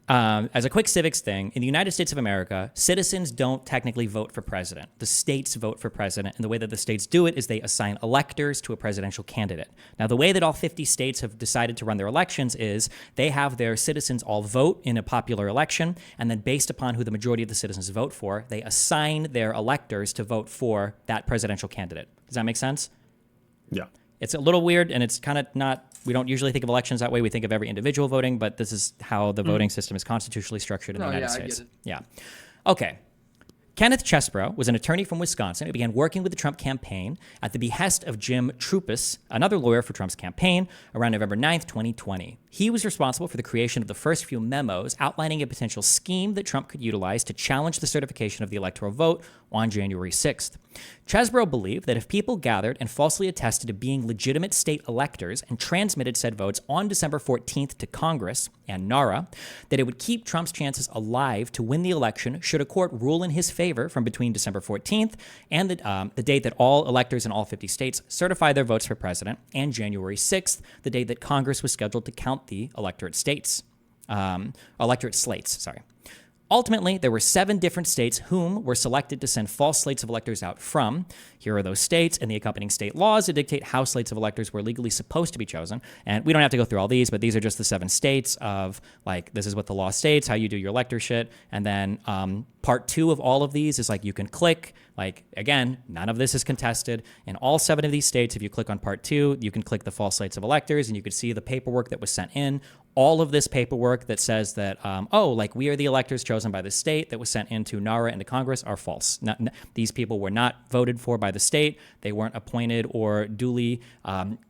As a quick civics thing, in the United States of America, citizens don't technically vote for president. The states vote for president, and the way that the states do it is they assign electors to a presidential candidate. Now, the way that all 50 states have decided to run their elections is they have their citizens all vote in a popular election, and then based upon who the majority of the citizens vote for, they assign their electors to vote for that presidential candidate. Does that make sense? Yeah. It's a little weird, and it's kind of not, we don't usually think of elections that way. We think of every individual voting, but this is how the voting system is constitutionally structured in the United States. I get it. Yeah. Okay. Kenneth Chesbro was an attorney from Wisconsin who began working with the Trump campaign at the behest of Jim Troupis, another lawyer for Trump's campaign, around November 9th, 2020. He was responsible for the creation of the first few memos outlining a potential scheme that Trump could utilize to challenge the certification of the electoral vote on January 6th. Chesbro believed that if people gathered and falsely attested to being legitimate state electors and transmitted said votes on December 14th to Congress and NARA, that it would keep Trump's chances alive to win the election should a court rule in his favor from between December 14th and the date that all electors in all 50 states certify their votes for president, and January 6th, the date that Congress was scheduled to count the electorate slates. Ultimately, there were 7 different states whom were selected to send false slates of electors out from. Here are those states and the accompanying state laws that dictate how slates of electors were legally supposed to be chosen. And we don't have to go through all these, but these are just the 7 states of, like, this is what the law states, how you do your elector shit. And then part 2 of all of these is, like, you can click. Like, again, none of this is contested. In all 7 of these states, if you click on part 2, you can click the false slates of electors, and you can see the paperwork that was sent in. All of this paperwork that says that, we are the electors chosen by the state that was sent into NARA and to Congress are false. These people were not voted for by the state. They weren't appointed or duly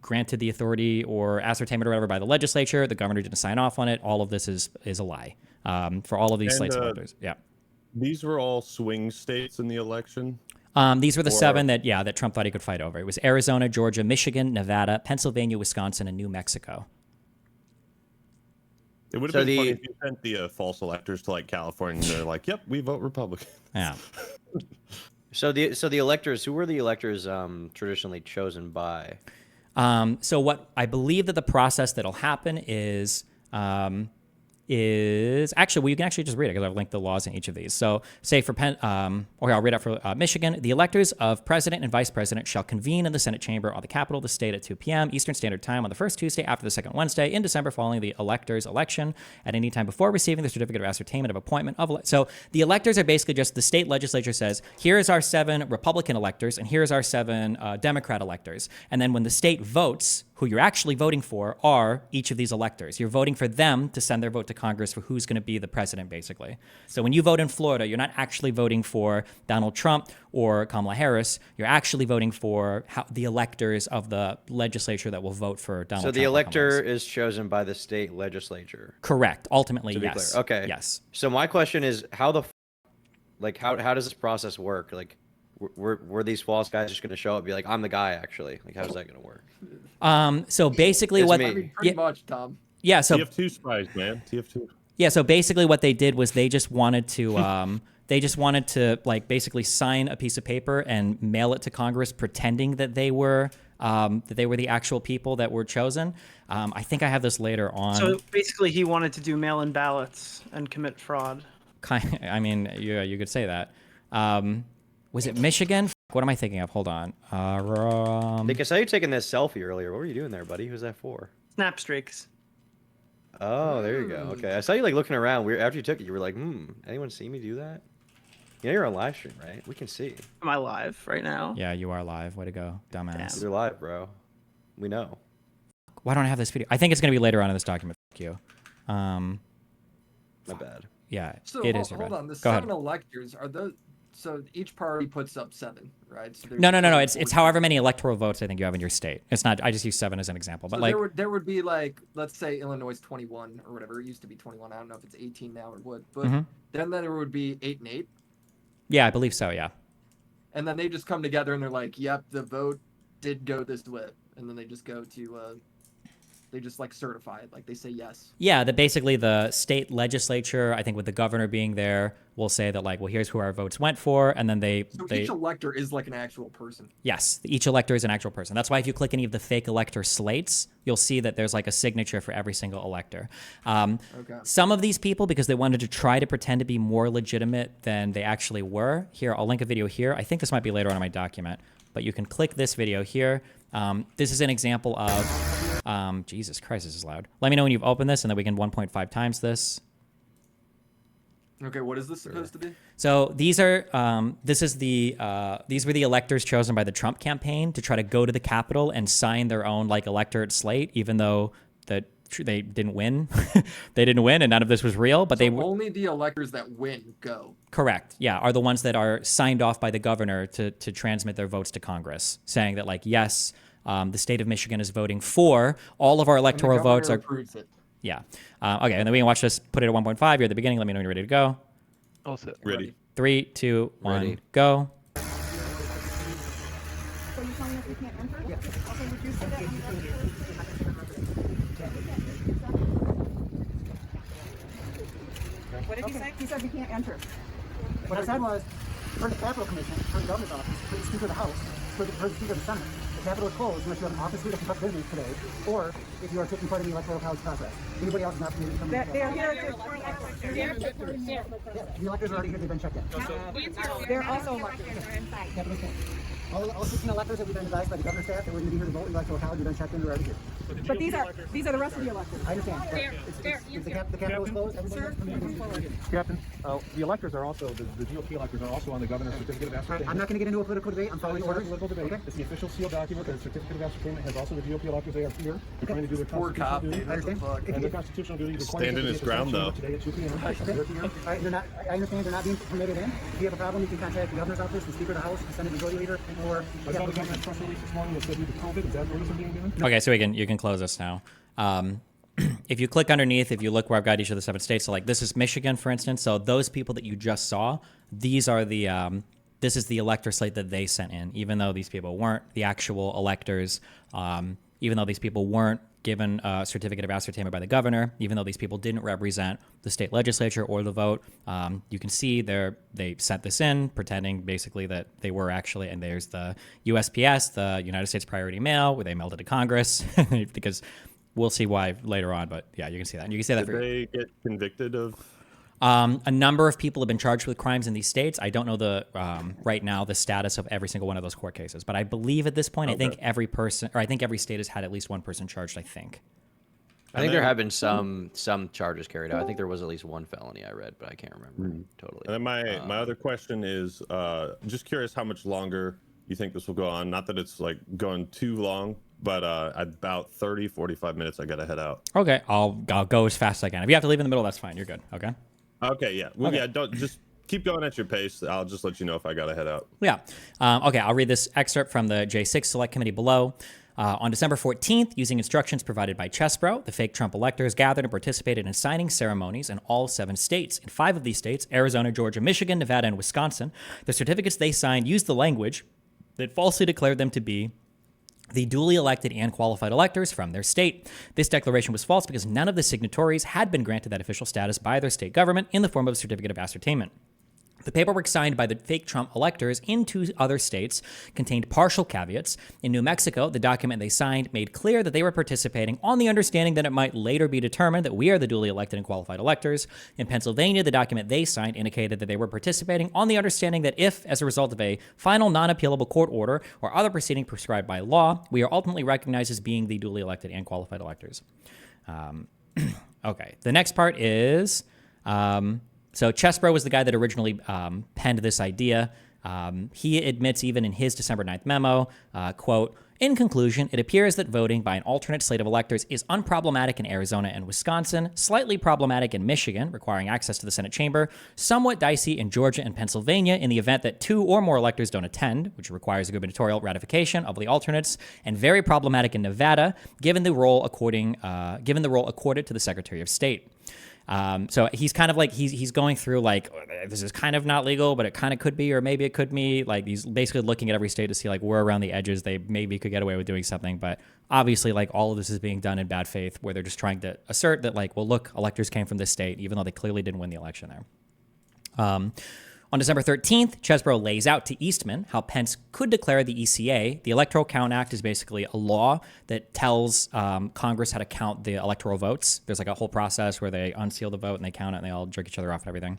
granted the authority or ascertainment or whatever by the legislature. The governor didn't sign off on it. All of this is a lie for all of these slates of electors. Yeah. These were all swing states in the election? These were the 7 that Trump thought he could fight over. It was Arizona, Georgia, Michigan, Nevada, Pennsylvania, Wisconsin, and New Mexico. It would have been funny if you sent the false electors to, like, California, and they're like, yep, we vote Republican. Yeah. So the electors, who were the electors traditionally chosen by? So what I believe that the process that'll happen is actually, well, you can actually just read it because I've linked the laws in each of these. So say for I'll read out for Michigan. The electors of president and vice president shall convene in the Senate chamber on the capital of the state at 2 p.m. Eastern Standard Time on the first Tuesday after the second Wednesday in December following the electors' election at any time before receiving the certificate of ascertainment of appointment of. So the electors are basically just the state legislature says, here's our 7 Republican electors and here's our 7 Democrat electors. And then when the state votes, who you're actually voting for are each of these electors. You're voting for them to send their vote to Congress for who's going to be the president, basically. So when you vote in Florida, you're not actually voting for Donald Trump or Kamala Harris. You're actually voting for the electors of the legislature that will vote for Donald Trump. So the elector is chosen by the state legislature? Correct. Ultimately, to be yes. Clear. Okay. Yes. So my question is, how does this process work? Like, were these false guys just going to show up and be like, I'm the guy, actually? Like, how's that going to work? So basically pretty much, Tom. Yeah, so TF2 spies, man. TF2. Yeah, so basically what they did was they just wanted to like basically sign a piece of paper and mail it to Congress pretending that they were the actual people that were chosen. I think I have this later on. So basically he wanted to do mail-in ballots and commit fraud. I mean, yeah, you could say that. Was it Michigan? What am I thinking of? Hold on. Nick, I saw you taking this selfie earlier. What were you doing there, buddy? Who's that for? Snap streaks. Oh, there you go. Okay, I saw you like looking around. After you took it, you were like, anyone see me do that? You know you're on live stream, right? We can see. Am I live right now? Yeah, you are live. Way to go, dumbass. You're live, bro. We know. Why don't I have this video? I think it's going to be later on in this document. Fuck you. My bad. Yeah, so it is. Hold on. The Go 7 ahead. electors, are those... So each party puts up 7, right? So No. It's however many electoral votes I think you have in your state. It's not. I just use 7 as an example. But so like there would be like, let's say Illinois 21 or whatever. It used to be 21. I don't know if it's 18 now or what. But then there would be 8 and 8. Yeah, I believe so. Yeah. And then they just come together and they're like, "Yep, the vote did go this way," and then they just go to They just like certify it, like they say yes. Yeah, that basically the state legislature, I think with the governor being there, will say that like, well, here's who our votes went for, and then So each elector is like an actual person. Yes, each elector is an actual person. That's why if you click any of the fake elector slates, you'll see that there's like a signature for every single elector. Some of these people, because they wanted to try to pretend to be more legitimate than they actually were. Here, I'll link a video here. I think this might be later on in my document, but you can click this video here. This is an example of, Jesus Christ, this is loud. Let me know when you've opened this, and then we can 1.5 times this. Okay, what is this supposed to be? So these are these were the electors chosen by the Trump campaign to try to go to the Capitol and sign their own like electorate slate, even though they didn't win. They didn't win, and none of this was real. But only the electors that win go. Correct. Yeah, are the ones that are signed off by the governor to transmit their votes to Congress, saying that like yes, the state of Michigan is voting for all of our electoral votes are. Approves it. Yeah. Okay, and then we can watch this. Put it at 1.5. You're at the beginning. Let me know when you're ready to go. All set. Ready. 3, 2, 1, Ready. go. So you're telling us we can't enter? Yeah. Okay, would you say that? What did you say? He said we can't enter. What I said was, for the Capitol Commission, for the governor's office, for the Speaker of the House, for the Speaker of the Senate, the Capitol is closed unless you have an office here to conduct business today, or if you are taking part in the Electoral College process. Anybody else is not permitted to come in. They are here to. The electors are already here, they've been checked in. They're also elected. Capitol City. All 16 electors that we've been advised by the governor's staff that we're going to be here to vote in the Electoral College, we've been checked in, they're already here. But these are the rest of the electors. I understand. If the Capitol is closed, everybody else can come forward. Captain, the electors are also, the GOP electors are also on the governor's certificate of ascertainment. I'm not going to get into a political debate. I'm following orders. Political debate. Okay. It's the official sealed document. The certificate of ascertainment has also the GOP electors. They are here. They're trying to do their constitutional duty. I understand. And their constitutional duty requires Standing his ground, though. Today at 2 p.m. I understand they're not being permitted in. If you have a problem, you can contact the governor's office, the Speaker of the House, the Senate Majority Leader, or I saw the governor's press release this morning that said due to COVID, is that notice being given? Okay, so you can close this now. If you click underneath, if you look where I've got each of the 7 states, so like this is Michigan, for instance. So those people that you just saw, these are the this is the elector slate that they sent in, even though these people weren't the actual electors, even though these people weren't given a certificate of ascertainment by the governor, even though these people didn't represent the state legislature or the vote. You can see they sent this in, pretending basically that they were actually, and there's the USPS, the United States Priority Mail, where they mailed it to Congress, because we'll see why later on, but yeah, you can see that. And you can see that. Did they get convicted of? A number of people have been charged with crimes in these states. I don't know the right now the status of every single one of those court cases, but I believe at this point, I think every state has had at least one person charged. I think there have been some charges carried out. I think there was at least one felony I read, but I can't remember totally. And then my other question is, just curious how much longer you think this will go on? Not that it's like going too long, but about 30, 45 minutes, I gotta head out. Okay, I'll go as fast as I can. If you have to leave in the middle, that's fine. You're good. Okay. Okay, yeah. Well, Okay. yeah, don't just keep going at your pace. I'll just let you know if I gotta head out. Yeah. Okay, I'll read this excerpt from the J6 Select Committee below. On December 14th, using instructions provided by Chesbro, the fake Trump electors gathered and participated in signing ceremonies in all 7 states. In 5 of these states, Arizona, Georgia, Michigan, Nevada, and Wisconsin, the certificates they signed used the language that falsely declared them to be the duly elected and qualified electors from their state. This declaration was false because none of the signatories had been granted that official status by their state government in the form of a certificate of ascertainment. The paperwork signed by the fake Trump electors in 2 other states contained partial caveats. In New Mexico, the document they signed made clear that they were participating on the understanding that it might later be determined that we are the duly elected and qualified electors. In Pennsylvania, the document they signed indicated that they were participating on the understanding that if, as a result of a final non-appealable court order or other proceeding prescribed by law, we are ultimately recognized as being the duly elected and qualified electors. Okay, the next part is... So Chesbro was the guy that originally penned this idea. He admits even in his December 9th memo, quote, "In conclusion, it appears that voting by an alternate slate of electors is unproblematic in Arizona and Wisconsin, slightly problematic in Michigan, requiring access to the Senate chamber, somewhat dicey in Georgia and Pennsylvania in the event that 2 or more electors don't attend, which requires a gubernatorial ratification of the alternates, and very problematic in Nevada, given the role accorded to the Secretary of State." So he's kind of like, he's going through like, this is kind of not legal, but it kind of could be, or maybe it could be. Like he's basically looking at every state to see like where around the edges they maybe could get away with doing something. But obviously like all of this is being done in bad faith, where they're just trying to assert that like, well, look, electors came from this state, even though they clearly didn't win the election there. On December 13th, Chesbro lays out to Eastman how Pence could declare the ECA. The Electoral Count Act is basically a law that tells Congress how to count the electoral votes. There's like a whole process where they unseal the vote and they count it and they all jerk each other off and everything.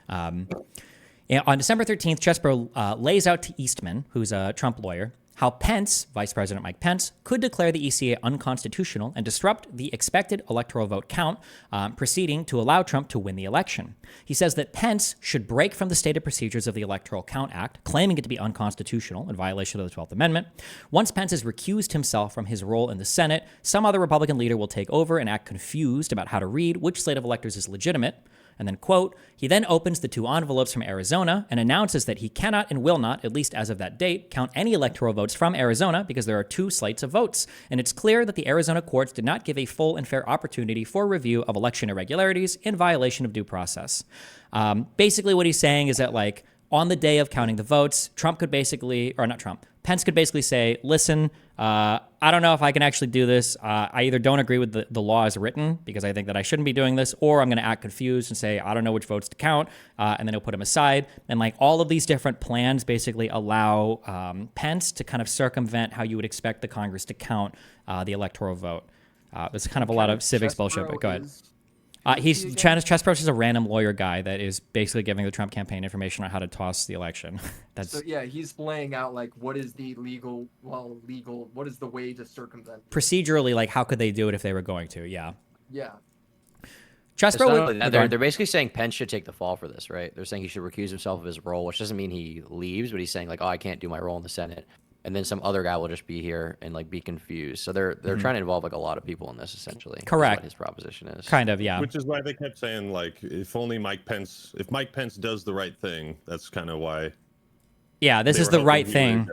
And on December 13th, Chesbro lays out to Eastman, who's a Trump lawyer, how Pence, Vice President Mike Pence, could declare the ECA unconstitutional and disrupt the expected electoral vote count, proceeding to allow Trump to win the election. He says that Pence should break from the stated procedures of the Electoral Count Act, claiming it to be unconstitutional in violation of the 12th Amendment. Once Pence has recused himself from his role in the Senate, some other Republican leader will take over and act confused about how to read which slate of electors is legitimate. And then, quote, he then opens the 2 envelopes from Arizona and announces that he cannot and will not, at least as of that date, count any electoral votes from Arizona because there are 2 slates of votes. And it's clear that the Arizona courts did not give a full and fair opportunity for review of election irregularities in violation of due process. Basically what he's saying is that, like, on the day of counting the votes, Trump could basically, or not Trump, Pence could basically say, listen, I don't know if I can actually do this. I either don't agree with the law as written because I think that I shouldn't be doing this, or I'm going to act confused and say, I don't know which votes to count, and then he'll put them aside. And like all of these different plans basically allow Pence to kind of circumvent how you would expect the Congress to count the electoral vote. There's kind of a lot of civics bullshit, but go ahead. Chesbro is a random lawyer guy that is basically giving the Trump campaign information on how to toss the election. So yeah, he's laying out like what is the legal, what is the way to circumvent procedurally, like how could they do it if they were going to? Yeah. Yeah. Chesbro, they're basically saying Pence should take the fall for this, right? They're saying he should recuse himself of his role, which doesn't mean he leaves, but he's saying like, oh, I can't do my role in the Senate. And then some other guy will just be here and like be confused. So they're trying to involve like a lot of people in this essentially. Correct. What his proposition is. Kind of, yeah. Which is why they kept saying like, if Mike Pence does the right thing, that's kind of why. Yeah, this is the right thing.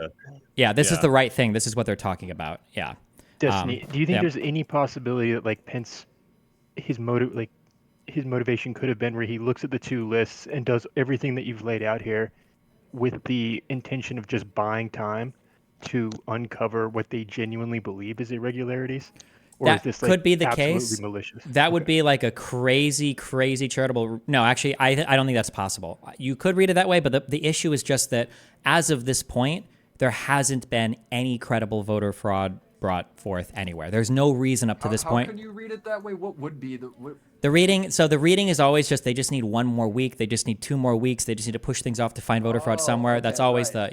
This is the right thing. This is what they're talking about. Yeah. Destiny, do you think there's any possibility that like Pence, his motivation could have been where he looks at the 2 lists and does everything that you've laid out here with the intention of just buying time to uncover what they genuinely believe is irregularities? Or that is this, could be the case. Malicious? That would be like a crazy charitable. No, actually, I don't think that's possible. You could read it that way, but the issue is just that as of this point, there hasn't been any credible voter fraud brought forth anywhere. There's no reason up to this point. How can you read it that way? What would be the reading? So the reading is always just they just need 1 more week. They just need 2 more weeks. They just need to push things off to find voter fraud somewhere. That's always But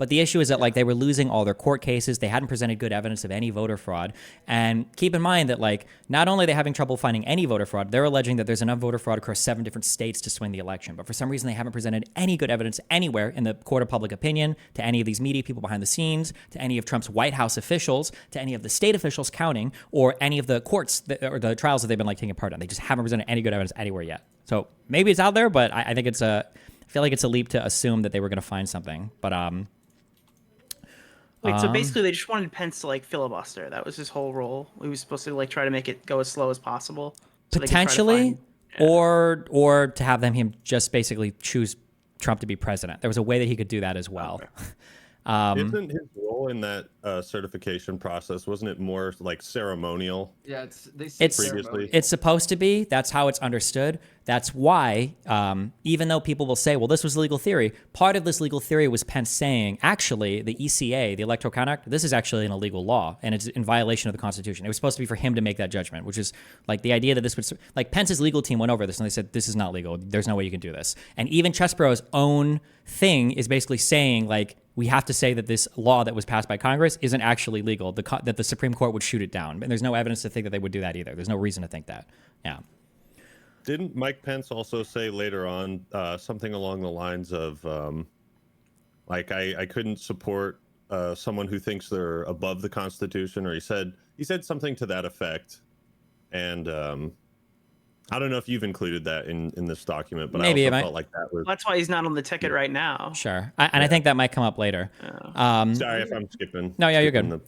the issue is that like they were losing all their court cases. They hadn't presented good evidence of any voter fraud. And keep in mind that like not only are they having trouble finding any voter fraud, they're alleging that there's enough voter fraud across 7 different states to swing the election. But for some reason they haven't presented any good evidence anywhere in the court of public opinion, to any of these media people behind the scenes, to any of Trump's White House officials, to any of the state officials counting, or any of the courts or the trials that they've been like taking part in. They just haven't presented any good evidence anywhere yet. So maybe it's out there, but I think I feel like it's a leap to assume that they were going to find something. But wait, so basically they just wanted Pence to like filibuster. That was his whole role. He was supposed to like try to make it go as slow as possible. So potentially, or to have him just basically choose Trump to be president. There was a way that he could do that as well. Isn't his role in that certification process, wasn't it more like ceremonial? Yeah, it's supposed to be. That's how it's understood. That's why, even though people will say, well, this was legal theory, part of this legal theory was Pence saying, actually, the ECA, the Electoral Count Act, this is actually an illegal law, and it's in violation of the Constitution. It was supposed to be for him to make that judgment, which is like the idea that this would, like Pence's legal team went over this, and they said, this is not legal. There's no way you can do this. And even Chesbro's own thing is basically saying, like, we have to say that this law that was passed by Congress isn't actually legal, that the Supreme Court would shoot it down. And there's no evidence to think that they would do that either. There's no reason to think that. Yeah. Didn't Mike Pence also say later on something along the lines of, like, I couldn't support someone who thinks they're above the Constitution, or he said something to that effect. And I don't know if you've included that in this document, but maybe I also felt like that was... That's why he's not on the ticket right now. Sure. I think that might come up later. Sorry if I'm skipping. No, yeah, you're good. When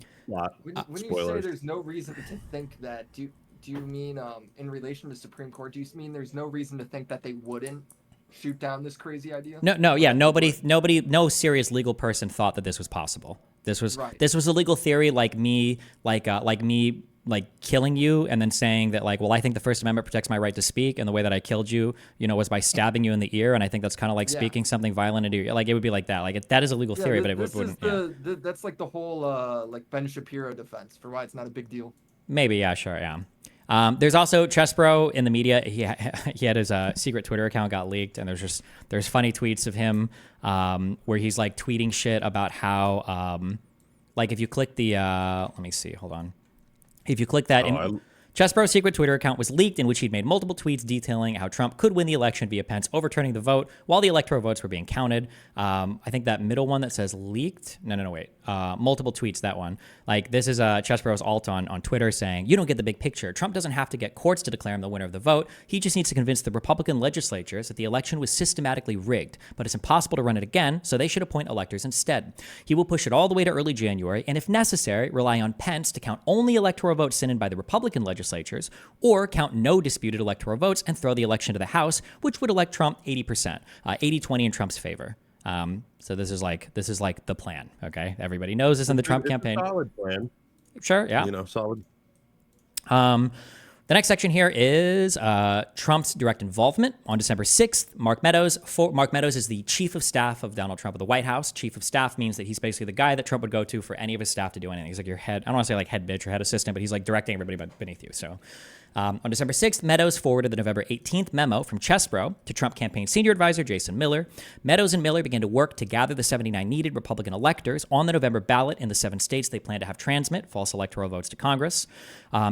you say there's no reason to think that, do do you mean in relation to Supreme Court? Do you mean there's no reason to think that they wouldn't shoot down this crazy idea? No serious legal person thought that this was possible. This was a legal theory, like me killing you and then saying that like, well, I think the First Amendment protects my right to speak, and the way that I killed you, was by stabbing you in the ear, and I think that's kind of like speaking something violent into your, like, it would be like that. Like that is a legal theory, but it wouldn't. That's like the whole like Ben Shapiro defense for why it's not a big deal. Maybe, yeah, sure, yeah. There's also Chesbro in the media. He had his secret Twitter account got leaked, and there's funny tweets of him where he's like tweeting shit about how like if you click the let me see, hold on. If you click that, Chesbro's secret Twitter account was leaked, in which he'd made multiple tweets detailing how Trump could win the election via Pence overturning the vote while the electoral votes were being counted. I think that middle one that says leaked. No, wait. Multiple tweets, that one. Like, this is Chesbro's alt on Twitter saying, "You don't get the big picture. Trump doesn't have to get courts to declare him the winner of the vote. He just needs to convince the Republican legislatures that the election was systematically rigged, but it's impossible to run it again, so they should appoint electors instead. He will push it all the way to early January, and if necessary, rely on Pence to count only electoral votes sent in by the Republican legislatures, or count no disputed electoral votes and throw the election to the House, which would elect Trump 80%, 80-20 in Trump's favor." So this is like the plan. Okay, everybody knows this in the Trump campaign. Solid plan. Sure, yeah. Solid. The next section here is Trump's direct involvement. On December 6th, Mark Meadows is the chief of staff of Donald Trump of the White House. Chief of staff means that he's basically the guy that Trump would go to for any of his staff to do anything. He's like your head, I don't want to say like head bitch or head assistant, but he's like directing everybody beneath you. So on December 6th, Meadows forwarded the November 18th memo from Chesbro to Trump campaign senior advisor Jason Miller. Meadows and Miller began to work to gather the 79 needed Republican electors on the November ballot in the 7 states they plan to have transmit false electoral votes to Congress.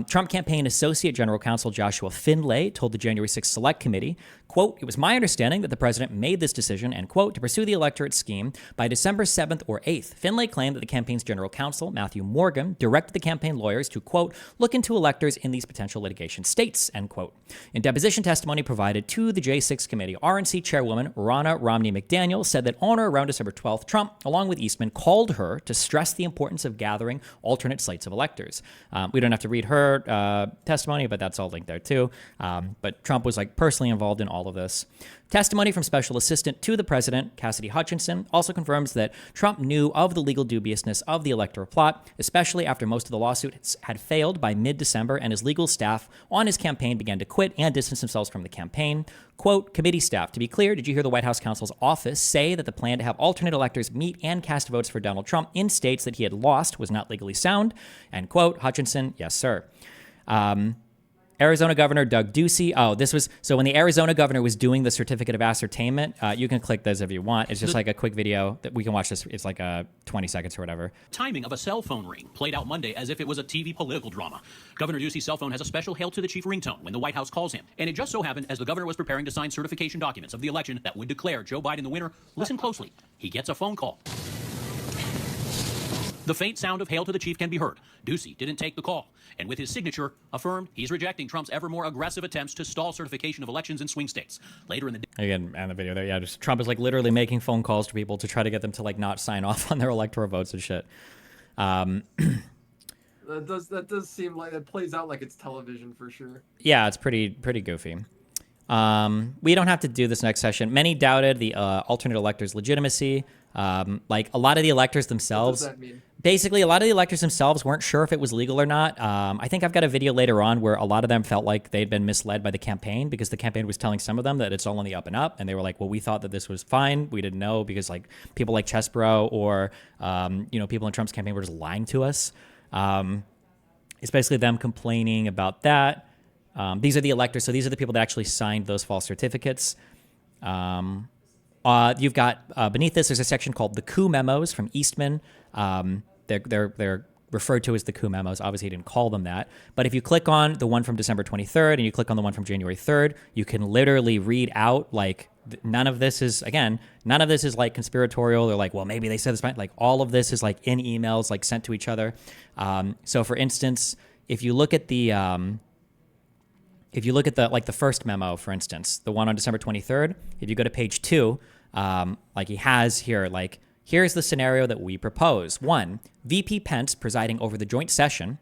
Trump campaign associate general counsel Joshua Finlay told the January 6th Select Committee, quote, "It was my understanding that the president made this decision, end quote, to pursue the electorate scheme by December 7th or 8th. Finlay claimed that the campaign's general counsel, Matthew Morgan, directed the campaign lawyers to, quote, look into electors in these potential litigation states, end quote. In deposition testimony provided to the J6 committee, RNC chairwoman Ronna Romney McDaniel said that on or around December 12th, Trump, along with Eastman, called her to stress the importance of gathering alternate slates of electors. We don't have to read her testimony, but that's all linked there too. But Trump was like personally involved in all of this. Testimony from Special Assistant to the President, Cassidy Hutchinson, also confirms that Trump knew of the legal dubiousness of the Electoral plot, especially after most of the lawsuits had failed by mid-December and his legal staff on his campaign began to quit and distance themselves from the campaign. Quote, committee staff, to be clear, did you hear the White House counsel's office say that the plan to have alternate electors meet and cast votes for Donald Trump in states that he had lost was not legally sound? End quote. Hutchinson, yes, sir. Arizona Governor Doug Ducey. Oh, this was, so when the Arizona governor was doing the certificate of ascertainment, you can click this if you want. It's just like a quick video that we can watch this. It's like 20 seconds or whatever. Timing of a cell phone ring played out Monday as if it was a TV political drama. Governor Ducey's cell phone has a special Hail to the Chief ringtone when the White House calls him. And it just so happened as the governor was preparing to sign certification documents of the election that would declare Joe Biden the winner, listen closely. He gets a phone call. The faint sound of Hail to the Chief can be heard. Ducey didn't take the call, and with his signature, affirmed he's rejecting Trump's ever more aggressive attempts to stall certification of elections in swing states. Later in the day... Again, and the video there, yeah, just Trump is like literally making phone calls to people to try to get them to like not sign off on their electoral votes and shit. That does seem like it plays out like it's television for sure. Yeah, it's pretty goofy. We don't have to do this next session. Many doubted the alternate electors' legitimacy. Like a lot of the electors themselves, What does that mean? Basically, a lot of the electors themselves weren't sure if it was legal or not. I think I've got a video later on where a lot of them felt like they'd been misled by the campaign because the campaign was telling some of them that it's all on the up and up. And they were like, well, we thought that this was fine. We didn't know because like people like Chesbro or, people in Trump's campaign were just lying to us. It's basically them complaining about that. These are the electors. So these are the people that actually signed those false certificates. You've got beneath this, there's a section called the coup memos from Eastman. They're referred to as the coup memos. Obviously, he didn't call them that. But if you click on the one from December 23rd and you click on the one from January 3rd, you can literally read out like none of this is like conspiratorial. They're like, well, maybe they said this. Like all of this is like in emails like sent to each other. So for instance, if you look at the like the first memo, for instance, the one on December 23rd, if you go to page 2, like he has here, like, here's the scenario that we propose. 1, VP Pence presiding over the joint session.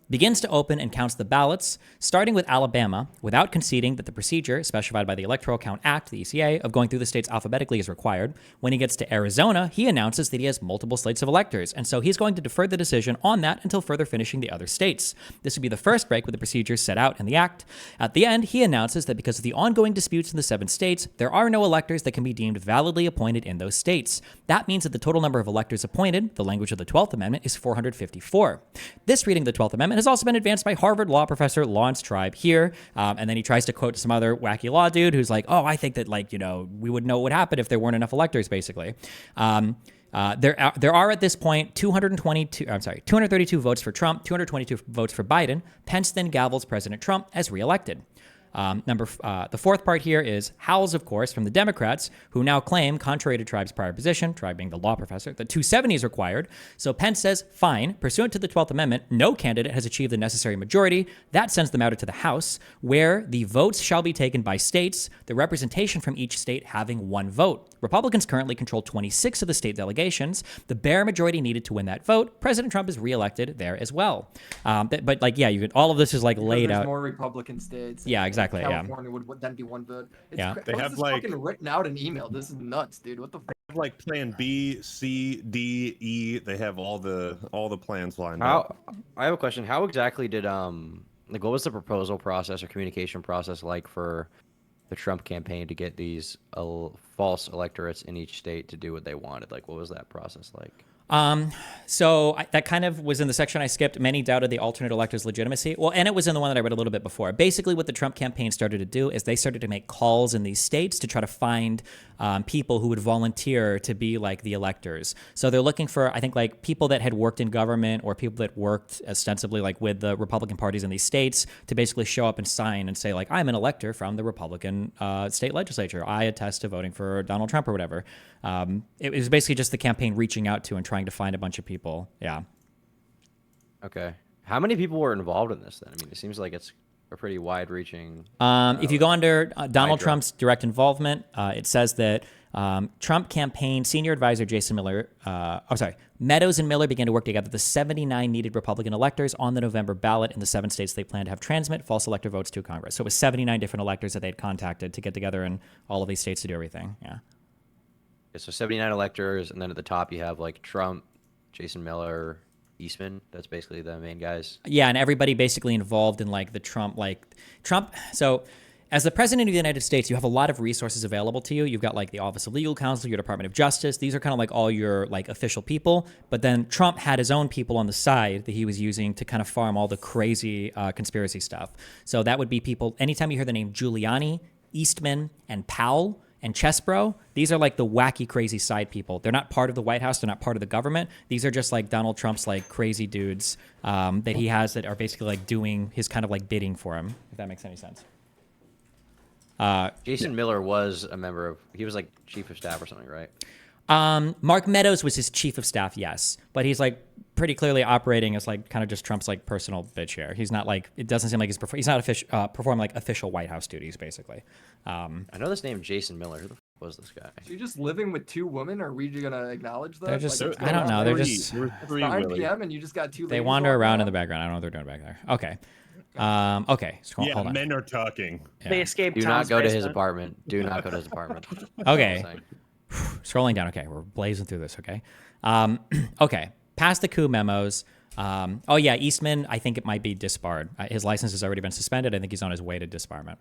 begins to open and counts the ballots, starting with Alabama, without conceding that the procedure specified by the Electoral Count Act, the ECA, of going through the states alphabetically is required. When he gets to Arizona, he announces that he has multiple slates of electors, and so he's going to defer the decision on that until further finishing the other states. This would be the first break with the procedures set out in the Act. At the end, he announces that because of the ongoing disputes in the 7 states, there are no electors that can be deemed validly appointed in those states. That means that the total number of electors appointed, the language of the 12th Amendment, is 454. This reading of the 12th Amendment has also been advanced by Harvard law professor Lawrence Tribe here, and then he tries to quote some other wacky law dude who's like, oh, I think that, like, you know, we would know what would happen if there weren't enough electors, basically. There are at this point 232 votes for Trump, 222 votes for Biden. Pence then gavels President Trump as reelected. The fourth part here is howls, of course, from the Democrats, who now claim, contrary to Tribe's prior position, Tribe being the law professor, that 270 is required. So Pence says, fine, pursuant to the 12th Amendment, no candidate has achieved the necessary majority. That sends the matter to the House, where the votes shall be taken by states, the representation from each state having 1 vote. Republicans currently control 26 of the state delegations. The bare majority needed to win that vote. President Trump is reelected there as well. But like, yeah, you could, all of this is like laid there's out. More Republican states. Yeah, exactly. California would then be 1 vote. It's Yeah. They have, this like- fucking written out in email. This is nuts, dude. What the fuck? Like plan B, C, D, E. They have all the plans lined up. I have a question. How exactly did like what was the proposal process or communication process like for the Trump campaign to get these false electorates in each state to do what they wanted? Like, what was that process like? That kind of was in the section I skipped. Many doubted the alternate elector's legitimacy. Well, and it was in the one that I read a little bit before. Basically, what the Trump campaign started to do is they started to make calls in these states to try to find people who would volunteer to be like the electors. So they're looking for, I think, like people that had worked in government or people that worked ostensibly like with the Republican parties in these states to basically show up and sign and say, like, I'm an elector from the Republican state legislature. I attest to voting for Donald Trump or whatever. It was basically just the campaign reaching out to and trying to find a bunch of people. Yeah. Okay. How many people were involved in this then? I mean, it seems like it's a pretty wide-reaching. If you go under Donald Trump's direct involvement, it says that Trump campaign senior advisor Jason Miller, Meadows and Miller began to work together the 79 needed Republican electors on the November ballot in the 7 states they plan to have transmit false elector votes to Congress. So it was 79 different electors that they had contacted to get together in all of these states to do everything. Yeah. So 79 electors, and then at the top you have like Trump, Jason Miller, Eastman. That's basically the main guys. Yeah, and everybody basically involved in like the Trump. So as the president of the United States, you have a lot of resources available to you. You've got like the Office of Legal Counsel, your Department of Justice. These are kind of like all your like official people. But then Trump had his own people on the side that he was using to kind of farm all the crazy conspiracy stuff. So that would be people, anytime you hear the name Giuliani, Eastman, and Powell, and Chesbro, these are like the wacky, crazy side people. They're not part of the White House. They're not part of the government. These are just like Donald Trump's like crazy dudes that he has that are basically like doing his kind of like bidding for him, if that makes any sense. Jason Miller was a member of, he was like chief of staff or something, right? Mark Meadows was his chief of staff, yes. But he's like pretty clearly operating as like kind of just Trump's like personal bitch here. He's not like, it doesn't seem like he's not performing like official White House duties, basically. I know this name Jason Miller. Who the f was this guy? So you're just living with 2 women? Are we gonna acknowledge that? They're just, Like, I don't know. They're just, it's 9 p.m. and you just got 2 they ladies wander walking around in around? the background. I don't know what they're doing back there. Okay. Okay. So Yeah, hold on. men are talking. They escaped. Do Tom's not go to his basement. apartment. Do not go to his apartment. Okay. Scrolling down. Okay, we're blazing through this. Okay. Okay. Past the coup memos. Oh yeah, Eastman. I think it might be disbarred. His license has already been suspended. I think he's on his way to disbarment.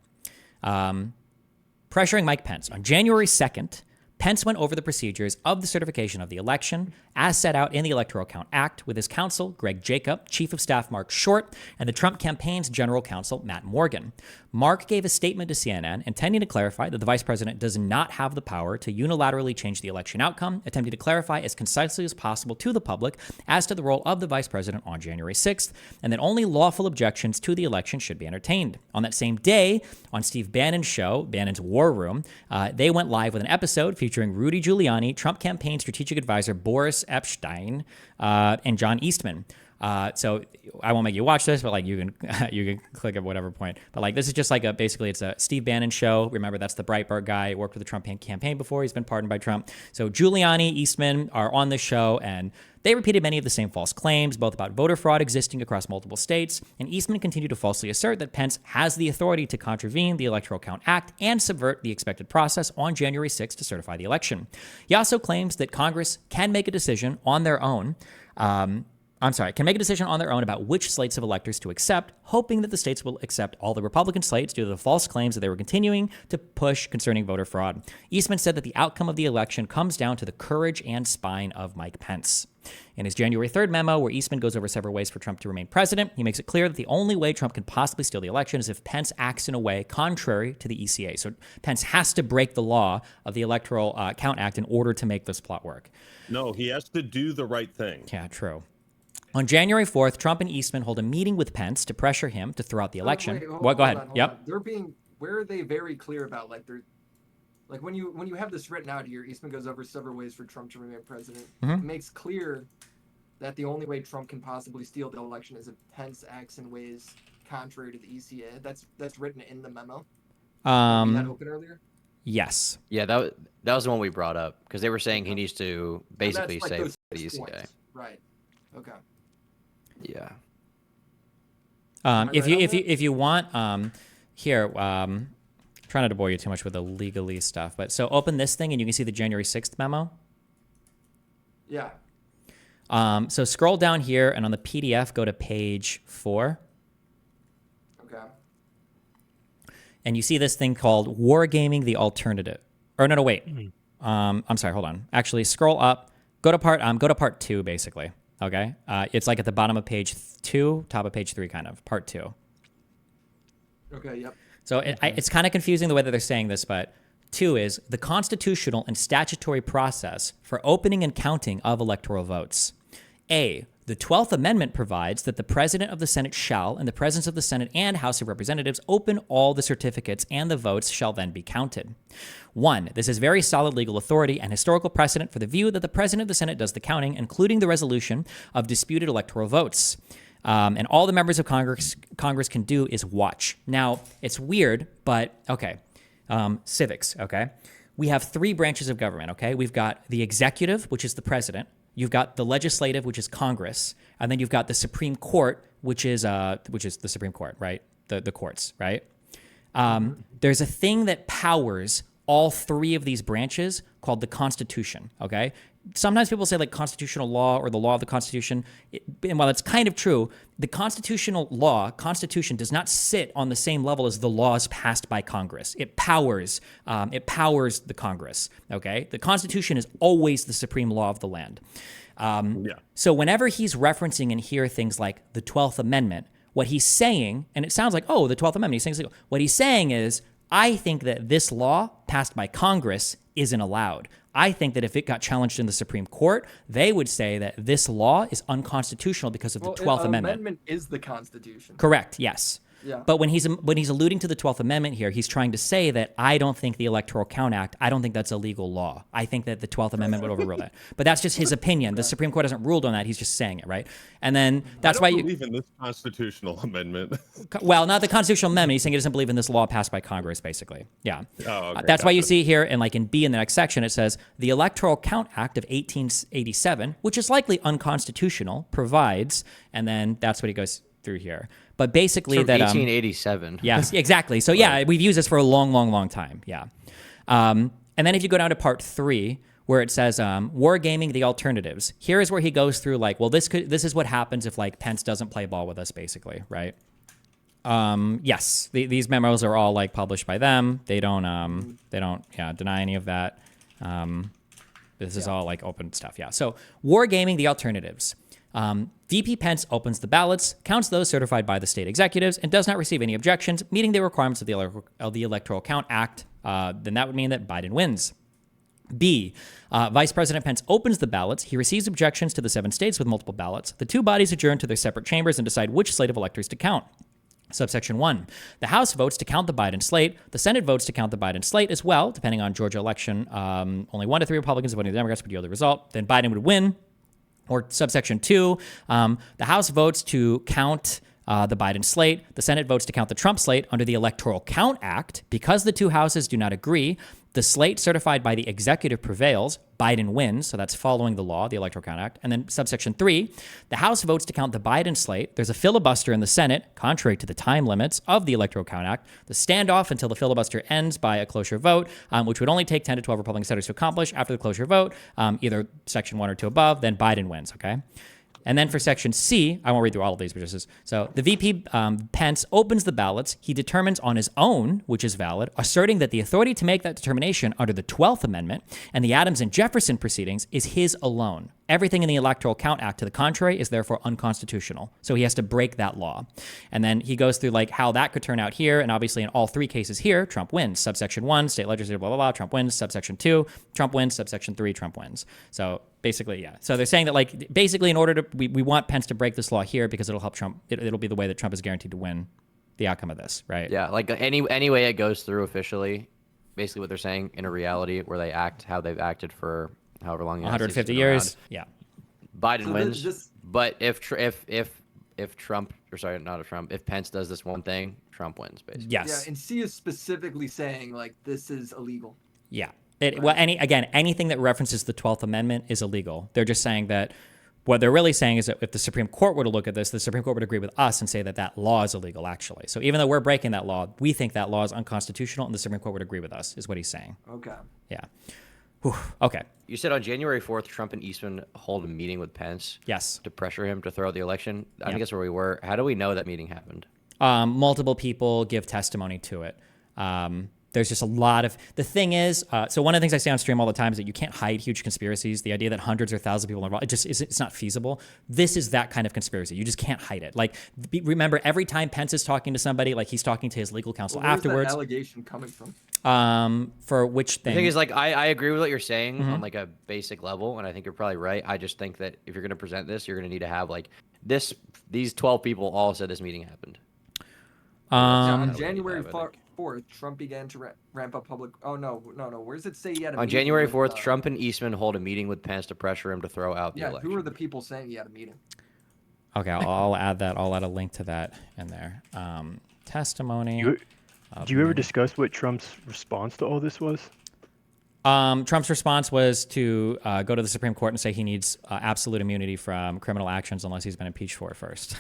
Pressuring Mike Pence on January 2nd. Pence went over the procedures of the certification of the election as set out in the Electoral Count Act with his counsel, Greg Jacob, Chief of Staff Mark Short, and the Trump campaign's General Counsel, Matt Morgan. Mark gave a statement to CNN intending to clarify that the vice president does not have the power to unilaterally change the election outcome, attempting to clarify as concisely as possible to the public as to the role of the vice president on January 6th, and that only lawful objections to the election should be entertained. On that same day, on Steve Bannon's show, Bannon's War Room, they went live with an episode featuring Rudy Giuliani, Trump campaign strategic advisor Boris Epstein, and John Eastman. So I won't make you watch this, but like you can click at whatever point. But like this is just like basically it's a Steve Bannon show. Remember, that's the Breitbart guy. He worked with the Trump campaign before. He's been pardoned by Trump. So Giuliani, Eastman are on this show, and they repeated many of the same false claims, both about voter fraud existing across multiple states. And Eastman continued to falsely assert that Pence has the authority to contravene the Electoral Count Act and subvert the expected process on January 6th to certify the election. He also claims that Congress can make a decision on their own. Can make a decision on their own about which slates of electors to accept, hoping that the states will accept all the Republican slates due to the false claims that they were continuing to push concerning voter fraud. Eastman said that the outcome of the election comes down to the courage and spine of Mike Pence. In his January 3rd memo, where Eastman goes over several ways for Trump to remain president, he makes it clear that the only way Trump can possibly steal the election is if Pence acts in a way contrary to the ECA. So Pence has to break the law of the Electoral Count Act in order to make this plot work. No, he has to do the right thing. Yeah, true. On January 4th, Trump and Eastman hold a meeting with Pence to pressure him to throw out the election. Go ahead. Yep. Where are they very clear about like when you have this written out here, Eastman goes over several ways for Trump to remain president. It makes clear that the only way Trump can possibly steal the election is if Pence acts in ways contrary to the ECA. That's written in the memo. You had open earlier? Yes. Yeah, that was the one we brought up because they were saying he needs to basically like say those the 6 ECA. points. Right. Okay. Yeah. If you want, here, trying not to bore you too much with the legalese stuff, but so open this thing and you can see the January 6th memo. Yeah. So scroll down here and on the PDF, go to page 4. Okay. And you see this thing called Wargaming the Alternative. Or no, wait. I'm sorry, hold on. Actually, scroll up. Go to part 2, basically. Okay? It's like at the bottom of page 2, top of page 3, kind of. Part 2. Okay, yep. So it's kind of confusing the way that they're saying this, but 2 is the constitutional and statutory process for opening and counting of electoral votes. A, the 12th Amendment provides that the President of the Senate shall, in the presence of the Senate and House of Representatives, open all the certificates and the votes shall then be counted. 1, this is very solid legal authority and historical precedent for the view that the President of the Senate does the counting, including the resolution of disputed electoral votes. And all the members of Congress can do is watch. Now, it's weird, but okay. Civics, okay? We have 3 branches of government, okay? We've got the executive, which is the president. You've got the legislative, which is Congress, and then you've got the Supreme Court, which is the Supreme Court, right? The courts, right? There's a thing that powers all 3 of these branches called the Constitution, okay? Sometimes people say like constitutional law or the law of the Constitution. And while it's kind of true, the constitutional law, Constitution, does not sit on the same level as the laws passed by Congress. It powers the Congress, okay? The Constitution is always the supreme law of the land. So whenever he's referencing in here things like the 12th Amendment, what he's saying, and it sounds like, oh, the 12th Amendment, he's saying, what he's saying is, I think that this law passed by Congress isn't allowed. I think that if it got challenged in the Supreme Court, they would say that this law is unconstitutional because of the 12th Amendment. Amendment is the Constitution. Correct, yes. Yeah. But when he's alluding to the 12th Amendment here, he's trying to say that I don't think the Electoral Count Act, I don't think that's a legal law. I think that the 12th Amendment would overrule that. But that's just his opinion. The Supreme Court hasn't ruled on that. He's just saying it, right? And then that's why you believe in this constitutional amendment. Well, not the constitutional amendment. He's saying he doesn't believe in this law passed by Congress, basically. Yeah. Oh, okay, that's why you see here, and like in B in the next section, it says the Electoral Count Act of 1887, which is likely unconstitutional, provides, and then that's what he goes through here. But basically that 1887. Yes, exactly. So yeah, we've used this for a long time. Yeah. And then if you go down to part 3, where it says wargaming the alternatives, here is where he goes through like, well, this is what happens if like Pence doesn't play ball with us, basically, right? Yes, these memos are all like published by them. They don't deny any of that. This is all like open stuff. Yeah. So wargaming the alternatives. VP Pence opens the ballots, counts those certified by the state executives, and does not receive any objections, meeting the requirements of the Electoral Count Act. Then that would mean that Biden wins. B, Vice President Pence opens the ballots. He receives objections to the 7 states with multiple ballots. The 2 bodies adjourn to their separate chambers and decide which slate of electors to count. Subsection 1, the House votes to count the Biden slate. The Senate votes to count the Biden slate as well, depending on Georgia election. Only 1 to 3 Republicans voting the Democrats would yield the result. Then Biden would win. Or subsection 2, the House votes to count the Biden slate. The Senate votes to count the Trump slate under the Electoral Count Act. Because the two houses do not agree, the slate certified by the executive prevails. Biden wins, so that's following the law, the Electoral Count Act. And then subsection 3, the House votes to count the Biden slate. There's a filibuster in the Senate, contrary to the time limits of the Electoral Count Act. The standoff until the filibuster ends by a cloture vote, which would only take 10 to 12 Republican senators to accomplish. After the closure vote, either section 1 or 2 above, then Biden wins, okay? And then for section C, I won't read through all of these, but just so the VP Pence opens the ballots. He determines on his own, which is valid, asserting that the authority to make that determination under the 12th Amendment and the Adams and Jefferson proceedings is his alone. Everything in the Electoral Count Act to the contrary is therefore unconstitutional. So he has to break that law. And then he goes through like how that could turn out here. And obviously in all 3 cases here, Trump wins. Subsection 1, state legislature, blah, blah, blah, Trump wins. Subsection 2, Trump wins. Subsection 3, Trump wins. So basically, yeah. So they're saying that like basically in order to, we want Pence to break this law here because it'll help Trump. It'll be the way that Trump is guaranteed to win the outcome of this, right? Yeah, like any way it goes through officially, basically what they're saying in a reality where they act how they've acted for however long. 150 years. Yeah. Biden wins. But if Trump, or sorry, not if Trump, if Pence does this one thing, Trump wins, basically. Yes. Yeah, and C is specifically saying like this is illegal. Yeah. Well, anything that references the 12th Amendment is illegal. They're just saying that what they're really saying is that if the Supreme Court were to look at this, the Supreme Court would agree with us and say that that law is illegal, actually. So even though we're breaking that law, we think that law is unconstitutional, and the Supreme Court would agree with us, is what he's saying. Okay. Yeah. Whew. Okay. You said on January 4th, Trump and Eastman hold a meeting with Pence. Yes. To pressure him to throw out the election. I think that's where we were. How do we know that meeting happened? Multiple people give testimony to it. There's just a lot of, the thing is, so one of the things I say on stream all the time is that you can't hide huge conspiracies. The idea that hundreds or thousands of people are involved, it's not feasible. This is that kind of conspiracy. You just can't hide it. Like, remember, every time Pence is talking to somebody, like he's talking to his legal counsel afterwards. Where's that allegation coming from? For which thing? The thing is, like, I agree with what you're saying on like a basic level, and I think you're probably right. I just think that if you're going to present this, you're going to need to have like these 12 people all said this meeting happened. On January 4th, Trump began to ramp up public. Oh no! Where does it say he had a on meeting January with, 4th, Trump and Eastman hold a meeting with Pence to pressure him to throw out the election. Who are the people saying he had a meeting? Okay, I'll add that. I'll add a link to that in there. Testimony. Do you ever discuss what Trump's response to all this was? Trump's response was to go to the Supreme Court and say he needs absolute immunity from criminal actions unless he's been impeached for it first.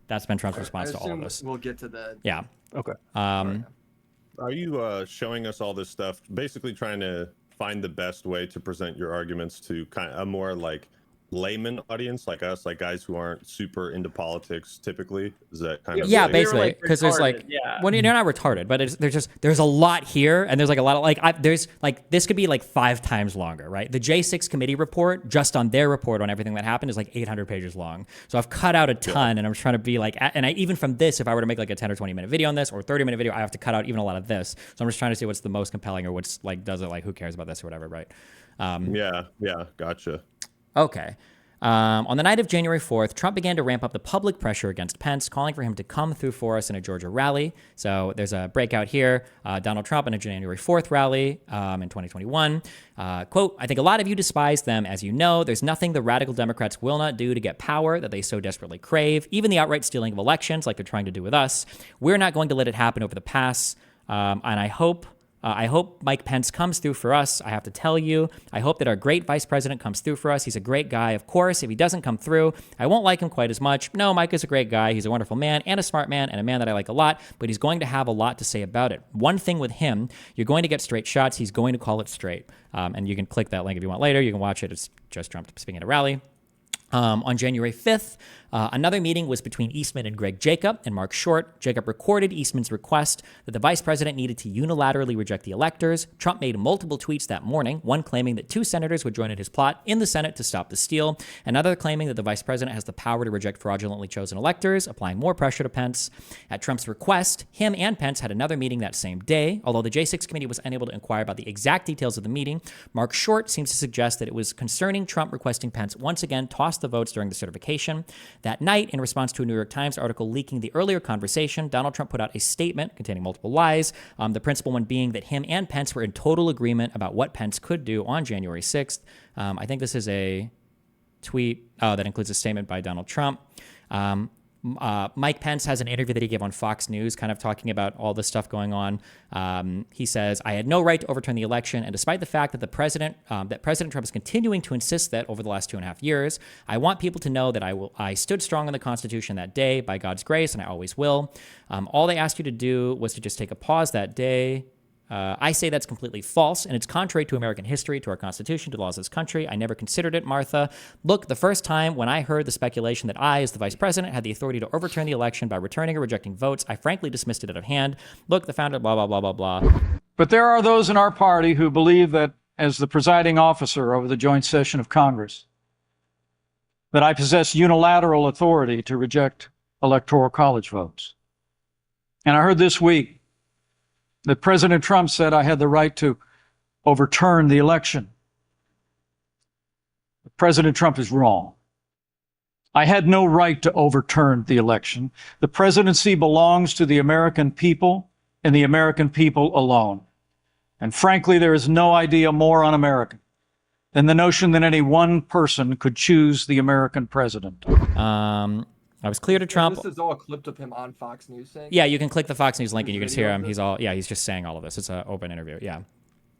That's been Trump's response to all of this. We'll get to that. Yeah. Okay. Are you showing us all this stuff, basically trying to find the best way to present your arguments to kind of a more like layman audience like us, like guys who aren't super into politics typically? Is that kind of basically, because there's like, well, you're not retarded, but there's a lot here, and there's like a lot of there's like this could be like 5 times longer, right? The J6 committee report, just on their report on everything that happened, is like 800 pages long. So I've cut out a ton, and I'm trying to be like, and even from this, if I were to make like a 10 or 20 minute video on this or 30-minute video, I have to cut out even a lot of this. So I'm just trying to see what's the most compelling or what's like does it like who cares about this or whatever, right? Yeah, gotcha. Okay. On the night of January 4th, Trump began to ramp up the public pressure against Pence, calling for him to come through for us in a Georgia rally. So there's a breakout here. Donald Trump in a January 4th rally in 2021. Quote, I think a lot of you despise them. As you know, there's nothing the radical Democrats will not do to get power that they so desperately crave, even the outright stealing of elections like they're trying to do with us. We're not going to let it happen over the pass. And I hope Mike Pence comes through for us. I have to tell you, I hope that our great vice president comes through for us. He's a great guy. Of course, if he doesn't come through, I won't like him quite as much. No, Mike is a great guy. He's a wonderful man and a smart man and a man that I like a lot, but he's going to have a lot to say about it. One thing with him, you're going to get straight shots. He's going to call it straight. And you can click that link if you want later. You can watch it. It's just Trump speaking at a rally. On January 5th, another meeting was between Eastman and Greg Jacob and Mark Short. Jacob recorded Eastman's request that the vice president needed to unilaterally reject the electors. Trump made multiple tweets that morning, one claiming that 2 senators would join in his plot in the Senate to stop the steal, another claiming that the vice president has the power to reject fraudulently chosen electors, applying more pressure to Pence. At Trump's request, him and Pence had another meeting that same day. Although the J6 committee was unable to inquire about the exact details of the meeting, Mark Short seems to suggest that it was concerning Trump requesting Pence once again toss the votes during the certification. That night, in response to a New York Times article leaking the earlier conversation, Donald Trump put out a statement containing multiple lies, the principal one being that him and Pence were in total agreement about what Pence could do on January 6th. I think this is a tweet that includes a statement by Donald Trump. Mike Pence has an interview that he gave on Fox News kind of talking about all this stuff going on. He says, I had no right to overturn the election. And despite the fact that President Trump is continuing to insist that over the last 2.5 years, I want people to know that I stood strong on the Constitution that day by God's grace, and I always will. All they asked you to do was to just take a pause that day. I say that's completely false, and it's contrary to American history, to our Constitution, to the laws of this country. I never considered it, Martha. Look, the first time when I heard the speculation that I, as the vice president, had the authority to overturn the election by returning or rejecting votes, I frankly dismissed it out of hand. Look, the founder, blah, blah, blah, blah, blah. But there are those in our party who believe that, as the presiding officer over the joint session of Congress, that I possess unilateral authority to reject Electoral College votes. And I heard this week that President Trump said I had the right to overturn the election. But President Trump is wrong. I had no right to overturn the election. The presidency belongs to the American people and the American people alone. And frankly, there is no idea more un-American than the notion that any one person could choose the American president. I was clear to Trump. This is all a clip of him on Fox News saying. Yeah, you can click the Fox News link and you can just hear him. He's just saying all of this. It's an open interview. Yeah.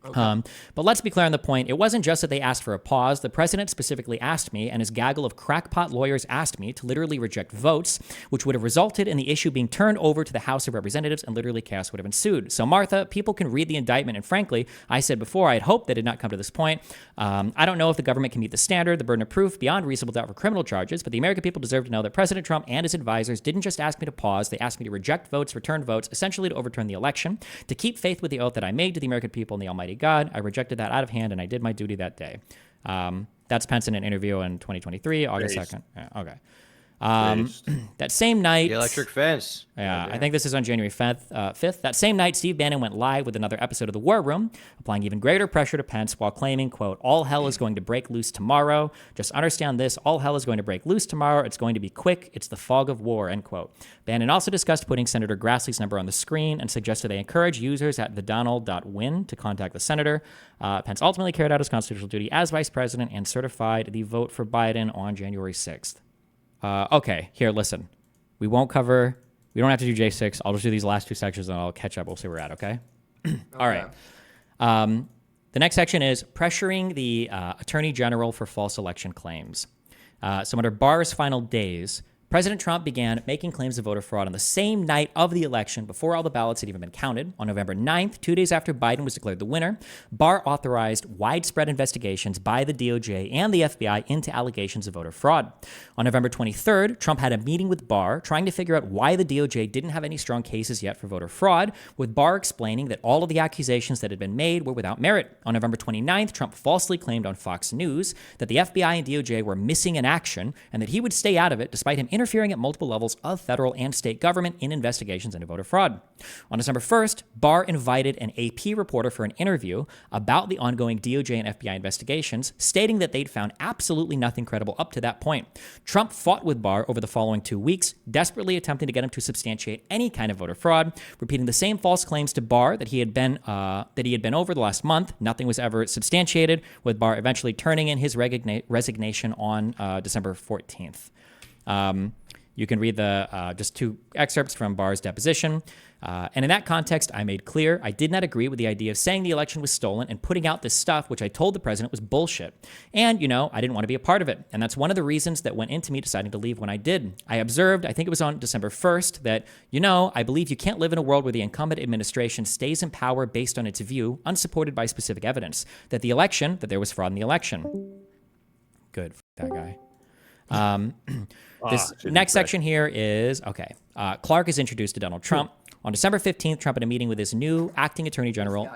Okay. But let's be clear on the point. It wasn't just that they asked for a pause. The president specifically asked me, and his gaggle of crackpot lawyers asked me to literally reject votes, which would have resulted in the issue being turned over to the House of Representatives, and literally chaos would have ensued. So, Martha, people can read the indictment, and frankly, I said before, I had hoped that it did not come to this point. I don't know if the government can meet the standard, the burden of proof, beyond reasonable doubt for criminal charges, but the American people deserve to know that President Trump and his advisors didn't just ask me to pause, they asked me to reject votes, return votes, essentially to overturn the election, to keep faith with the oath that I made to the American people and the Almighty God. I rejected that out of hand, and I did my duty that day. That's Pence in an interview in 2023, August 2nd. Yeah, okay. That same night... The electric fence. Yeah, I think this is on January 5th. That same night, Steve Bannon went live with another episode of The War Room, applying even greater pressure to Pence while claiming, quote, all hell is going to break loose tomorrow. Just understand this, all hell is going to break loose tomorrow. It's going to be quick. It's the fog of war, end quote. Bannon also discussed putting Senator Grassley's number on the screen and suggested they encourage users at thedonald.win to contact the senator. Pence ultimately carried out his constitutional duty as vice president and certified the vote for Biden on January 6th. Okay, here, listen. We don't have to do J6. I'll just do these last two sections and I'll catch up. We'll see where we're at, okay? All right. The next section is pressuring the Attorney General for false election claims. So under Barr's final days, President Trump began making claims of voter fraud on the same night of the election before all the ballots had even been counted. On November 9th, 2 days after Biden was declared the winner, Barr authorized widespread investigations by the DOJ and the FBI into allegations of voter fraud. On November 23rd, Trump had a meeting with Barr trying to figure out why the DOJ didn't have any strong cases yet for voter fraud, with Barr explaining that all of the accusations that had been made were without merit. On November 29th, Trump falsely claimed on Fox News that the FBI and DOJ were missing in action and that he would stay out of it despite him interfering at multiple levels of federal and state government in investigations into voter fraud. On December 1st, Barr invited an AP reporter for an interview about the ongoing DOJ and FBI investigations, stating that they'd found absolutely nothing credible up to that point. Trump fought with Barr over the following 2 weeks, desperately attempting to get him to substantiate any kind of voter fraud, repeating the same false claims to Barr that he had been over the last month. Nothing was ever substantiated, with Barr eventually turning in his resignation on December 14th. You can read the just two excerpts from Barr's deposition. And in that context, I made clear I did not agree with the idea of saying the election was stolen and putting out this stuff, which I told the president was bullshit. And, I didn't want to be a part of it. And that's one of the reasons that went into me deciding to leave when I did. I observed, I think it was on December 1st, that, I believe you can't live in a world where the incumbent administration stays in power based on its view, unsupported by specific evidence, that there was fraud in the election. Good, that guy. This next section here is, Clark is introduced to Donald Trump. On December 15th, Trump had a meeting with his new acting attorney general,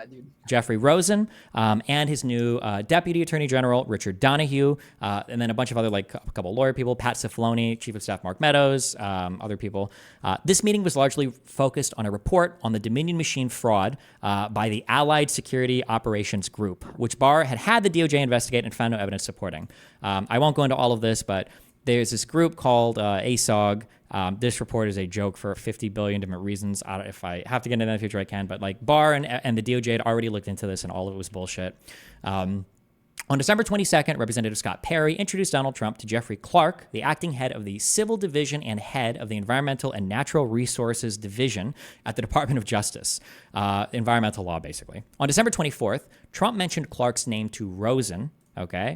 Jeffrey Rosen, and his new deputy attorney general, Richard Donahue, and then a bunch of other, a couple lawyer people, Pat Cipollone, Chief of Staff Mark Meadows, other people. This meeting was largely focused on a report on the Dominion machine fraud by the Allied Security Operations Group, which Barr had the DOJ investigate and found no evidence supporting. I won't go into all of this, but there's this group called ASOG. This report is a joke for 50 billion different reasons. If I have to get into that in the future, I can. But Barr and the DOJ had already looked into this, and all of it was bullshit. On December 22nd, Representative Scott Perry introduced Donald Trump to Jeffrey Clark, the acting head of the Civil Division and head of the Environmental and Natural Resources Division at the Department of Justice. Environmental law, basically. On December 24th, Trump mentioned Clark's name to Rosen,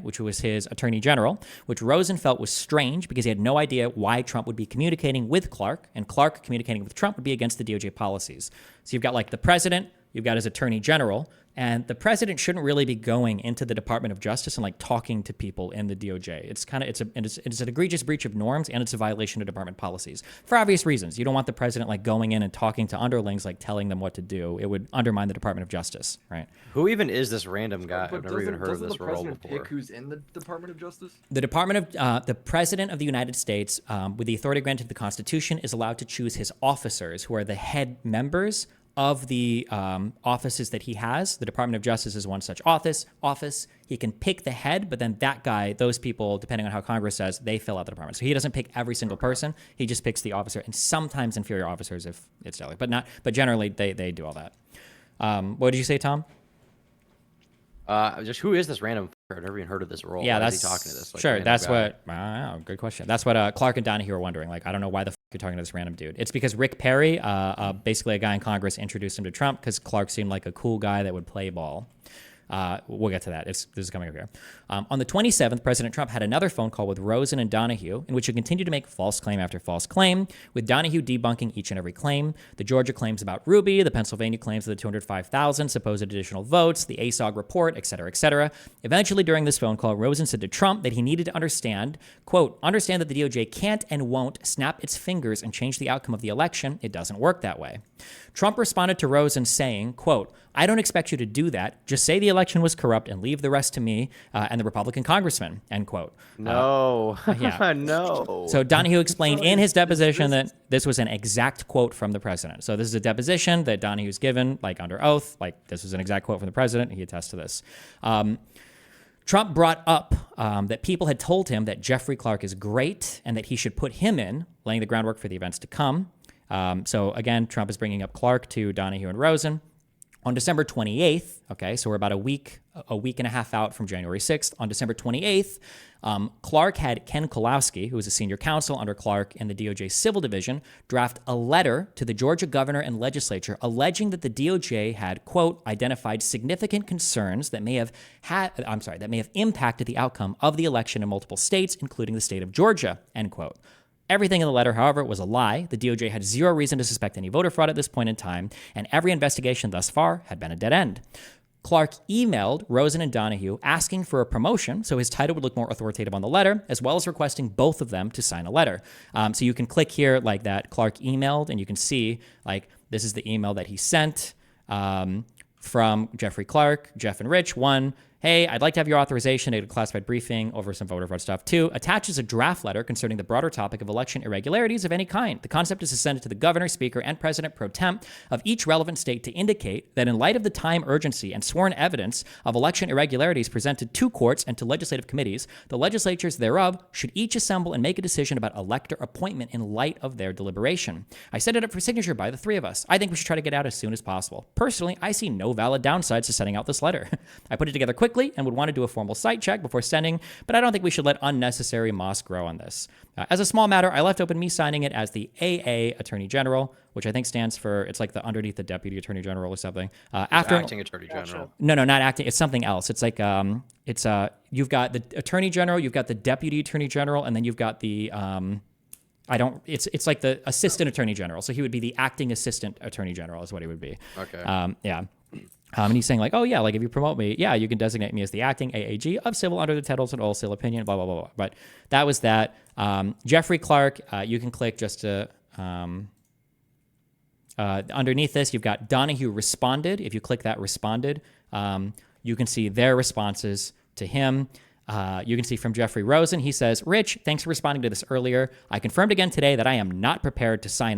which was his attorney general, which Rosen felt was strange because he had no idea why Trump would be communicating with Clark, and Clark communicating with Trump would be against the DOJ policies. So you've got like the president, you've got his attorney general, and the president shouldn't really be going into the Department of Justice and like talking to people in the DOJ. It's an egregious breach of norms, and it's a violation of department policies for obvious reasons. You don't want the president like going in and talking to underlings, like telling them what to do. It would undermine the Department of Justice, right? Who even is this random guy? But I've never even heard of this role before. Pick who's in the Department of Justice? The the president of the United States, with the authority granted to the Constitution, is allowed to choose his officers, who are the head members of the offices that he has. The Department of Justice is one such office. He can pick the head, but then that guy, those people, depending on how Congress says, they fill out the department. So he doesn't pick every single person. He just picks the officer, and sometimes inferior officers if it's delicate, but generally they do all that. What did you say, Tom? Just who is this random fucker? I've never even heard of this role. Yeah, Why that's is he talking to this. Sure, that's guy? what. Good question. That's what Clark and Donahue are wondering. Like, I don't know why the you're talking to this random dude. It's because Rick Perry, basically a guy in Congress, introduced him to Trump because Clark seemed like a cool guy that would play ball. We'll get to that. This is coming up here. On the 27th, President Trump had another phone call with Rosen and Donahue, in which he continued to make false claim after false claim, with Donahue debunking each and every claim. The Georgia claims about Ruby, the Pennsylvania claims of the 205,000 supposed additional votes, the ASOG report, et cetera, et cetera. Eventually, during this phone call, Rosen said to Trump that he needed to understand, quote, understand that the DOJ can't and won't snap its fingers and change the outcome of the election. It doesn't work that way. Trump responded to Rosen saying, quote, I don't expect you to do that. Just say the election was corrupt and leave the rest to me and the Republican congressman, end quote. No. Yeah. No. So Donahue explained in his deposition that this was an exact quote from the president. So this is a deposition that Donahue's given, like under oath, like this was an exact quote from the president. He attests to this. Trump brought up that people had told him that Jeffrey Clark is great and that he should put him in, laying the groundwork for the events to come. So again, Trump is bringing up Clark to Donahue and Rosen. On December 28th, okay, so we're about a week and a half out from January 6th. On December 28th, Clark had Ken Kolowski, who was a senior counsel under Clark in the DOJ Civil Division, draft a letter to the Georgia governor and legislature alleging that the DOJ had, quote, identified significant concerns that may have impacted the outcome of the election in multiple states, including the state of Georgia, end quote. Everything in the letter, however, was a lie. The DOJ had zero reason to suspect any voter fraud at this point in time, and every investigation thus far had been a dead end. Clark emailed Rosen and Donahue asking for a promotion so his title would look more authoritative on the letter, as well as requesting both of them to sign a letter. So you can click here like that Clark emailed, and you can see like this is the email that he sent from Jeffrey Clark, Jeff and Rich. 1, hey, I'd like to have your authorization to get a classified briefing over some voter fraud stuff. 2, attaches a draft letter concerning the broader topic of election irregularities of any kind. The concept is to send it to the governor, speaker, and president pro tem of each relevant state to indicate that in light of the time urgency and sworn evidence of election irregularities presented to courts and to legislative committees, the legislatures thereof should each assemble and make a decision about elector appointment in light of their deliberation. I set it up for signature by the 3 of us. I think we should try to get out as soon as possible. Personally, I see no valid downsides to sending out this letter. I put it together quickly and would want to do a formal site check before sending, but I don't think we should let unnecessary moss grow on this. As a small matter, I left open me signing it as the AA Attorney General, which I think stands for, it's like the underneath the Deputy Attorney General or something. After acting Attorney General. No, not acting. It's something else. It's like, you've got the Attorney General, you've got the Deputy Attorney General, and then you've got the, it's like the Assistant Attorney General. So he would be the acting Assistant Attorney General is what he would be. Okay. Yeah. And he's saying like, oh yeah, like if you promote me, yeah, you can designate me as the acting AAG of civil under the titles and wholesale opinion, blah, blah, blah, blah. But that was that. Jeffrey Clark, you can click just to, underneath this, you've got Donahue responded. If you click that responded, you can see their responses to him. You can see from Jeffrey Rosen, he says, Rich, thanks for responding to this earlier. I confirmed again today that I am not prepared to sign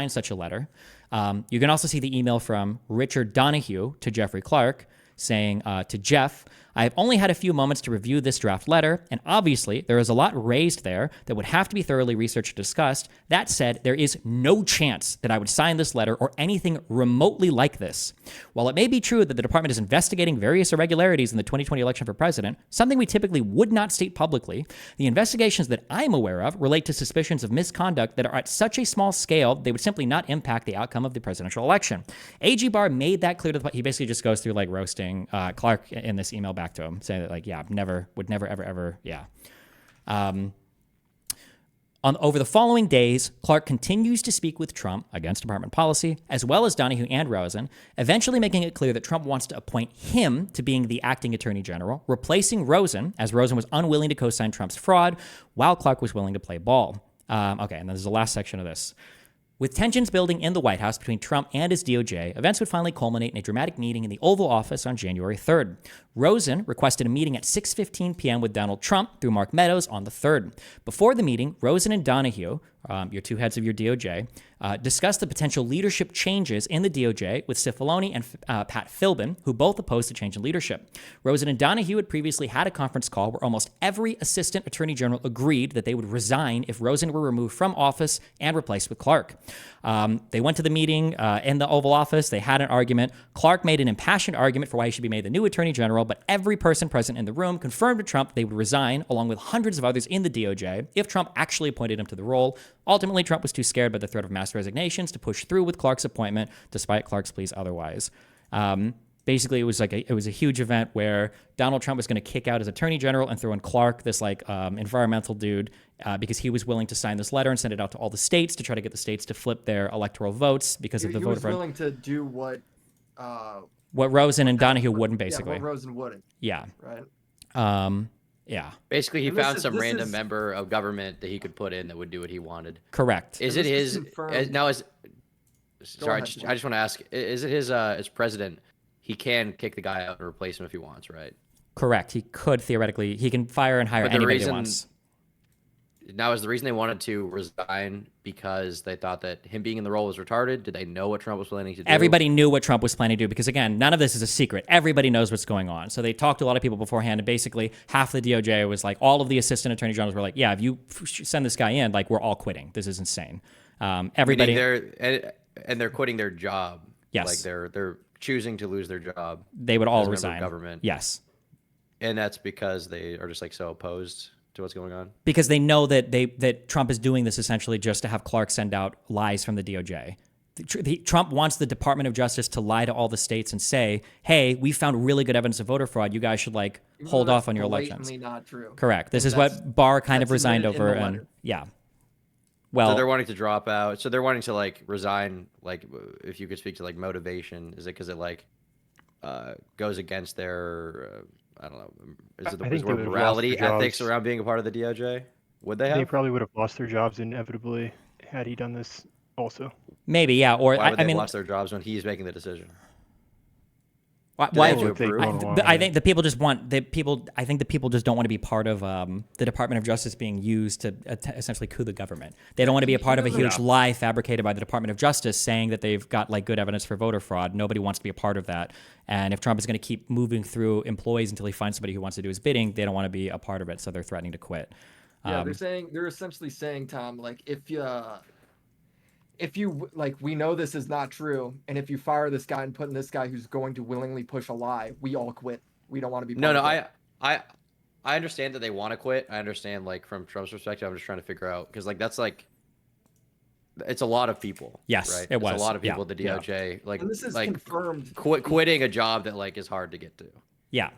such a letter. You can also see the email from Richard Donahue to Jeffrey Clark saying to Jeff, I have only had a few moments to review this draft letter, and obviously there is a lot raised there that would have to be thoroughly researched and discussed. That said, there is no chance that I would sign this letter or anything remotely like this. While it may be true that the department is investigating various irregularities in the 2020 election for president, something we typically would not state publicly, the investigations that I'm aware of relate to suspicions of misconduct that are at such a small scale they would simply not impact the outcome of the presidential election. AG Barr made that clear to the. He basically just goes through like roasting Clark in this email back to him, saying that like, yeah, would never, ever, yeah. Over the following days, Clark continues to speak with Trump against department policy, as well as Donahue and Rosen, eventually making it clear that Trump wants to appoint him to being the acting attorney general, replacing Rosen, as Rosen was unwilling to co-sign Trump's fraud, while Clark was willing to play ball. Okay, and then there's the last section of this. With tensions building in the White House between Trump and his DOJ, events would finally culminate in a dramatic meeting in the Oval Office on January 3rd. Rosen requested a meeting at 6:15 p.m. with Donald Trump through Mark Meadows on the 3rd. Before the meeting, Rosen and Donahue, your two heads of your DOJ, discussed the potential leadership changes in the DOJ with Cipollone and Pat Philbin, who both opposed a change in leadership. Rosen and Donahue had previously had a conference call where almost every assistant attorney general agreed that they would resign if Rosen were removed from office and replaced with Clark. They went to the meeting in the Oval Office. They had an argument. Clark made an impassioned argument for why he should be made the new attorney general, but every person present in the room confirmed to Trump they would resign, along with hundreds of others in the DOJ, if Trump actually appointed him to the role. Ultimately, Trump was too scared by the threat of mass resignations to push through with Clark's appointment, despite Clark's pleas otherwise. Basically, it was a huge event where Donald Trump was going to kick out his attorney general and throw in Clark, this environmental dude, because he was willing to sign this letter and send it out to all the states to try to get the states to flip their electoral votes because of the voter fraud. He was willing to do what Rosen and Donahue wouldn't, basically. Yeah, what Rosen wouldn't. Yeah. Right. Yeah. Basically, he found some random member of government that he could put in that would do what he wanted. Correct. Is it his now? Sorry, I just want to ask: is it his as president? He can kick the guy out and replace him if he wants, right? Correct. He could theoretically. He can fire and hire anybody he wants. Now, is the reason they wanted to resign because they thought that him being in the role was retarded? Did they know what Trump was planning to do? Everybody knew what Trump was planning to do because, again, none of this is a secret. Everybody knows what's going on. So they talked to a lot of people beforehand, and basically half the DOJ was like, all of the assistant attorney generals were like, yeah, if you send this guy in, like, we're all quitting. This is insane. Everybody. They're quitting their job. Yes. Like they're choosing to lose their job. They would all resign. Government. Yes. And that's because they are just like so opposed to what's going on? Because they know that Trump is doing this essentially just to have Clark send out lies from the DOJ. Trump wants the Department of Justice to lie to all the states and say, hey, we found really good evidence of voter fraud. You guys should hold off on your elections. Not true. Correct. This is what Barr kind of resigned over. And yeah. Well, so they're wanting to drop out. So they're wanting to resign. If you could speak to motivation, is it because it goes against their I don't know. Is it the word morality, ethics around being a part of the DOJ? Would they have? They probably would have lost their jobs inevitably had he done this also. Maybe, yeah. Or why would they have lost their jobs when he's making the decision? Why? I think the people just want I think the people just don't want to be part of the Department of Justice being used to essentially coup the government. They don't want to be a part of a huge lie fabricated by the Department of Justice saying that they've got good evidence for voter fraud. Nobody wants to be a part of that. And if Trump is going to keep moving through employees until he finds somebody who wants to do his bidding, they don't want to be a part of it. So they're threatening to quit. Yeah, they're essentially saying, Tom, if you we know this is not true, and if you fire this guy and put in this guy who's going to willingly push a lie, we all quit. We don't want to be part of it. I understand that they want to quit. I understand from Trump's perspective. I'm just trying to figure out because that's it's a lot of people. Yes, right? It was a lot of people at the DOJ. Yeah. And this is confirmed. Quitting a job that is hard to get to. Yeah.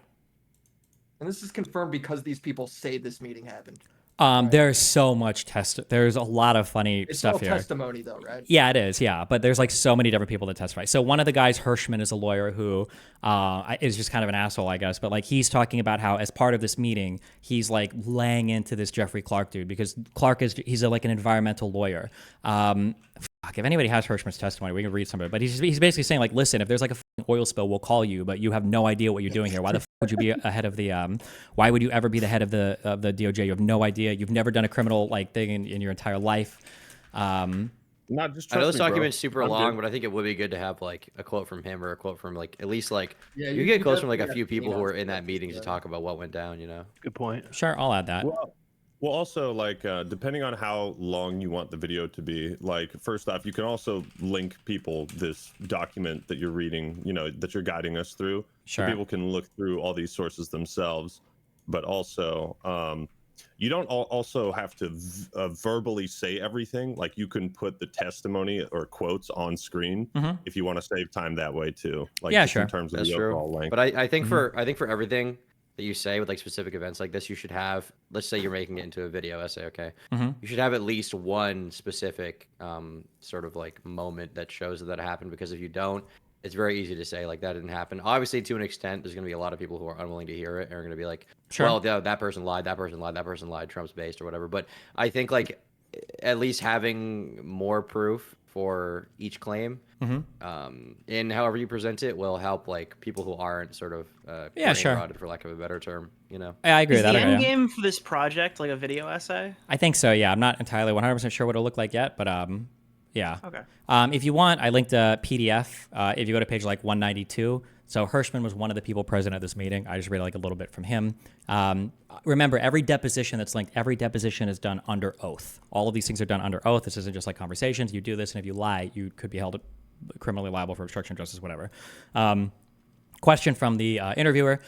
And this is confirmed because these people say this meeting happened. There's so much there's a lot of funny stuff here. It's all testimony though, right? Yeah, it is. Yeah. But there's so many different people that testify. So one of the guys, Hirschman, is a lawyer who is just kind of an asshole, I guess. But he's talking about how as part of this meeting, he's laying into this Jeffrey Clark dude because Clark he's an environmental lawyer. If anybody has Hirschman's testimony, we can read some of it. But he's basically saying listen, if there's a oil spill, we'll call you, but you have no idea what you're doing here. Why the would you be ahead of the why would you ever be the head of the DOJ? You have no idea. You've never done a criminal thing in your entire life. Not just I know trust this me, bro. document's super I'm long, good. but I think it would be good to have like a quote from him or a quote from like at least like Yeah, you you get quotes from like a definitely few have people who emails were in to that meeting to talk about what went down. You know. Good point. Sure, I'll add that. Well, also, like, depending on how long you want the video to be, like, first off, you can also link people this document that you're reading, you know, that you're guiding us through. Sure. So people can look through all these sources themselves. But also, you don't also have to verbally say everything. Like, you can put the testimony or quotes on screen if you want to save time that way, too. Like, Yeah, just sure. in terms of That's the true. overall length. But I think for everything that you say with like specific events like this, you should have, let's say you're making it into a video essay, okay? You should have at least one specific sort of like moment that shows that happened, because if you don't, it's very easy to say like that didn't happen. Obviously, to an extent, there's going to be a lot of people who are unwilling to hear it and are going to be like, Sure. well, that person lied, that person lied, that person lied, Trump's based or whatever. But I think like at least having more proof for each claim in however you present it will help like people who aren't sort of sure. brain-rotted, for lack of a better term, you know. I agree Is with that. the Okay, end yeah. game for this project like a video essay? I think so. Yeah, I'm not entirely 100% sure what it'll look like yet, but yeah. Okay. If you want, I linked a PDF. If you go to page like 192. So Hirschman was one of the people present at this meeting. I just read like a little bit from him. Remember, every deposition that's linked, every deposition is done under oath. All of these things are done under oath. This isn't just like conversations. You do this, and if you lie, you could be held criminally liable for obstruction of justice, whatever. Question from the interviewer.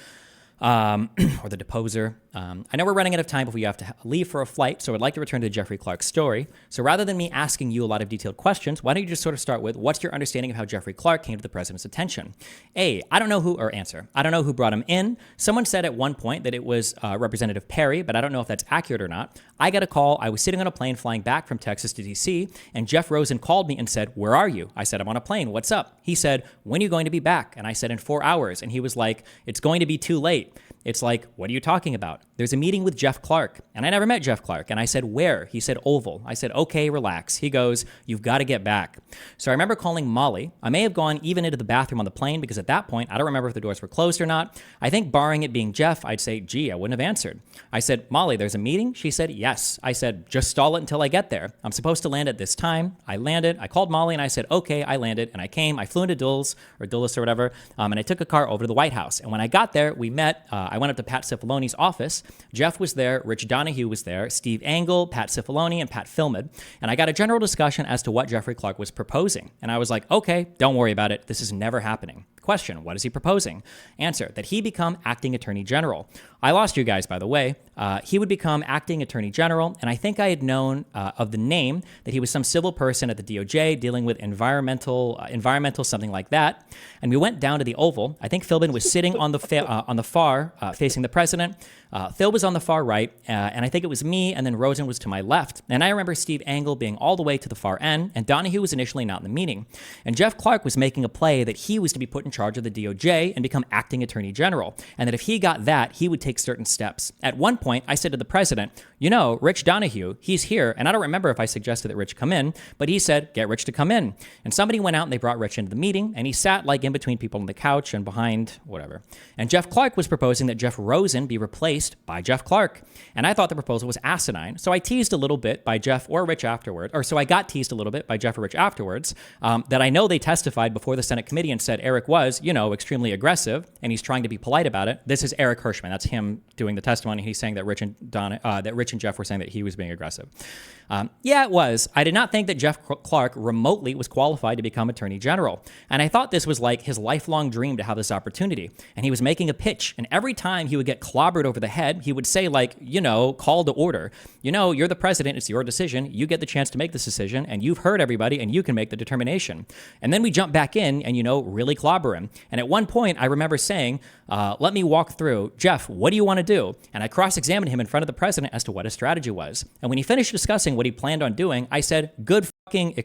Or the deposer. I know we're running out of time before you have to leave for a flight, so I'd like to return to Jeffrey Clark's story. So rather than me asking you a lot of detailed questions, why don't you just sort of start with, what's your understanding of how Jeffrey Clark came to the president's attention? I don't know who brought him in. Someone said at one point that it was Representative Perry, but I don't know if that's accurate or not. I got a call. I was sitting on a plane flying back from Texas to D.C., and Jeff Rosen called me and said, "Where are you?" I said, "I'm on a plane. What's up?" He said, "When are you going to be back?" And I said, "In 4 hours." And he was like, "It's going to be too late." It's like, what are you talking about? There's a meeting with Jeff Clark. And I never met Jeff Clark. And I said, where? He said, Oval. I said, okay, relax. He goes, you've got to get back. So I remember calling Molly. I may have gone even into the bathroom on the plane because at that point, I don't remember if the doors were closed or not. I think barring it being Jeff, I'd say, gee, I wouldn't have answered. I said, Molly, there's a meeting? She said, yes. I said, just stall it until I get there. I'm supposed to land at this time. I landed. I called Molly and I said, okay, I landed. And I came. I flew into Dulles or whatever. And I took a car over to the White House. And when I got there, we met. I went up to Pat Cipolloni's office. Jeff was there. Rich Donahue was there. Steve Angle, Pat Cipolloni, and Pat Filmed. And I got a general discussion as to what Jeffrey Clark was proposing. And I was like, okay, don't worry about it. This is never happening. Question, what is he proposing? Answer, that he become acting attorney general. I lost you guys, by the way. He would become acting attorney general, and I think I had known of the name that he was some civil person at the DOJ dealing with environmental something like that. And we went down to the Oval. I think Philbin was sitting on the far, facing the president. Phil was on the far right, and I think it was me, and then Rosen was to my left. And I remember Steve Angle being all the way to the far end, and Donahue was initially not in the meeting. And Jeff Clark was making a play that he was to be put in charge of the DOJ and become acting attorney general, and that if he got that, he would take certain steps. At one point, I said to the president, you know, Rich Donahue, he's here, and I don't remember if I suggested that Rich come in, but he said, get Rich to come in. And somebody went out and they brought Rich into the meeting, and he sat like in between people on the couch and behind whatever. And Jeff Clark was proposing that Jeff Rosen be replaced by Jeff Clark. And I thought the proposal was asinine, so I teased a little bit by Jeff or Rich afterward, or so I got teased a little bit by Jeff or Rich afterwards, that I know they testified before the Senate committee and said Eric was, you know, extremely aggressive, and he's trying to be polite about it. This is Eric Hirschman. That's him doing the testimony. He's saying that Rich and Jeff were saying that he was being aggressive. Yeah, it was. I did not think that Jeff Clark remotely was qualified to become attorney general. And I thought this was like his lifelong dream to have this opportunity. And he was making a pitch. And every time he would get clobbered over the head, he would say like, you know, call to order. You know, you're the president. It's your decision. You get the chance to make this decision. And you've heard everybody and you can make the determination. And then we jump back in and, you know, really clobber him. And at one point, I remember saying, let me walk through. Jeff, what do you want to do? And I cross-examined him in front of the president as to what his strategy was. And when he finished discussing what he planned on doing, I said, good fucking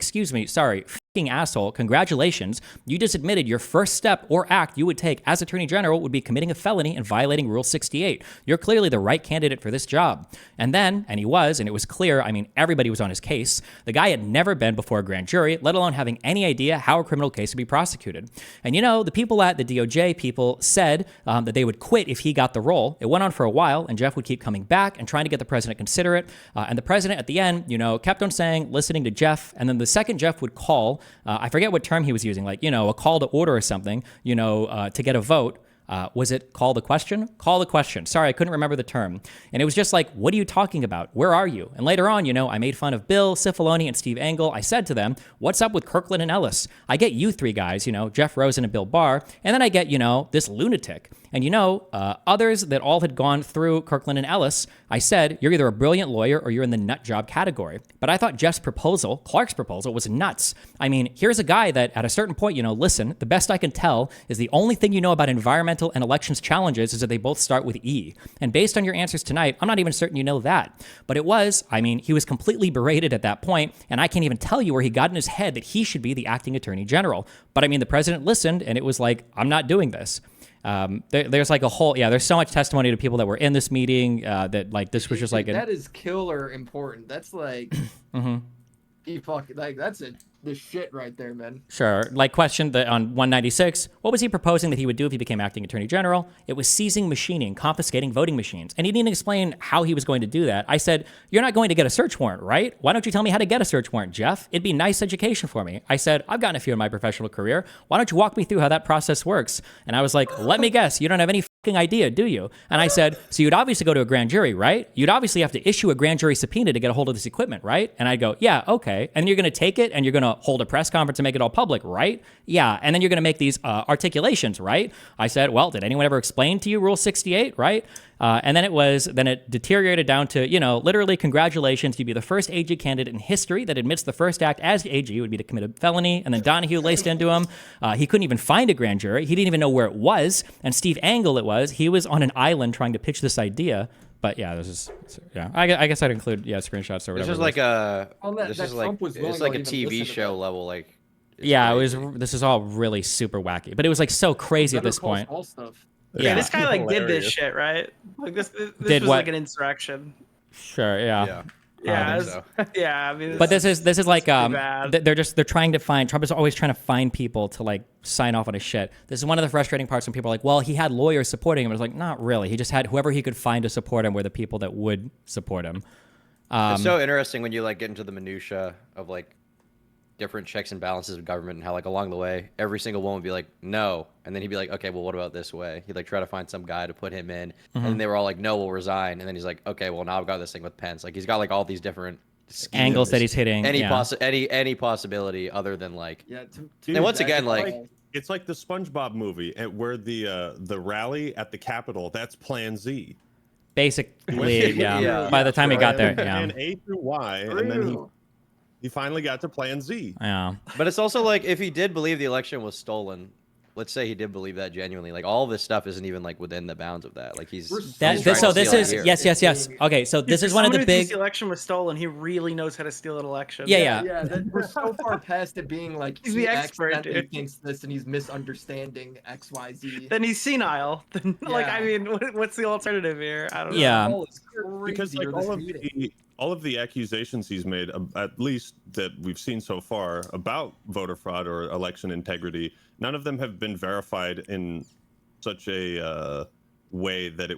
asshole, congratulations. You just admitted your first step or act you would take as Attorney General would be committing a felony and violating Rule 68. You're clearly the right candidate for this job. And then, and he was, and it was clear, I mean, everybody was on his case. The guy had never been before a grand jury, let alone having any idea how a criminal case would be prosecuted. And you know, the people at the DOJ people said that they would quit if he got the role. It went on for a while, and Jeff would keep coming back and trying to get the president considerate. And the president at the end, you know, kept on saying, listening to Jeff. And then the second Jeff would call, I forget what term he was using, like, you know, a call to order or something, you know, to get a vote. Was it call the question? Call the question. Sorry, I couldn't remember the term. And it was just like, what are you talking about? Where are you? And later on, you know, I made fun of Bill, Cifaloni, and Steve Engel. I said to them, what's up with Kirkland and Ellis? I get you three guys, you know, Jeff Rosen and Bill Barr. And then I get, you know, this lunatic. And you know, others that all had gone through Kirkland and Ellis, I said, you're either a brilliant lawyer or you're in the nut job category. But I thought Jeff's proposal, Clark's proposal, was nuts. I mean, here's a guy that at a certain point, you know, listen, the best I can tell is the only thing you know about environmental and elections challenges is that they both start with E. And based on your answers tonight, I'm not even certain you know that. But it was, I mean, he was completely berated at that point, and I can't even tell you where he got in his head that he should be the acting attorney general. But I mean, the president listened, and it was like, I'm not doing this. There's like a whole, there's so much testimony to people that were in this meeting that like this was just like that is killer important. That's like he fucking like that's the shit right there, man. Sure. Like question on 196, what was he proposing that he would do if he became acting attorney general? It was seizing machining, confiscating voting machines. And he didn't explain how he was going to do that. I said, you're not going to get a search warrant, right? Why don't you tell me how to get a search warrant, Jeff? It'd be nice education for me. I said, I've gotten a few in my professional career. Why don't you walk me through how that process works? And I was like, let me guess, you don't have any fucking idea, do you? And I said, so you'd obviously go to a grand jury, right? You'd obviously have to issue a grand jury subpoena to get a hold of this equipment, right? And I'd go, yeah, okay. And you're going to take it and you're going to hold a press conference and make it all public, right? Yeah. And then you're going to make these articulations, right? I said, well, did anyone ever explain to you Rule 68, right? And then it deteriorated down to, you know, literally congratulations. You'd be the first AG candidate in history that admits the first act as AG would be to commit a felony. And then Donahue laced into him. He couldn't even find a grand jury. He didn't even know where it was. And Steve Engel he was on an island trying to pitch this idea. But yeah, this is, I guess I'd include, screenshots or whatever. This is like it's like a TV show level, like. Yeah, this is all really super wacky, but it was like so crazy at this point. Yeah, this guy like did this shit, right? Like this was what? like an insurrection. Sure, yeah. I mean, but this is like bad. they're trying to find, Trump is always trying to find people to like sign off on his shit. This is one of the frustrating parts when people are like, well, he had lawyers supporting him. It's like, not really. He just had whoever he could find to support him were the people that would support him. It's so interesting when you like get into the minutia of like different checks and balances of government and how like along the way every single one would be like no, and then he'd be like, okay, well, what about this way? He'd like try to find some guy to put him in, and they were all like, no, we'll resign. And then he's like, okay, well, now I've got this thing with Pence. Like he's got like all these different angles that he's hitting, any possibility other than like and once again like it's like the SpongeBob movie where the rally at the Capitol, that's Plan Z. Basically, by the time he got there, and A through Y, and then he finally got to Plan Z. Yeah. But it's also like, if he did believe the election was stolen, let's say he did believe that genuinely, like all this stuff isn't even like within the bounds of that. Like yes. Okay, so this is one of the big. The election was stolen. He really knows how to steal an election. Yeah. We're so far past it being like he's the expert. He thinks this and he's misunderstanding X, Y, Z. Then he's senile. Like I mean, what's the alternative here? I don't know. Yeah. Because like all of the accusations he's made, at least that we've seen so far, about voter fraud or election integrity, none of them have been verified in such a way that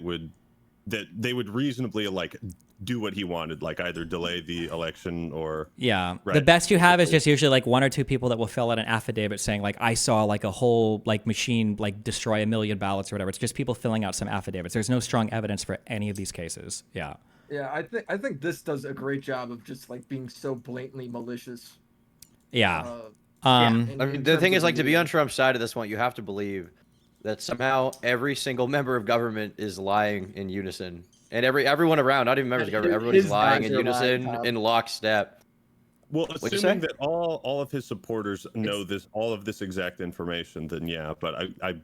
they would reasonably like do what he wanted, like either delay the election or The best you have is just usually like one or two people that will fill out an affidavit saying like I saw like a whole like machine like destroy 1 million ballots or whatever. It's just people filling out some affidavits. There's no strong evidence for any of these cases. Yeah, I think this does a great job of just like being so blatantly malicious. I mean, the thing is, like, to be on Trump's side of this one, you have to believe that somehow every single member of government is lying in unison, and everyone around, not even members of government, everybody's lying in unison, in lockstep. Well, assuming that all of his supporters know all of this exact information, then yeah. But I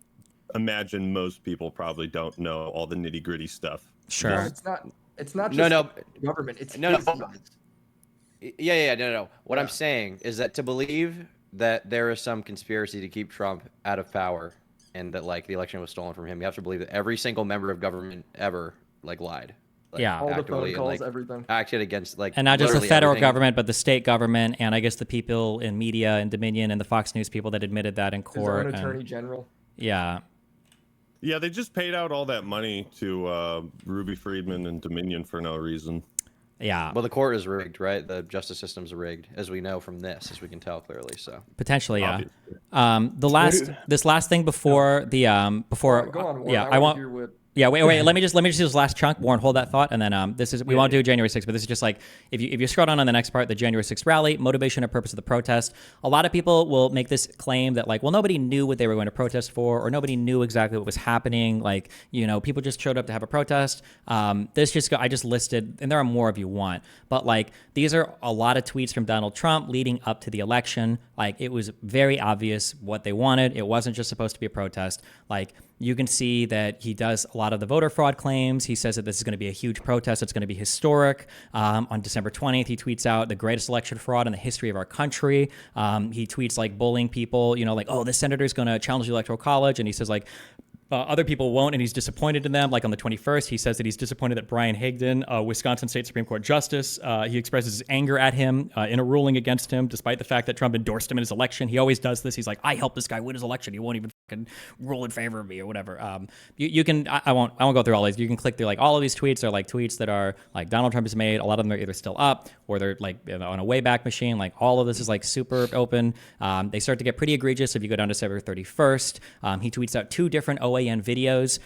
imagine most people probably don't know all the nitty gritty stuff. Sure. No, it's not just government. It's no. What I'm saying is that to believe that there is some conspiracy to keep Trump out of power, and that like the election was stolen from him. You have to believe that every single member of government ever like lied. Like, Yeah. All the actively phone calls, and, like, everything. acted against like And not just the literally federal everything. government, but the state government, and I guess the people in media and Dominion and the Fox News people that admitted that in His court. own and- attorney general. Yeah. Yeah, they just paid out all that money to Ruby Friedman and Dominion for no reason. Yeah. Well, the court is rigged, right? The justice system's rigged, as we know from this, as we can tell clearly. So Potentially, yeah. Obviously. This last thing before the before Go on, Warren. yeah, I want to hear what. Yeah, wait. Let me just do this last chunk. Warren, hold that thought, and then this is we won't do January 6th, but this is just like if you scroll down on the next part, the January 6th rally, motivation and purpose of the protest. A lot of people will make this claim that like, well, nobody knew what they were going to protest for, or nobody knew exactly what was happening. Like, you know, people just showed up to have a protest. I just listed, and there are more if you want, but like these are a lot of tweets from Donald Trump leading up to the election. Like it was very obvious what they wanted. It wasn't just supposed to be a protest. Like you can see that he does a lot of the voter fraud claims. He says that this is going to be a huge protest. It's going to be historic. On December 20th, he tweets out the greatest election fraud in the history of our country. He tweets like bullying people, you know, like, oh, this senator is going to challenge the Electoral College. And he says like, other people won't, and he's disappointed in them. Like on the 21st, he says that he's disappointed that Brian Higdon, Wisconsin State Supreme Court Justice, he expresses his anger at him in a ruling against him, despite the fact that Trump endorsed him in his election. He always does this. He's like, I helped this guy win his election. He won't even fucking rule in favor of me or whatever. You can, I won't go through all these. You can click through like all of these tweets are like tweets that are like Donald Trump has made. A lot of them are either still up or they're like on a Wayback Machine. Like all of this is like super open. They start to get pretty egregious if you go down to December 31st. He tweets out 2 different OAN videos.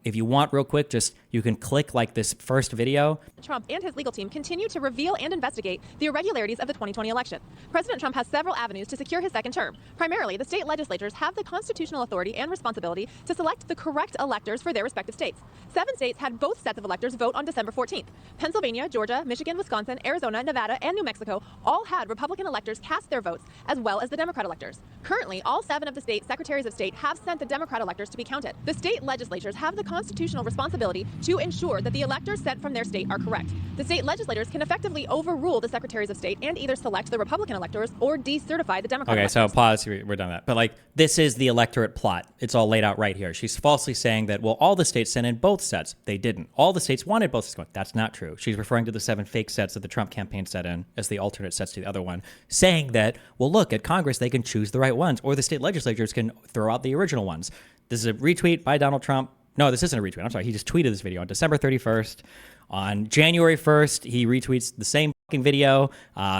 If you want real quick, just you can click like this first video. Trump and his legal team continue to reveal and investigate the irregularities of the 2020 election. President Trump has several avenues to secure his second term. Primarily, the state legislatures have the constitutional authority and responsibility to select the correct electors for their respective states. 7 states had both sets of electors vote on December 14th. Pennsylvania, Georgia, Michigan, Wisconsin, Arizona, Nevada, and New Mexico all had Republican electors cast their votes, as well as the Democrat electors. Currently, all 7 of the state secretaries of state have sent the Democrat electors to be counted. The state legislatures have the constitutional responsibility to ensure that the electors sent from their state are correct. The state legislators can effectively overrule the secretaries of state and either select the Republican electors or decertify the Democrat electors. Okay, so pause. We're done that. But like, this is the electorate plot. It's all laid out right here. She's falsely saying that, well, all the states sent in both sets. They didn't. All the states wanted both sets. That's not true. She's referring to the 7 fake sets that the Trump campaign set in as the alternate sets to the other one, saying that, well, look, at Congress, they can choose the right ones, or the state legislatures can throw out the original ones. This is a retweet by Donald Trump. No, this isn't a retweet. I'm sorry. He just tweeted this video on December 31st. On January 1st, he retweets the same fucking video.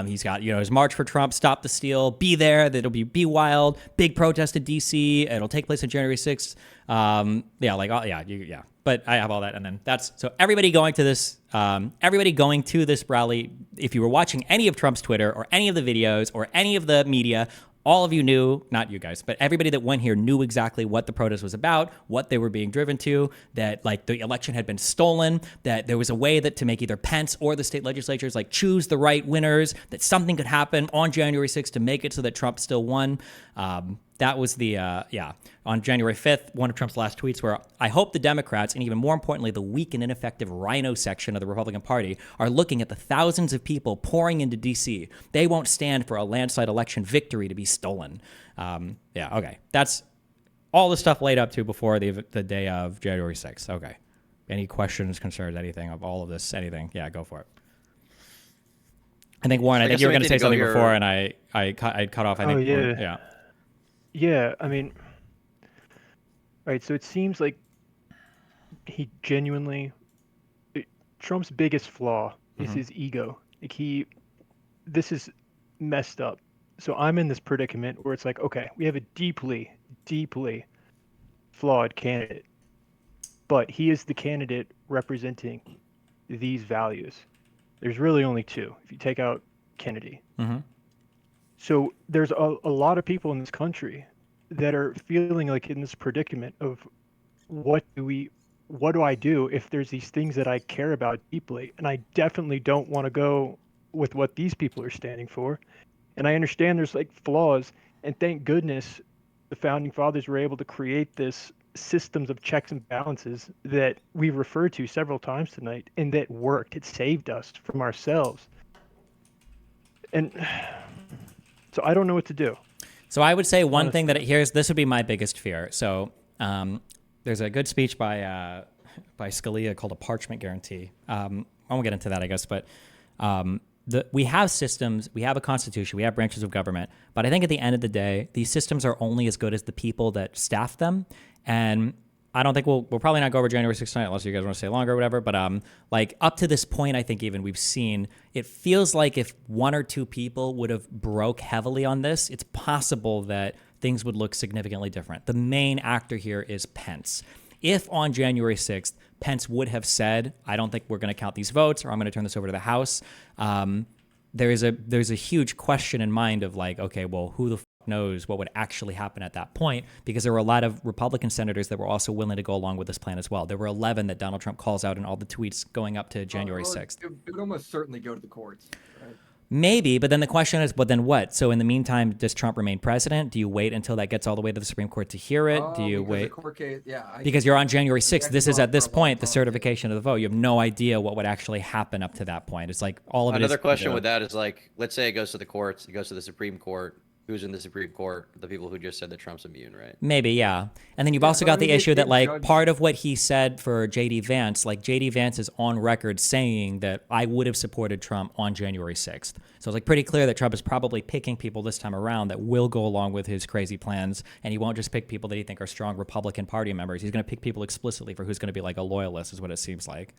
He's got, you know, his March for Trump, Stop the Steal, Be There, that'll be wild, big protest in D.C., it'll take place on January 6th. Yeah. But I have all that, and then that's, so everybody going to this rally, if you were watching any of Trump's Twitter or any of the videos or any of the media, all of you knew, not you guys, but everybody that went here knew exactly what the protest was about, what they were being driven to, that like the election had been stolen, that there was a way that to make either Pence or the state legislatures like choose the right winners, that something could happen on January 6th to make it so that Trump still won. That was the, on January 5th, one of Trump's last tweets were, I hope the Democrats, and even more importantly, the weak and ineffective rhino section of the Republican Party, are looking at the thousands of people pouring into D.C. They won't stand for a landslide election victory to be stolen. Okay. That's all the stuff laid up to before the day of January 6th. Okay. Any questions, concerns, anything of all of this, anything? Yeah, go for it. I think, Warren, I think you were going to say something before, and I cut off. I think. Yeah. Yeah, I mean, all right, so it seems like he genuinely, Trump's biggest flaw is his ego. Like this is messed up. So I'm in this predicament where it's like, okay, we have a deeply, deeply flawed candidate, but he is the candidate representing these values. There's really only 2, if you take out Kennedy. Mm-hmm. So there's a lot of people in this country that are feeling like in this predicament of what do I do if there's these things that I care about deeply? And I definitely don't want to go with what these people are standing for. And I understand there's like flaws, and thank goodness the founding fathers were able to create this systems of checks and balances that we referred to several times tonight, and that worked. It saved us from ourselves. And so I don't know what to do. So I would say one thing that this would be my biggest fear. So there's a good speech by Scalia called a parchment guarantee. I won't get into that, I guess, but we have systems, we have a constitution, we have branches of government, but I think at the end of the day, these systems are only as good as the people that staff them. And I don't think we'll probably not go over January 6th tonight unless you guys want to stay longer or whatever. But like up to this point, I think even we've seen, it feels like if one or two people would have broke heavily on this, it's possible that things would look significantly different. The main actor here is Pence. If on January 6th, Pence would have said, I don't think we're going to count these votes, or I'm going to turn this over to the House, there's a huge question in mind of like, okay, well, who the knows what would actually happen at that point, because there were a lot of Republican senators that were also willing to go along with this plan as well. There were 11 that Donald Trump calls out in all the tweets going up to January 6th. It would almost certainly go to the courts. Right? Maybe, but then the question is, but then what? So in the meantime, does Trump remain president? Do you wait until that gets all the way to the Supreme Court to hear it? Do you wait? Because you're on January 6th. This is at this point the certification of the vote. You have no idea what would actually happen up to that point. It's like all of it. Another question with that is like, let's say it goes to the courts, it goes to the Supreme Court. Who's in the Supreme Court? The people who just said that Trump's immune, right? Maybe, yeah. And then you've also got the issue that, like, part of what he said for J.D. Vance, like, J.D. Vance is on record saying that I would have supported Trump on January 6th. So it's, like, pretty clear that Trump is probably picking people this time around that will go along with his crazy plans, and he won't just pick people that he think are strong Republican Party members. He's going to pick people explicitly for who's going to be, like, a loyalist, is what it seems like.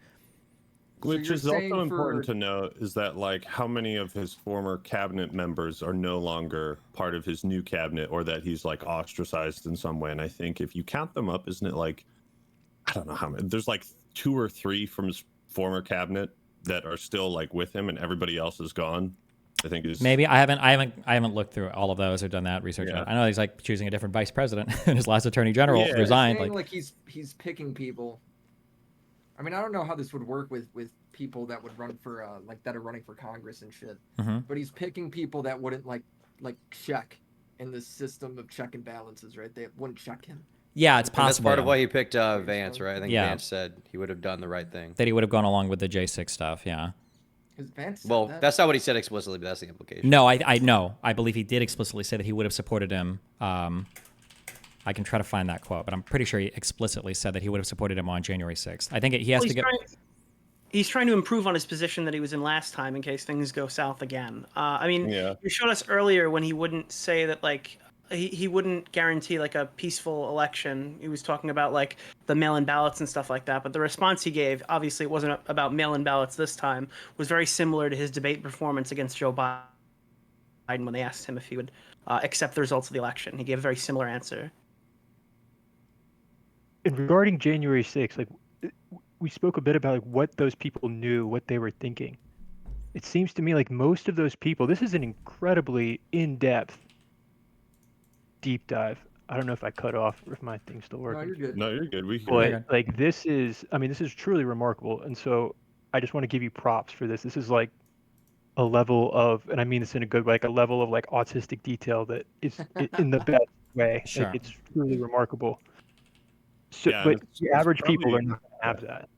Which is also important to note is that, like, how many of his former cabinet members are no longer part of his new cabinet, or that he's like ostracized in some way. And I think if you count them up, isn't it like, I don't know how many, there's like 2 or 3 from his former cabinet that are still like with him, and everybody else is gone. I think is maybe I haven't looked through all of those or done that research. Yeah. I know he's like choosing a different vice president, and his last attorney general resigned. Like he's picking people. I mean, I don't know how this would work with people that would run for like that are running for Congress and shit. Mm-hmm. But he's picking people that wouldn't like check in the system of check and balances, right? They wouldn't check him. Yeah, it's possible. And that's part of why he picked Vance, right? I think Vance said he would have done the right thing. That he would have gone along with the J6 stuff, yeah. Well, that's not what he said explicitly, but that's the implication. No, I know. I believe he did explicitly say that he would have supported him. I can try to find that quote, but I'm pretty sure he explicitly said that he would have supported him on January 6th. I think he has to get... He's trying to improve on his position that he was in last time in case things go south again. I mean, you showed us earlier when he wouldn't say that, like, he wouldn't guarantee, like, a peaceful election. He was talking about, like, the mail-in ballots and stuff like that. But the response he gave, obviously it wasn't about mail-in ballots this time, was very similar to his debate performance against Joe Biden when they asked him if he would accept the results of the election. He gave a very similar answer. And regarding January 6th, like, we spoke a bit about like what those people knew, what they were thinking. It seems to me like most of those people, this is an incredibly in-depth deep dive. I don't know if I cut off or if my thing's still working. No, you're good. No, you're good. We can. But like this is truly remarkable. And so I just want to give you props for this. This is like a level of, and I mean this in a good way, like a level of like autistic detail that is in the best way. Sure. Like, it's truly remarkable. So, Yeah, but it's the average probably- people are not going to have that.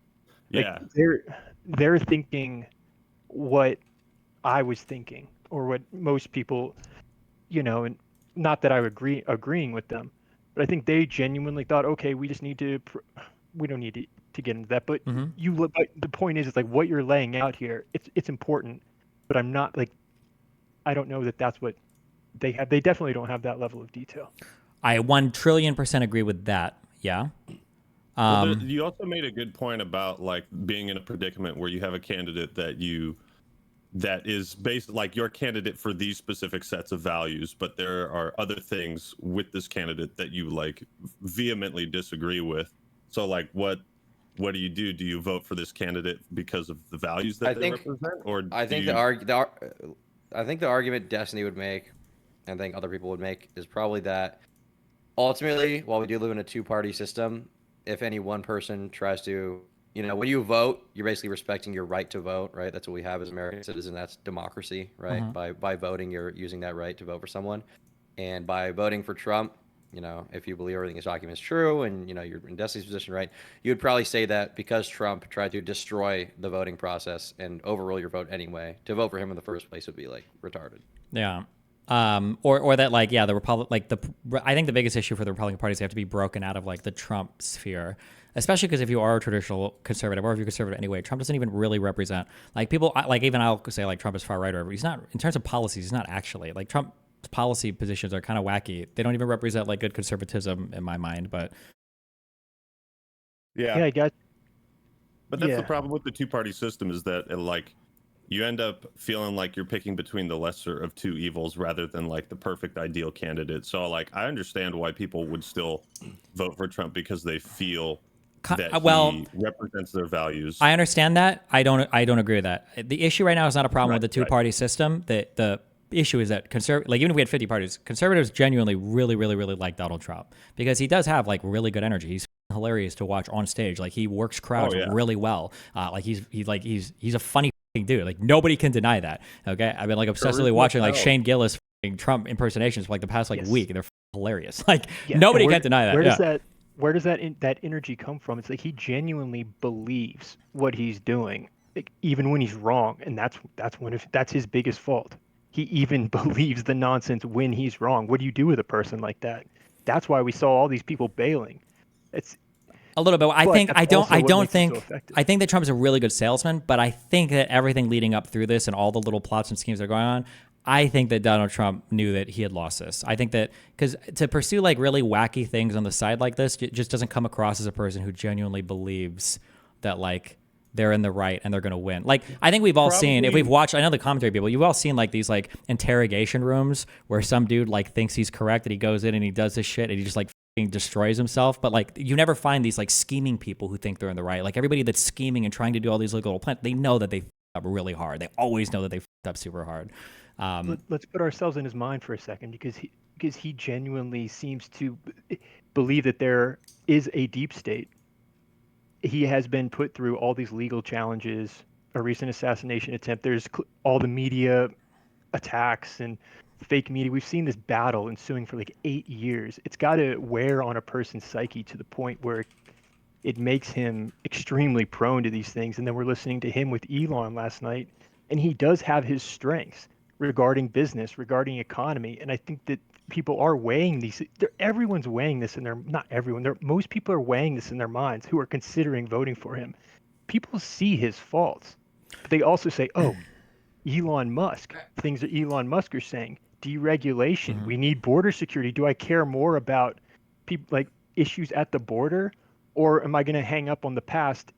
Like, Yeah. they're thinking what I was thinking, or what most people, you know, and not that I would agreeing with them, but I think they genuinely thought, okay, we just need to, we don't need to get into that. But but the point is, it's like what you're laying out here. It's important, but I'm not like, I don't know that that's what they have. They definitely don't have that level of detail. I 1,000,000,000,000% agree with that. Yeah. Well, you also made a good point about like being in a predicament where you have a candidate that is based like your candidate for these specific sets of values, but there are other things with this candidate that you like vehemently disagree with. So like what do you do? Do you vote for this candidate because of the values that they represent, or I think the argument Destiny would make, and I think other people would make, is probably that ultimately, while we do live in a 2-party system, if any one person tries to, you know, when you vote, you're basically respecting your right to vote, right? That's what we have as American citizens. That's democracy, right? By voting, you're using that right to vote for someone. And by voting for Trump, you know, if you believe everything in his document is true and, you know, you're in Destiny's position, right? You would probably say that because Trump tried to destroy the voting process and overrule your vote anyway, to vote for him in the first place would be, like, retarded. Yeah. Or that like, yeah, the I think the biggest issue for the Republican Party is they have to be broken out of like the Trump sphere, especially because if you are a traditional conservative or if you're conservative anyway, Trump doesn't even really represent like people like, even I'll say like Trump is far right or whatever. He's not, in terms of policies, he's not actually like Trump's policy positions are kind of wacky. They don't even represent like good conservatism in my mind, but yeah, I got. But that's the problem with the two-party system is that like you end up feeling like you're picking between the lesser of two evils rather than like the perfect ideal candidate. So like I understand why people would still vote for Trump because they feel that he represents their values. I understand that. I don't agree with that. The issue right now is not a problem with the two-party system. The issue is that like even if we had 50 parties, conservatives genuinely really like Donald Trump because he does have like really good energy. He's hilarious to watch on stage. Like he works crowds really well. Like he's a funny dude. Like nobody can deny that. Okay, I've been like obsessively watching like Shane Gillis Trump impersonations for like the past like week. They're hilarious. Like nobody can deny that. Where does that energy come from? It's like he genuinely believes what he's doing, like, even when he's wrong, and that's his biggest fault. He even believes the nonsense when he's wrong. What do you do with a person like that? That's why we saw all these people bailing. It's a little bit. I think that Trump is a really good salesman, but I think that everything leading up through this and all the little plots and schemes that are going on, I think that Donald Trump knew that he had lost this. I think that because to pursue like really wacky things on the side like this, it just doesn't come across as a person who genuinely believes that like they're in the right and they're going to win. Like I think we've all seen, if we've watched, I know the commentary people, you've all seen like these like interrogation rooms where some dude like thinks he's correct and he goes in and he does this shit and he just like destroys himself. But like you never find these like scheming people who think they're in the right. Like everybody that's scheming and trying to do all these little plans, they know that they up really hard. They always know that they up super hard. Let's put ourselves in his mind for a second because he genuinely seems to believe that there is a deep state. He has been put through all these legal challenges, a recent assassination attempt. There's all the media attacks and fake media. We've seen this battle ensuing for like 8 years. It's got to wear on a person's psyche to the point where it makes him extremely prone to these things. And then we're listening to him with Elon last night, and he does have his strengths regarding business, regarding economy. And I think that people are weighing these. Everyone's weighing this in their, not everyone, most people are weighing this in their minds who are considering voting for him. People see his faults, but they also say, oh, Elon Musk, things that Elon Musk are saying, deregulation, we need border security. Do I care more about people like issues at the border, or am I going to hang up on the past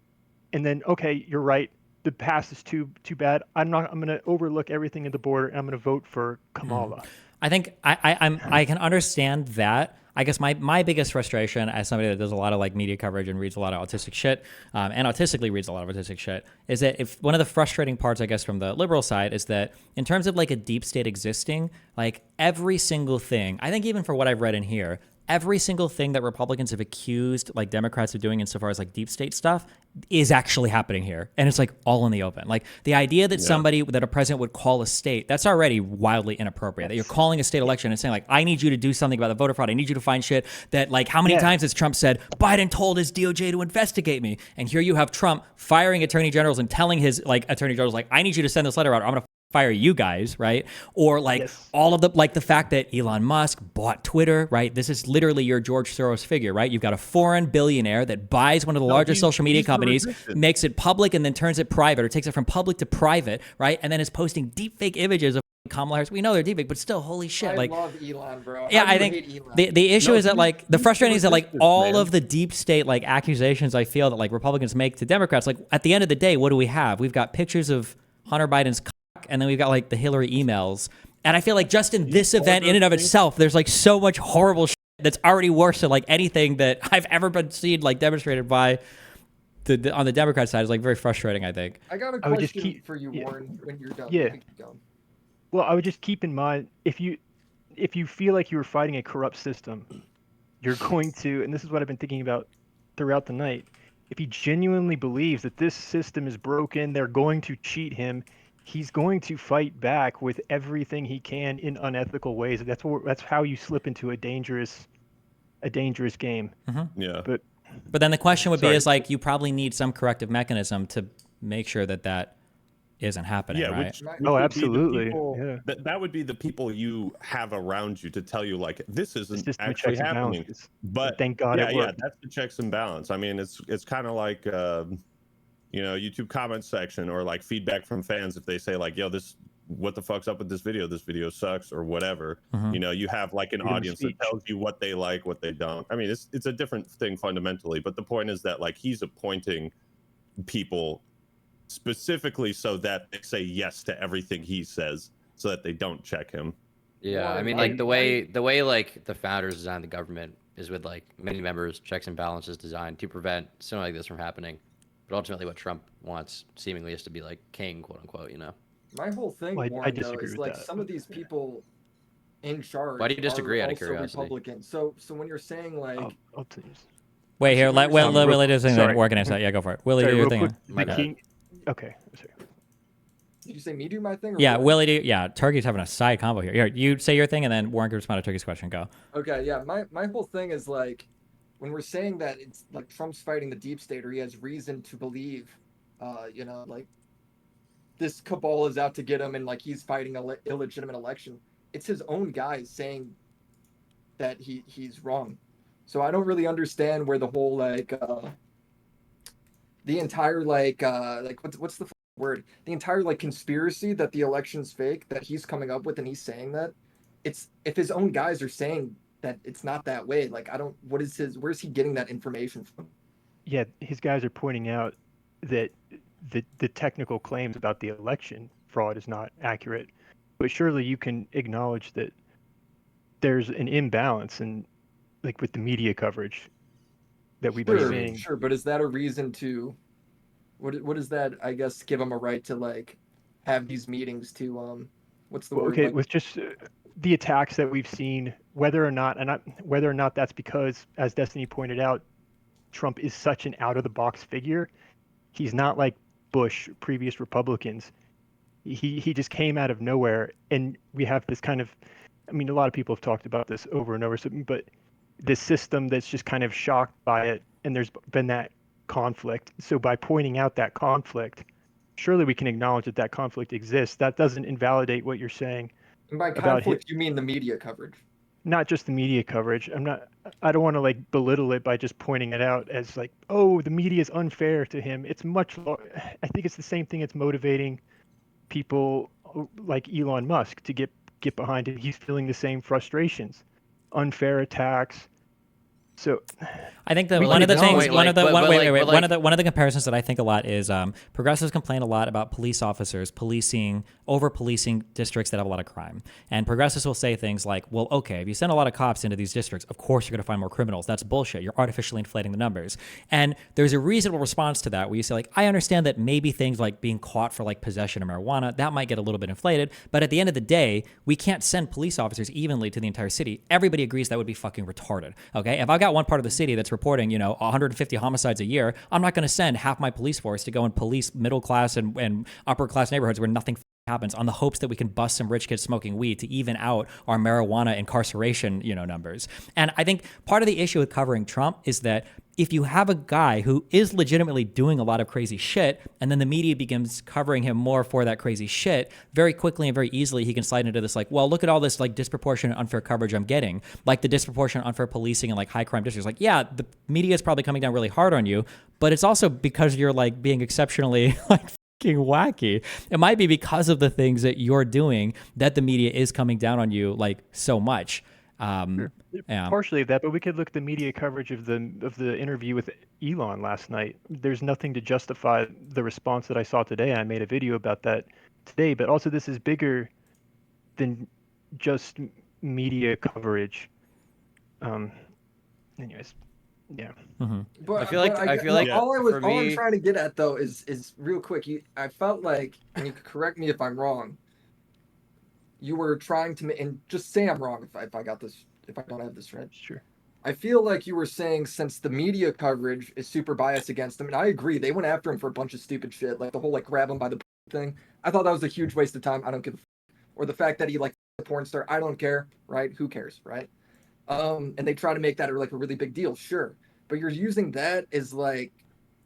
and then, okay, you're right, the past is too bad. I'm going to overlook everything at the border and I'm going to vote for Kamala. I think I can understand that. I guess my biggest frustration as somebody that does a lot of like media coverage and reads a lot of autistic shit, and autistically reads a lot of autistic shit, is that if one of the frustrating parts, I guess, from the liberal side is that in terms of like a deep state existing, like every single thing, I think even for what I've read in here, every single thing that Republicans have accused like Democrats of doing insofar as like deep state stuff is actually happening here. And it's like all in the open. Like the idea that that a president would call a state, that's already wildly inappropriate. That you're calling a state election and saying like, I need you to do something about the voter fraud. I need you to find shit that like, how many times has Trump said, Biden told his DOJ to investigate me? And here you have Trump firing attorney generals and telling his like attorney generals, like, I need you to send this letter out or I'm going to fire you guys, right? Or like all of the, like the fact that Elon Musk bought Twitter, right? This is literally your George Soros figure, right? You've got a foreign billionaire that buys one of the largest social media companies, makes it public and then turns it private or takes it from public to private, right? And then is posting deep fake images of Kamala Harris. We know they're deep fake, but still, holy shit. I love Elon, bro. Yeah, I think the issue is that like the frustrating is that like all of the deep state like accusations I feel that like Republicans make to Democrats, like at the end of the day, what do we have? We've got pictures of Hunter Biden's and then we've got like the Hillary emails. And I feel like just in this event in and of itself, there's like so much horrible shit that's already worse than like anything that I've ever been seen like demonstrated by on the Democrat side. Is like very frustrating, I think. I got a question for you, Warren, when you're done. Yeah. Well, I would just keep in mind, if you feel like you were fighting a corrupt system, you're going to, and this is what I've been thinking about throughout the night, if he genuinely believes that this system is broken, they're going to cheat him, he's going to fight back with everything he can in unethical ways. That's how you slip into a dangerous game. Yeah. But then the question would be is like, you probably need some corrective mechanism to make sure that isn't happening, Yeah, right? which Oh, would be the absolutely. people- Yeah. that would be the people you have around you to tell you like this isn't system of actually checks and happening. balances. But Thank God yeah, it yeah, worked. that's the checks and balance. I mean, it's kind of like YouTube comment section or like feedback from fans if they say like, yo, what the fuck's up with this video sucks or whatever. Mhm. You have like an Freedom of audience that speech. tells you what they like, what they don't. I mean, it's a different thing fundamentally, but the point is that like he's appointing people specifically so that they say yes to everything he says so that they don't check him. Yeah, I mean, like the way like the founders designed the government is with like many members, checks and balances designed to prevent something like this from happening. But ultimately, what Trump wants seemingly is to be like king, quote unquote. My whole thing, Well, I Warren, though, disagree is with like that, some of these people in charge. Why do you disagree are out of also curiosity? Republicans. So when you're saying like, I'll tell you. Wait here, let Willie do something, then sorry. organize that. Yeah, go for it. Willie, Sorry, do your real thing. quick, the king. Okay. Sorry. did you say me do my thing? Or Yeah, what? Willie, yeah. Turkey's having a side combo here. Here, you say your thing, and then Warren can respond to Turkey's question. Go. Okay, yeah. My whole thing is like, when we're saying that it's like Trump's fighting the deep state, or he has reason to believe, like this cabal is out to get him, and like he's fighting an illegitimate election. It's his own guys saying that he's wrong. So I don't really understand where the whole the entire what's the word? The entire like conspiracy that the election's fake that he's coming up with, and he's saying that it's if his own guys are saying that it's not that way. Like where's he getting that information from? Yeah, his guys are pointing out that the technical claims about the election fraud is not accurate, but surely you can acknowledge that there's an imbalance in like with the media coverage that we've been seeing. Sure, but is that a reason to what does that, I guess, give him a right to like have these meetings to what's the word? Okay, Like, with just the attacks that we've seen, whether or not that's because, as Destiny pointed out, Trump is such an out of the box figure. He's not like Bush, previous Republicans. He just came out of nowhere, and we have this kind of, I mean, a lot of people have talked about this over and over, but this system that's just kind of shocked by it, and there's been that conflict. So by pointing out that conflict, surely we can acknowledge that that conflict exists. That doesn't invalidate what you're saying. and by about conflict, you mean the media coverage? Not just the media coverage. I don't want to like belittle it by just pointing it out as like, oh, the media is unfair to him. It's I think it's the same thing. It's motivating people like Elon Musk to get behind it. He's feeling the same frustrations, unfair attacks. So I think one of the comparisons that I think a lot is progressives complain a lot about police officers over policing districts that have a lot of crime, and progressives will say things like, well, okay, if you send a lot of cops into these districts, of course you're going to find more criminals. That's bullshit. You're artificially inflating the numbers. And there's a reasonable response to that where you say, like, I understand that maybe things like being caught for like possession of marijuana, that might get a little bit inflated, but at the end of the day, we can't send police officers evenly to the entire city. Everybody agrees that would be fucking retarded. Okay, if I got one part of the city that's reporting 150 homicides a year, I'm not going to send half my police force to go and police middle class and upper class neighborhoods where nothing happens on the hopes that we can bust some rich kids smoking weed to even out our marijuana incarceration numbers. And I think part of the issue with covering Trump is that if you have a guy who is legitimately doing a lot of crazy shit, and then the media begins covering him more for that crazy shit, very quickly and very easily he can slide into this like, well, look at all this like disproportionate unfair coverage I'm getting, like the disproportionate unfair policing in like high crime districts. Like, yeah, the media is probably coming down really hard on you, but it's also because you're like being exceptionally like fucking wacky. It might be because of the things that you're doing that the media is coming down on you like so much. Yeah. Partially of that, but we could look at the media coverage of the interview with Elon last night. There's nothing to justify the response that I saw today. I made a video about that today, but also this is bigger than just media coverage. Anyways, yeah. Mm-hmm. But I feel like all I'm me, trying to get at though is real quick. I felt like, and you could correct me if I'm wrong. You were trying to, and just say I'm wrong if I got this, if I don't have this right. Sure. I feel like you were saying since the media coverage is super biased against him, and I agree, they went after him for a bunch of stupid shit, like the whole like grab him by the thing. I thought that was a huge waste of time. I don't give a or the fact that he like the porn star. I don't care, right? Who cares, right? And they try to make that like a really big deal, sure. But you're using that as like,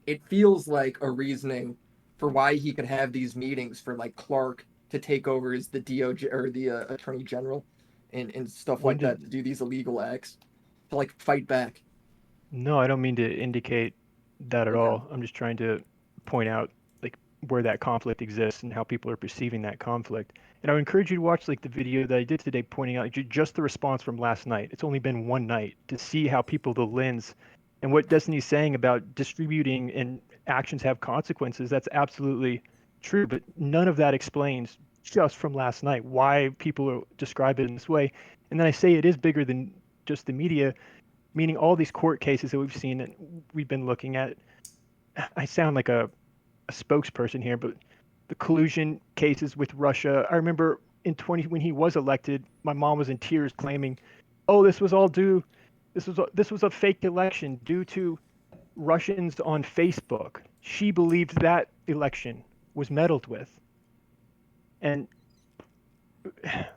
it feels like a reasoning for why he could have these meetings for like Clark to take over as the DOJ or the Attorney General and stuff like that, to do these illegal acts, to like fight back. No, I don't mean to indicate that at all. I'm just trying to point out like where that conflict exists and how people are perceiving that conflict. And I would encourage you to watch like the video that I did today pointing out just the response from last night. It's only been one night to see how people, the lens and what Destiny's saying about distributing and actions have consequences. That's absolutely true, but none of that explains just from last night why people describe it in this way. And then I say it is bigger than just the media, meaning all these court cases that we've seen and we've been looking at. I sound like a spokesperson here, but the collusion cases with Russia. I remember when he was elected, my mom was in tears claiming, "Oh, this was all due. This was a fake election due to Russians on Facebook." She believed that election was meddled with. And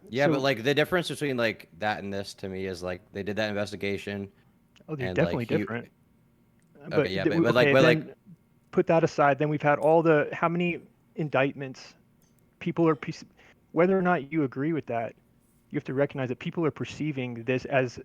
yeah, so, but like the difference between like that and this to me is like they did that investigation. Oh, they're and, definitely like, different. Okay, yeah, but like put that aside. Then we've had how many indictments people are, whether or not you agree with that, you have to recognize that people are perceiving this as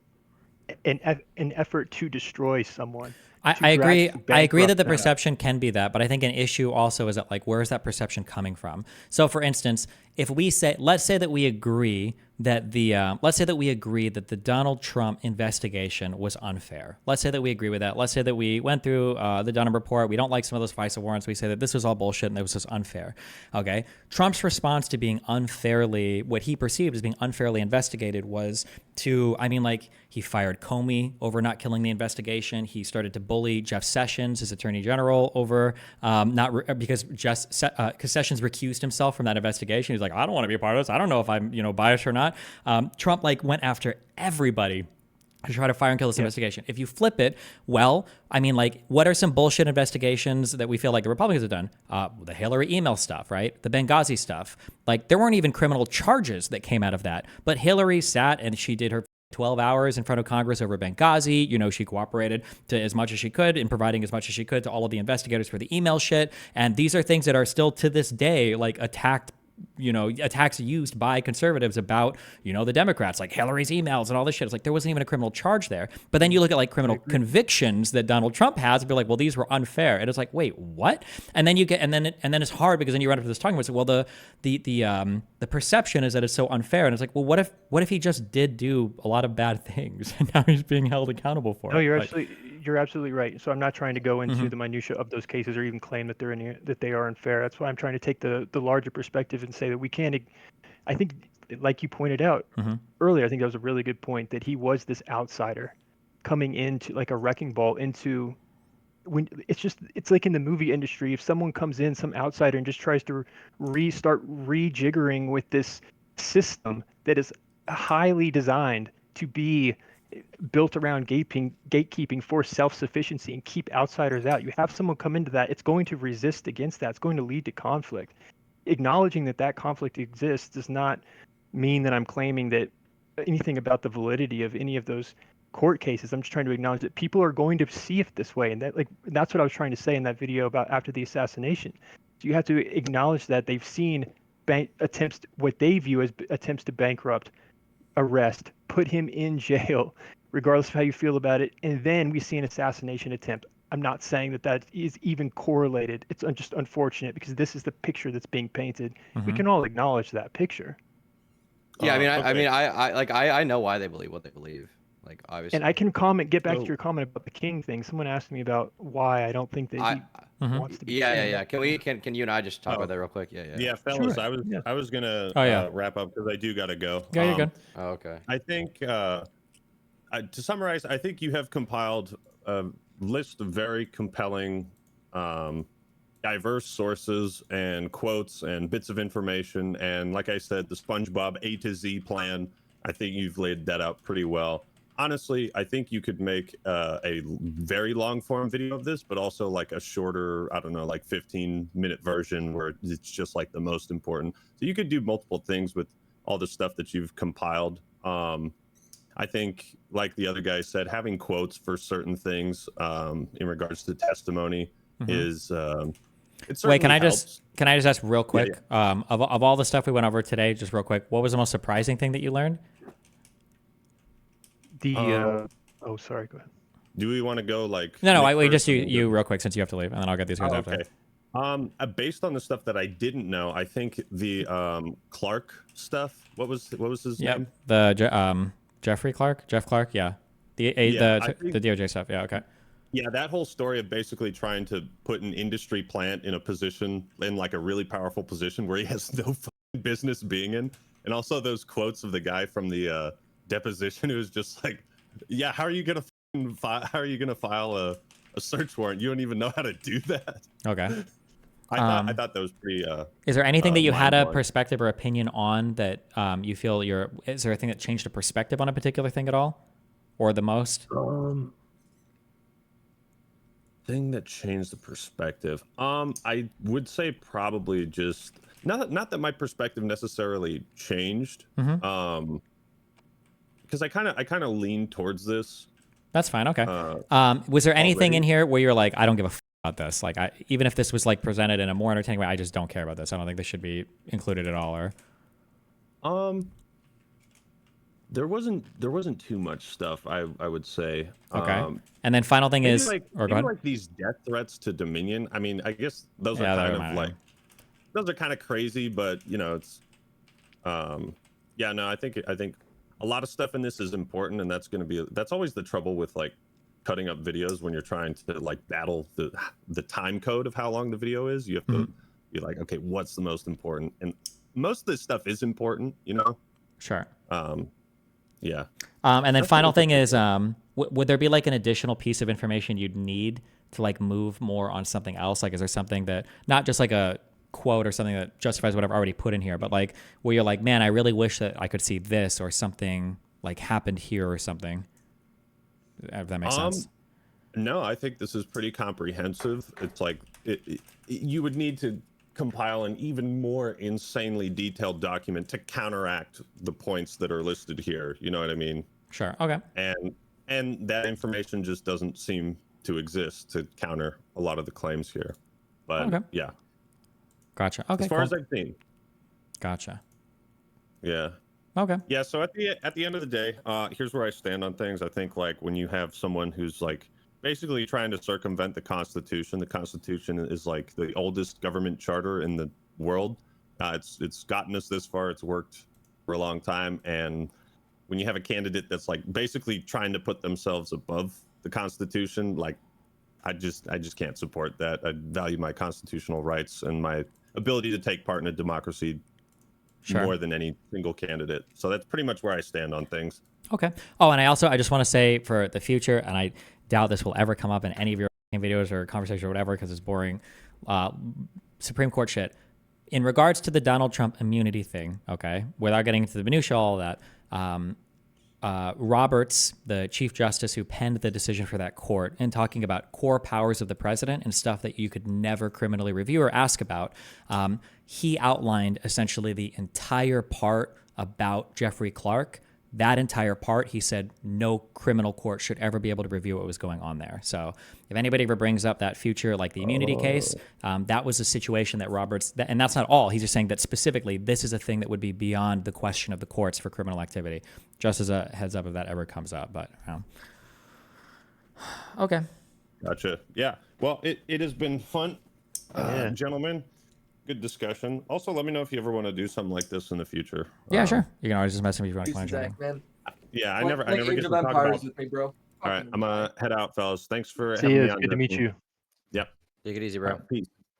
an effort to destroy someone. I agree. I agree that the perception can be that, but I think an issue also is that like, where is that perception coming from? So, for instance, if we say, let's say that we agree that the Donald Trump investigation was unfair. Let's say that we agree with that. Let's say that we went through the Dunham report. We don't like some of those FISA warrants. We say that this was all bullshit and it was just unfair. Okay. Trump's response to being what he perceived as being unfairly investigated was he fired Comey over not killing the investigation. He started to bully Jeff Sessions, his attorney general, over because Sessions recused himself from that investigation. He's like, I don't want to be a part of this. I don't know if I'm biased or not. Trump went after everybody to try to fire and kill this investigation. If you flip it, what are some bullshit investigations that we feel like the Republicans have done? The Hillary email stuff, right? The Benghazi stuff. There weren't even criminal charges that came out of that. But Hillary sat and she did her 12 hours in front of Congress over Benghazi. She cooperated to as much as she could in providing as much as she could to all of the investigators for the email shit. And these are things that are still to this day attacks used by conservatives about, the Democrats, like Hillary's emails and all this shit. It's like there wasn't even a criminal charge there. But then you look at criminal convictions that Donald Trump has and be like, well, these were unfair. And it's like, wait, what? And then it's hard because then you run up to this talking about, well, the perception is that it's so unfair. And it's like, well, what if he just did do a lot of bad things and now he's being held accountable for it? You're absolutely right. So I'm not trying to go into the minutia of those cases or even claim that that they are unfair. That's why I'm trying to take the larger perspective and say that we can't. I think, like you pointed out earlier, I think that was a really good point, that he was this outsider coming into like a wrecking ball into when it's like in the movie industry. If someone comes in, some outsider, and just tries to start rejiggering with this system that is highly designed to be built around gatekeeping for self-sufficiency and keep outsiders out. You have someone come into that, it's going to resist against that. It's going to lead to conflict. Acknowledging that conflict exists does not mean that I'm claiming that anything about the validity of any of those court cases. I'm just trying to acknowledge that people are going to see it this way, and that's what I was trying to say in that video about after the assassination. So you have to acknowledge that they've seen what they view as attempts to bankrupt, arrest, put him in jail, regardless of how you feel about it, and then we see an assassination attempt. I'm not saying that is even correlated. It's just unfortunate because this is the picture that's being painted. We can all acknowledge that picture. Yeah, I know why they believe what they believe. Obviously. And I can get back to your comment about the king thing. Someone asked me about why I don't think that he wants to be. Yeah. Can you and I just talk about that real quick? Yeah, fellas. Sure. I was gonna wrap up because I do gotta go. Yeah, you're good. Oh, okay. I think to summarize, I think you have compiled a list of very compelling, diverse sources and quotes and bits of information. And like I said, the SpongeBob A to Z plan. I think you've laid that out pretty well. Honestly, I think you could make a very long form video of this, but also a shorter, 15-minute version where it's just the most important. So you could do multiple things with all the stuff that you've compiled. I think, like the other guy said, having quotes for certain things in regards to testimony is Wait, can I helps. just ask real quick? Of all the stuff we went over today, just real quick, what was the most surprising thing that you learned? Oh, sorry. Go ahead. Do we want to go like? No, Nick wait, first just you real quick since you have to leave, and then I'll get these guys after. Okay. Based on the stuff that I didn't know, I think the Clark stuff. What was his name? The Jeff Clark. Yeah. The DOJ stuff. Yeah. Okay. Yeah, that whole story of basically trying to put an industry plant in a position, in like a really powerful position where he has no fucking business being in, and also those quotes of the guy from the deposition who was just like, "Yeah, how are you gonna file a search warrant? You don't even know how to do that." Okay. I thought that was pretty. Is there anything that you had a mind-blowing. perspective or opinion on that you feel is there a thing that changed a perspective on a particular thing at all, or the most? Thing that changed the perspective. I would say probably just not that my perspective necessarily changed. Mm-hmm. Because I kind of lean towards this. That's fine. Okay. Was there anything in here where you're like, I don't give a about this? Like, even if this was like presented in a more entertaining way, I just don't care about this. I don't think this should be included at all. Or there wasn't too much stuff. I would say. Okay. And then final thing is, go ahead. Like these death threats to Dominion. I mean, I guess those are kind of like, those are kind of crazy, but you know, it's, yeah, no, I think a lot of stuff in this is important, and that's always the trouble with like cutting up videos when you're trying to like battle the time code of how long the video is. You have to be like, okay, what's the most important? And most of this stuff is important, you know. Sure. Yeah. And then final thing is, would there be like an additional piece of information you'd need to like move more on something else? Like, is there something that, not just like a quote or something that justifies what I've already put in here, but like where you're like, man, I really wish that I could see this or something like happened here or something. If that makes sense. No, I think this is pretty comprehensive. It's like you would need to compile an even more insanely detailed document to counteract the points that are listed here. You know what I mean? Sure. Okay. And that information just doesn't seem to exist to counter a lot of the claims here. But yeah. Gotcha. Okay. As far as I've seen. Gotcha. Yeah. Okay. Yeah. So at the end of the day, here's where I stand on things. I think like when you have someone who's like basically trying to circumvent the Constitution is like the oldest government charter in the world. It's gotten us this far. It's worked for a long time. And when you have a candidate that's like basically trying to put themselves above the Constitution, like I just can't support that. I value my constitutional rights and my ability to take part in a democracy more than any single candidate. So that's pretty much where I stand on things. Okay. Oh, and I just want to say for the future, and I doubt this will ever come up in any of your videos or conversation or whatever because it's boring, Supreme Court shit. In regards to the Donald Trump immunity thing, okay, without getting into the minutiae, all of that, Roberts, the Chief Justice who penned the decision for that court, and talking about core powers of the president and stuff that you could never criminally review or ask about, he outlined essentially the entire part about Jeffrey Clark. That entire part, he said, no criminal court should ever be able to review what was going on there. So if anybody ever brings up that future, like the immunity case, that was a situation that Roberts, and that's not all. He's just saying that specifically, this is a thing that would be beyond the question of the courts for criminal activity. Just as a heads up if that ever comes up. But okay. Gotcha. Yeah. Well, it has been fun, gentlemen. Good discussion. Also, let me know if you ever want to do something like this in the future. Yeah, sure. You can always just message me if you want to Zach, man. Yeah, I never get to talk about with me, bro. All right, I'm gonna head out, fellas. Thanks for See having you. me It's on. good to meet you. Yep. Take it easy, bro. Peace.